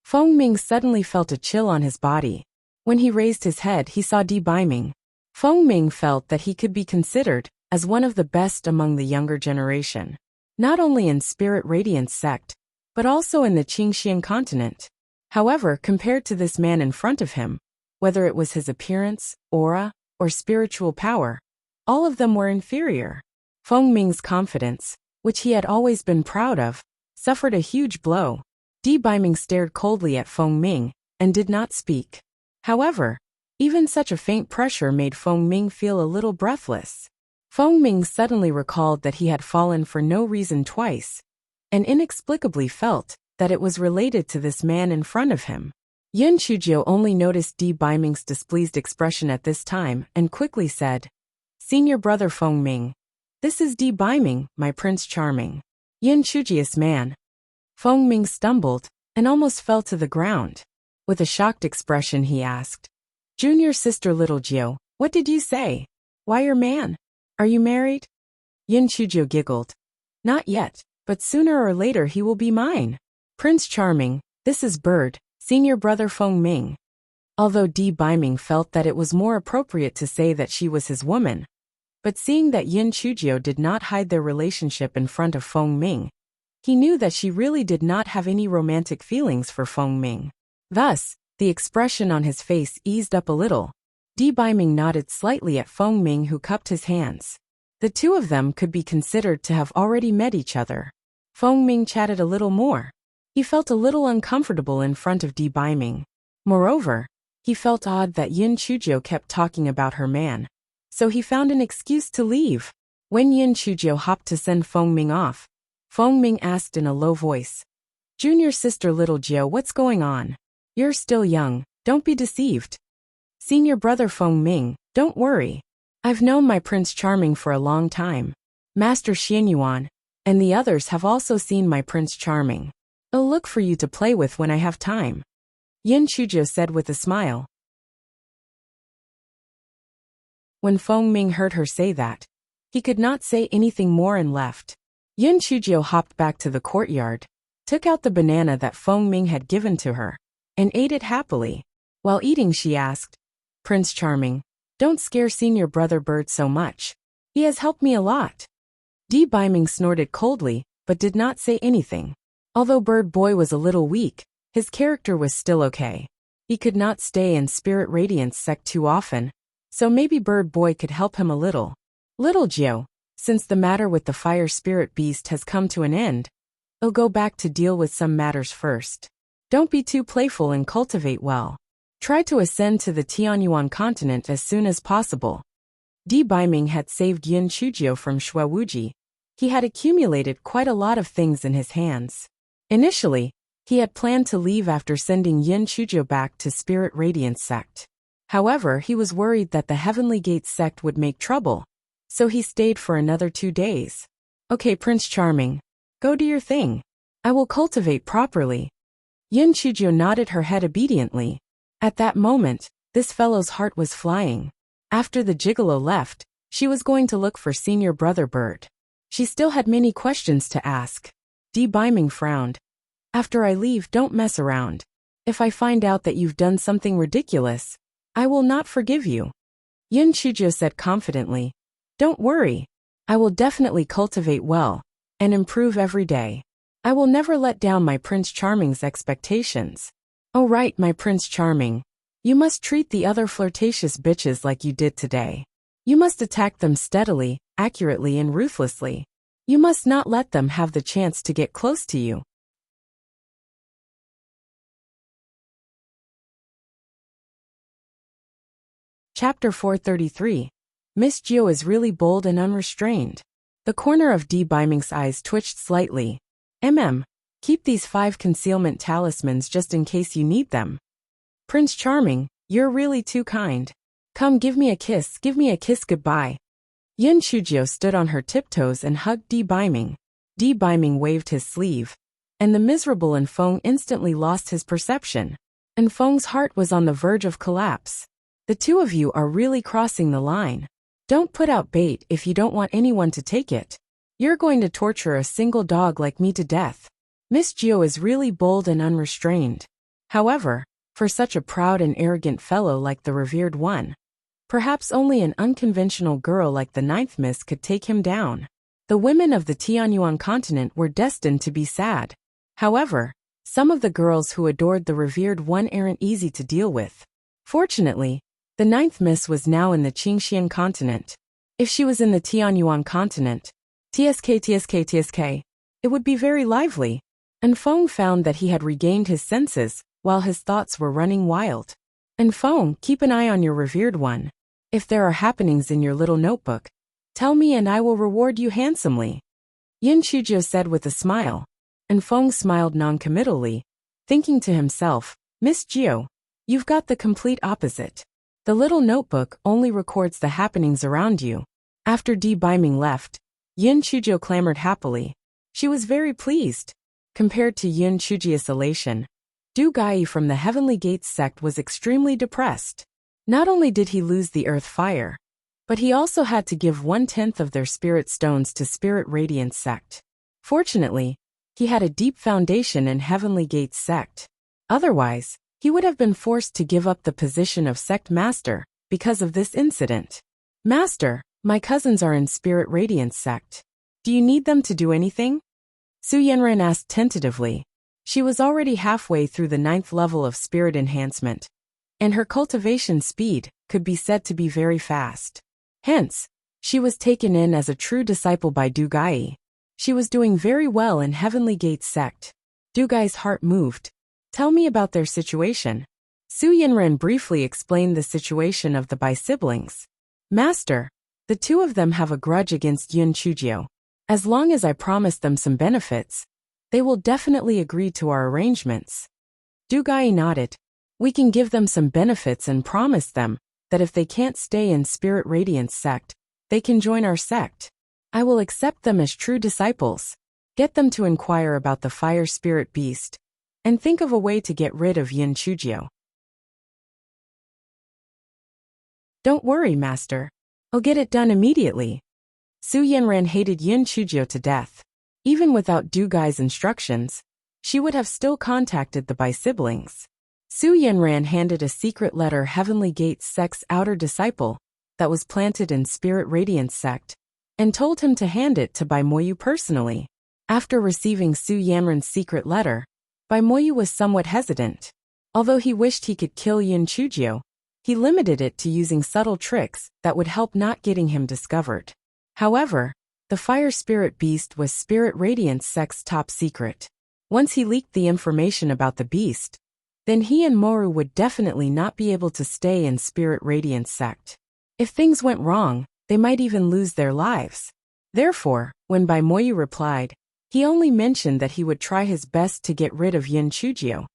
Feng Ming suddenly felt a chill on his body. When he raised his head, he saw D Biming. Feng Ming felt that he could be considered as one of the best among the younger generation, not only in Spirit Radiance sect, but also in the Qingxian continent. However, compared to this man in front of him, whether it was his appearance, aura, or spiritual power, all of them were inferior. Feng Ming's confidence, which he had always been proud of, suffered a huge blow. Di Baiming stared coldly at Feng Ming and did not speak. However, even such a faint pressure made Feng Ming feel a little breathless. Feng Ming suddenly recalled that he had fallen for no reason twice, and inexplicably felt that it was related to this man in front of him. Yin Chuzhou only noticed Di Baiming's displeased expression at this time and quickly said, "Senior brother Feng Ming, this is Di Baiming, my Prince Charming." Yin Chuzhi's man. Feng Ming stumbled and almost fell to the ground. With a shocked expression he asked, "Junior sister little Jiu, what did you say? Why your man? Are you married?" Yin Chuzhou giggled. "Not yet, but sooner or later he will be mine. Prince Charming, this is Bird, senior brother Feng Ming." Although Di Baiming felt that it was more appropriate to say that she was his woman, but seeing that Yin Chuzhou did not hide their relationship in front of Feng Ming, he knew that she really did not have any romantic feelings for Feng Ming. Thus, the expression on his face eased up a little. Di Baiming nodded slightly at Feng Ming, who cupped his hands. The two of them could be considered to have already met each other. Feng Ming chatted a little more. He felt a little uncomfortable in front of Di Baiming. Moreover, he felt odd that Yin Chuzhou kept talking about her man, so he found an excuse to leave. When Yin Chuzhou hopped to send Feng Ming off, Feng Ming asked in a low voice, "Junior sister little Jiu, what's going on? You're still young, don't be deceived. Senior brother Feng Ming, don't worry. I've known my Prince Charming for a long time. Master Xianyuan and the others have also seen my Prince Charming. I'll look for you to play with when I have time," Yin Chuzhou said with a smile. When Feng Ming heard her say that, he could not say anything more and left. Yin Chuzhou hopped back to the courtyard, took out the banana that Feng Ming had given to her, and ate it happily. While eating she asked, "Prince Charming, don't scare senior brother Bird so much. He has helped me a lot." Di Baiming snorted coldly, but did not say anything. Although Bird Boy was a little weak, his character was still okay. He could not stay in Spirit Radiance sect too often, so maybe Bird Boy could help him a little. Little Jiu, since the matter with the fire spirit beast has come to an end, I'll go back to deal with some matters first. Don't be too playful and cultivate well. Try to ascend to the Tianyuan continent as soon as possible. Di Baiming had saved Yin Chuzhou from Shuewuji. He had accumulated quite a lot of things in his hands. Initially, he had planned to leave after sending Yin Chuzhou back to Spirit Radiance sect. However, he was worried that the Heavenly Gate sect would make trouble, so he stayed for another 2 days. "Okay, Prince Charming, go do your thing. I will cultivate properly." Yin Chuzhou nodded her head obediently. At that moment, this fellow's heart was flying. After the gigolo left, she was going to look for senior brother Bird. She still had many questions to ask. Di Baiming frowned. "After I leave, don't mess around. If I find out that you've done something ridiculous, I will not forgive you." Yin Chuzhou said confidently, "Don't worry. I will definitely cultivate well and improve every day. I will never let down my Prince Charming's expectations." "Oh right, my Prince Charming. You must treat the other flirtatious bitches like you did today. You must attack them steadily, accurately and ruthlessly. You must not let them have the chance to get close to you." Chapter 433. Miss Jiu is really bold and unrestrained. The corner of Di Baiming's eyes twitched slightly. Keep these 5 concealment talismans just in case you need them. Prince Charming, you're really too kind. Come give me a kiss goodbye. Yin Chuzhou stood on her tiptoes and hugged Di Baiming. Di Baiming waved his sleeve, and the miserable Enfeng instantly lost his perception. Enfeng's heart was on the verge of collapse. The two of you are really crossing the line. Don't put out bait if you don't want anyone to take it. You're going to torture a single dog like me to death. Miss Jiu is really bold and unrestrained. However, for such a proud and arrogant fellow like the revered one, Perhaps only an unconventional girl like the ninth miss could take him down. The women of the Tianyuan continent were destined to be sad. However, some of the girls who adored the revered one aren't easy to deal with. Fortunately, the ninth miss was now in the Qingxian continent. If she was in the Tianyuan continent, TSK, it would be very lively. And Feng found that he had regained his senses, while his thoughts were running wild. And Feng, keep an eye on your revered one. If there are happenings in your little notebook, tell me and I will reward you handsomely. Yin Chuzhou said with a smile. And Feng smiled non-committally, thinking to himself, Miss Jiu, you've got the complete opposite. The little notebook only records the happenings around you. After Di Biming left, Yin Chuzhou clamored happily. She was very pleased. Compared to Yin Chujia's elation, Du Gai from the Heavenly Gates sect was extremely depressed. Not only did he lose the earth fire, but he also had to give 1/10 of their spirit stones to Spirit Radiance sect. Fortunately, he had a deep foundation in Heavenly Gates sect. Otherwise, he would have been forced to give up the position of sect master because of this incident. Master, my cousins are in Spirit Radiance sect. Do you need them to do anything? Su Yanran asked tentatively. She was already halfway through the 9th level of spirit enhancement, and her cultivation speed could be said to be very fast. Hence, she was taken in as a true disciple by Du Gai. She was doing very well in Heavenly Gates sect. Du Gai's heart moved. Tell me about their situation. Su Yanran briefly explained the situation of the Bai siblings. Master, the two of them have a grudge against Yin Chuzhou. As long as I promise them some benefits, they will definitely agree to our arrangements. Du Gai nodded. We can give them some benefits and promise them that if they can't stay in Spirit Radiance sect, they can join our sect. I will accept them as true disciples. Get them to inquire about the fire spirit beast, and think of a way to get rid of Yin Chuzhou. Don't worry, Master. I'll get it done immediately. Su Yanran hated Yin Chuzhou to death. Even without Du Gai's instructions, she would have still contacted the Bai siblings. Su Yanran handed a secret letter Heavenly Gates sect's outer disciple that was planted in Spirit Radiance sect, and told him to hand it to Bai Moyu personally. After receiving Su Yanran's secret letter, Bai Moyu was somewhat hesitant. Although he wished he could kill Yin Chuzhou, he limited it to using subtle tricks that would help not getting him discovered. However, the fire spirit beast was Spirit Radiance sect's top secret. Once he leaked the information about the beast, then he and Moru would definitely not be able to stay in Spirit Radiance sect. If things went wrong, they might even lose their lives. Therefore, when Bai Moyu replied, he only mentioned that he would try his best to get rid of Yin Chuzhou,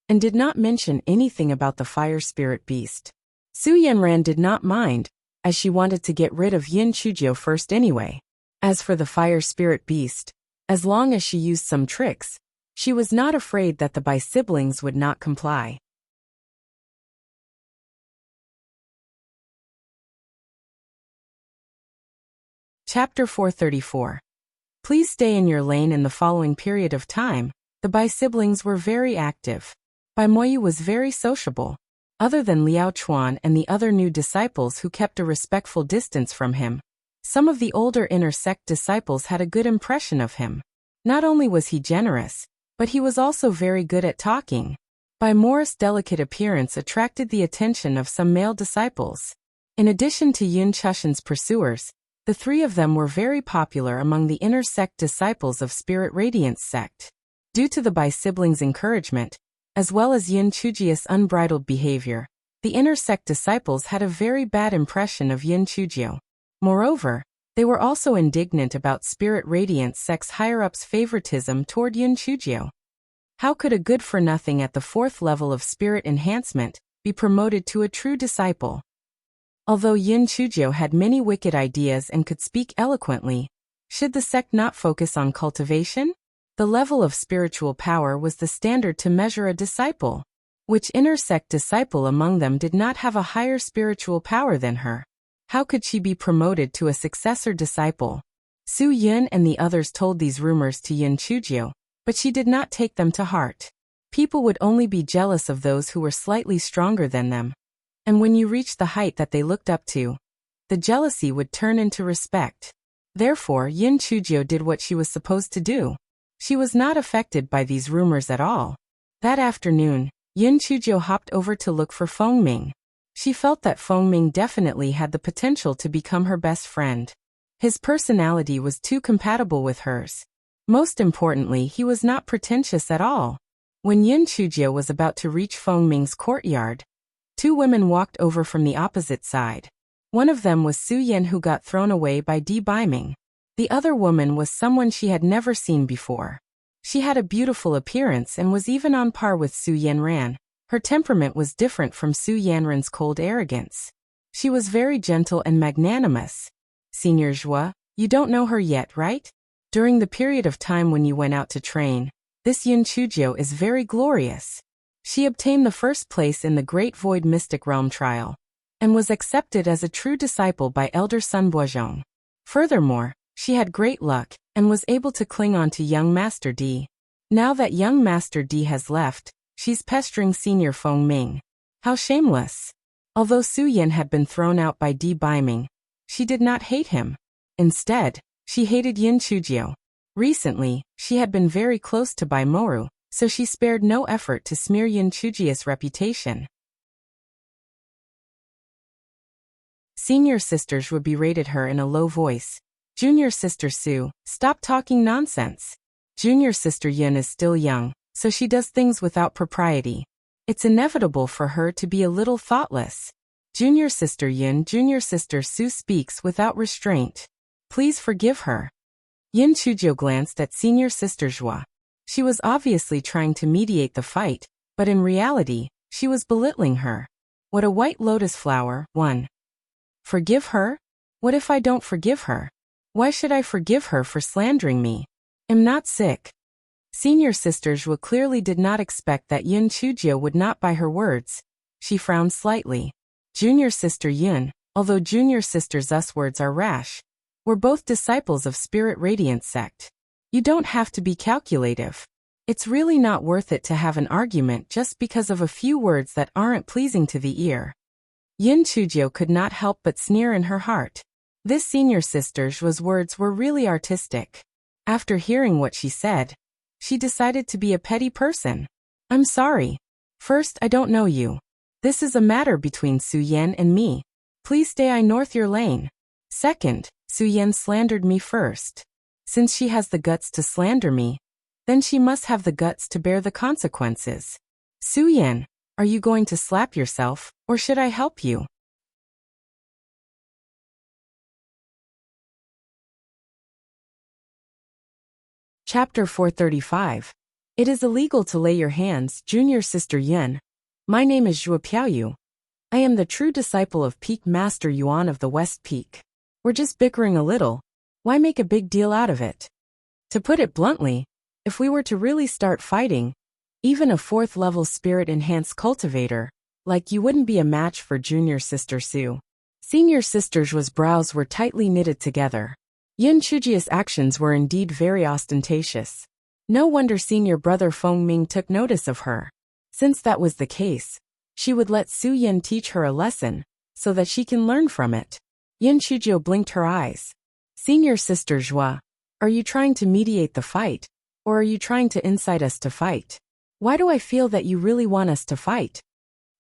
and did not mention anything about the fire spirit beast. Su Yanran did not mind, as she wanted to get rid of Yin Chuzhou first anyway. As for the fire spirit beast, as long as she used some tricks, she was not afraid that the Bai siblings would not comply. Chapter 434. Please stay in your lane. In the following period of time, the Bai siblings were very active. Bai Moyu was very sociable. Other than Liao Chuan and the other new disciples who kept a respectful distance from him, some of the older inner sect disciples had a good impression of him. Not only was he generous, but he was also very good at talking. Bai Moru's delicate appearance attracted the attention of some male disciples. In addition to Yin Chushan's pursuers, the three of them were very popular among the inner sect disciples of Spirit Radiance sect. Due to the Bai siblings' encouragement, as well as Yin Chuzhi's unbridled behavior, the inner sect disciples had a very bad impression of Yin Chuzhou. Moreover, they were also indignant about Spirit Radiance sect's higher-ups' favoritism toward Yin Chuzhou. How could a good-for-nothing at the 4th level of spirit enhancement be promoted to a true disciple? Although Yin Chuzhou had many wicked ideas and could speak eloquently, should the sect not focus on cultivation? The level of spiritual power was the standard to measure a disciple. Which inner sect disciple among them did not have a higher spiritual power than her? How could she be promoted to a successor disciple? Su Yun and the others told these rumors to Yin Chuzhou, but she did not take them to heart. People would only be jealous of those who were slightly stronger than them. And when you reached the height that they looked up to, the jealousy would turn into respect. Therefore, Yin Chujio did what she was supposed to do. She was not affected by these rumors at all. That afternoon, Yin Chujio hopped over to look for Fengming. She felt that Fengming definitely had the potential to become her best friend. His personality was too compatible with hers. Most importantly, he was not pretentious at all. When Yin Chujio was about to reach Fengming's courtyard, two women walked over from the opposite side. One of them was Su Yan, who got thrown away by Di Biming. The other woman was someone she had never seen before. She had a beautiful appearance and was even on par with Su Yanran. Her temperament was different from Su Yanran's cold arrogance. She was very gentle and magnanimous. Senior Zhua, you don't know her yet, right? During the period of time when you went out to train, this Yin Chujio is very glorious. She obtained the first place in the Great Void Mystic Realm trial, and was accepted as a true disciple by Elder Sun Boizhong. Furthermore, she had great luck, and was able to cling on to young Master D. Now that young Master D has left, she's pestering Senior Fengming. How shameless! Although Su Yan had been thrown out by Di Biming, she did not hate him. Instead, she hated Yin Chujio. Recently, she had been very close to Bai Moru, so she spared no effort to smear Yin Chujio's reputation. Senior sisters would berated her in a low voice. Junior sister Su, stop talking nonsense. Junior sister Yin is still young, so she does things without propriety. It's inevitable for her to be a little thoughtless. Junior sister Yin, junior sister Su speaks without restraint. Please forgive her. Yin Chujio glanced at senior sister Zhua. She was obviously trying to mediate the fight, but in reality, she was belittling her. What a white lotus flower, 1. Forgive her? What if I don't forgive her? Why should I forgive her for slandering me? I'm not sick. Senior sister Zhua clearly did not expect that Yin Chujio would not buy her words. She frowned slightly. Junior sister Yin, although junior sister Zu's words are rash, were both disciples of Spirit Radiance sect. You don't have to be calculative. It's really not worth it to have an argument just because of a few words that aren't pleasing to the ear. Yin Chujio could not help but sneer in her heart. This senior sister Zhua's words were really artistic. After hearing what she said, she decided to be a petty person. I'm sorry. First, I don't know you. This is a matter between Su Yan and me. Please stay north your lane. Second, Su Yan slandered me first. Since she has the guts to slander me, then she must have the guts to bear the consequences. Su Yan, are you going to slap yourself, or should I help you? Chapter 435. It is illegal to lay your hands, junior sister Yin. My name is Zhua Piaoyu. I am the true disciple of Peak Master Yuan of the West Peak. We're just bickering a little. Why make a big deal out of it? To put it bluntly, if we were to really start fighting, even a 4th level spirit-enhanced cultivator, like you wouldn't be a match for junior sister Su. Senior sister Zhua's brows were tightly knitted together. Yin Chujio's actions were indeed very ostentatious. No wonder senior brother Fengming took notice of her. Since that was the case, she would let Su Yan teach her a lesson, so that she can learn from it. Yin Chujio blinked her eyes. Senior sister Zhua, are you trying to mediate the fight, or are you trying to incite us to fight? Why do I feel that you really want us to fight?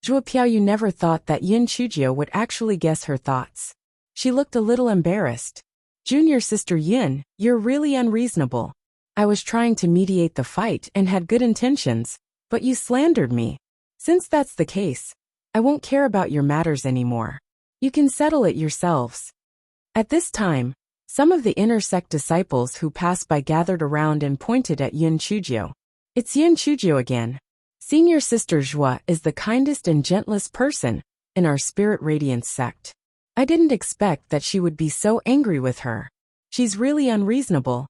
Zhua Piaoyu never thought that Yin Chujio would actually guess her thoughts. She looked a little embarrassed. Junior sister Yin, you're really unreasonable. I was trying to mediate the fight and had good intentions, but you slandered me. Since that's the case, I won't care about your matters anymore. You can settle it yourselves. At this time, some of the inner sect disciples who passed by gathered around and pointed at Yin Chujio. It's Yin Chujio again. Senior sister Zhua is the kindest and gentlest person in our Spirit Radiance sect. I didn't expect that she would be so angry with her. She's really unreasonable.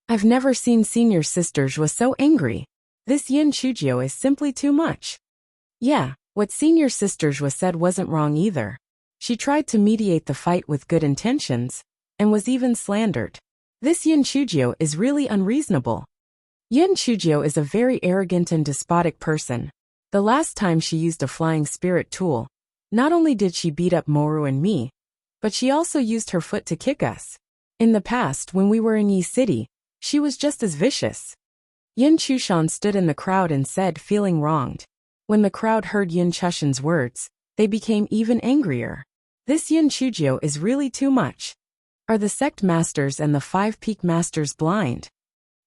I've never seen senior sister Zhua so angry. This Yin Chujio is simply too much. Yeah, what senior sister Zhua said wasn't wrong either. She tried to mediate the fight with good intentions, and was even slandered. This Yin Chujio is really unreasonable. Yin Chujio is a very arrogant and despotic person. The last time she used a flying spirit tool, Not only did she beat up Moru and me, but she also used her foot to kick us. In the past, when we were in Yi City, she was just as vicious. Yin Chushan stood in the crowd and said, feeling wronged. When the crowd heard Yin Chushan's words, they became even angrier. This Yin Chujio is really too much. Are the sect masters and the 5 peak masters blind?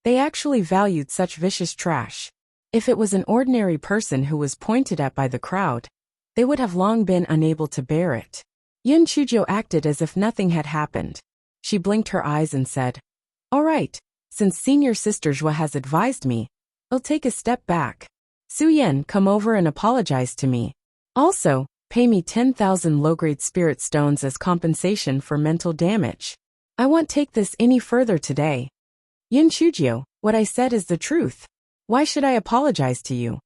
They actually valued such vicious trash. If it was an ordinary person who was pointed at by the crowd, they would have long been unable to bear it. Yin Chujio acted as if nothing had happened. She blinked her eyes and said, "All right, since senior sister Zhua has advised me, I'll take a step back. Su Yan, come over and apologize to me. Also, pay me 10,000 low-grade spirit stones as compensation for mental damage. I won't take this any further today." Yin Chujio, what I said is the truth. Why should I apologize to you?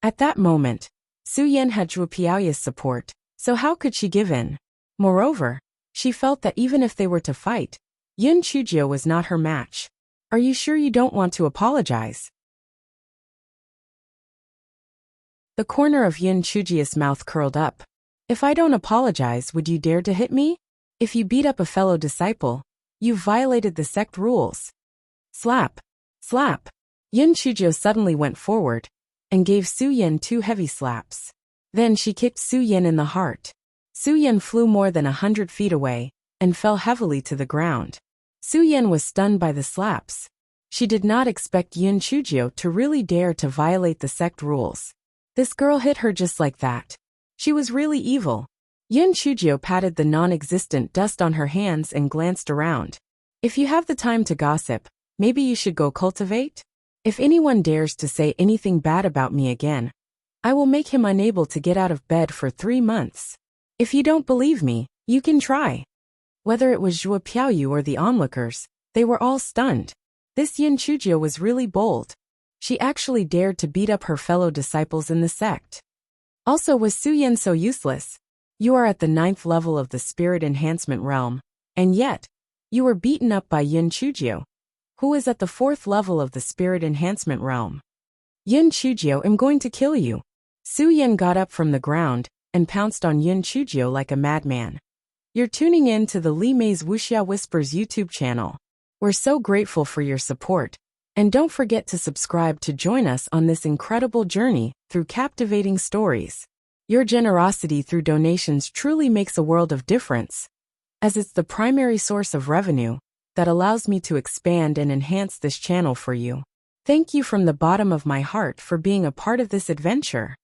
At that moment, Su Yan had Zhuo Piaoya's support, so how could she give in? Moreover, she felt that even if they were to fight, Yin Chujio was not her match. Are you sure you don't want to apologize? The corner of Yin Chujio's mouth curled up. If I don't apologize, would you dare to hit me? If you beat up a fellow disciple, you've violated the sect rules. Slap. Slap. Yin Chujio suddenly went forward and gave Su Yan 2 heavy slaps. Then she kicked Su Yan in the heart. Su Yan flew more than 100 feet away and fell heavily to the ground. Su Yan was stunned by the slaps. She did not expect Yin Chujio to really dare to violate the sect rules. This girl hit her just like that. She was really evil. Yin Chujio patted the non-existent dust on her hands and glanced around. If you have the time to gossip, maybe you should go cultivate? If anyone dares to say anything bad about me again, I will make him unable to get out of bed for 3 months. If you don't believe me, you can try. Whether it was Zhuo Piaoyu or the onlookers, they were all stunned. This Yin Chujio was really bold. She actually dared to beat up her fellow disciples in the sect. Also, was Su Yan so useless? You are at the 9th level of the spirit enhancement realm, and yet, you were beaten up by Yin Chujio, who is at the 4th level of the spirit enhancement realm. Yin Chujio, I'm going to kill you. Su Yan got up from the ground and pounced on Yin Chujio like a madman. You're tuning in to the Li Mei's Wuxia Whispers YouTube channel. We're so grateful for your support, and don't forget to subscribe to join us on this incredible journey through captivating stories. Your generosity through donations truly makes a world of difference, as it's the primary source of revenue that allows me to expand and enhance this channel for you. Thank you from the bottom of my heart for being a part of this adventure.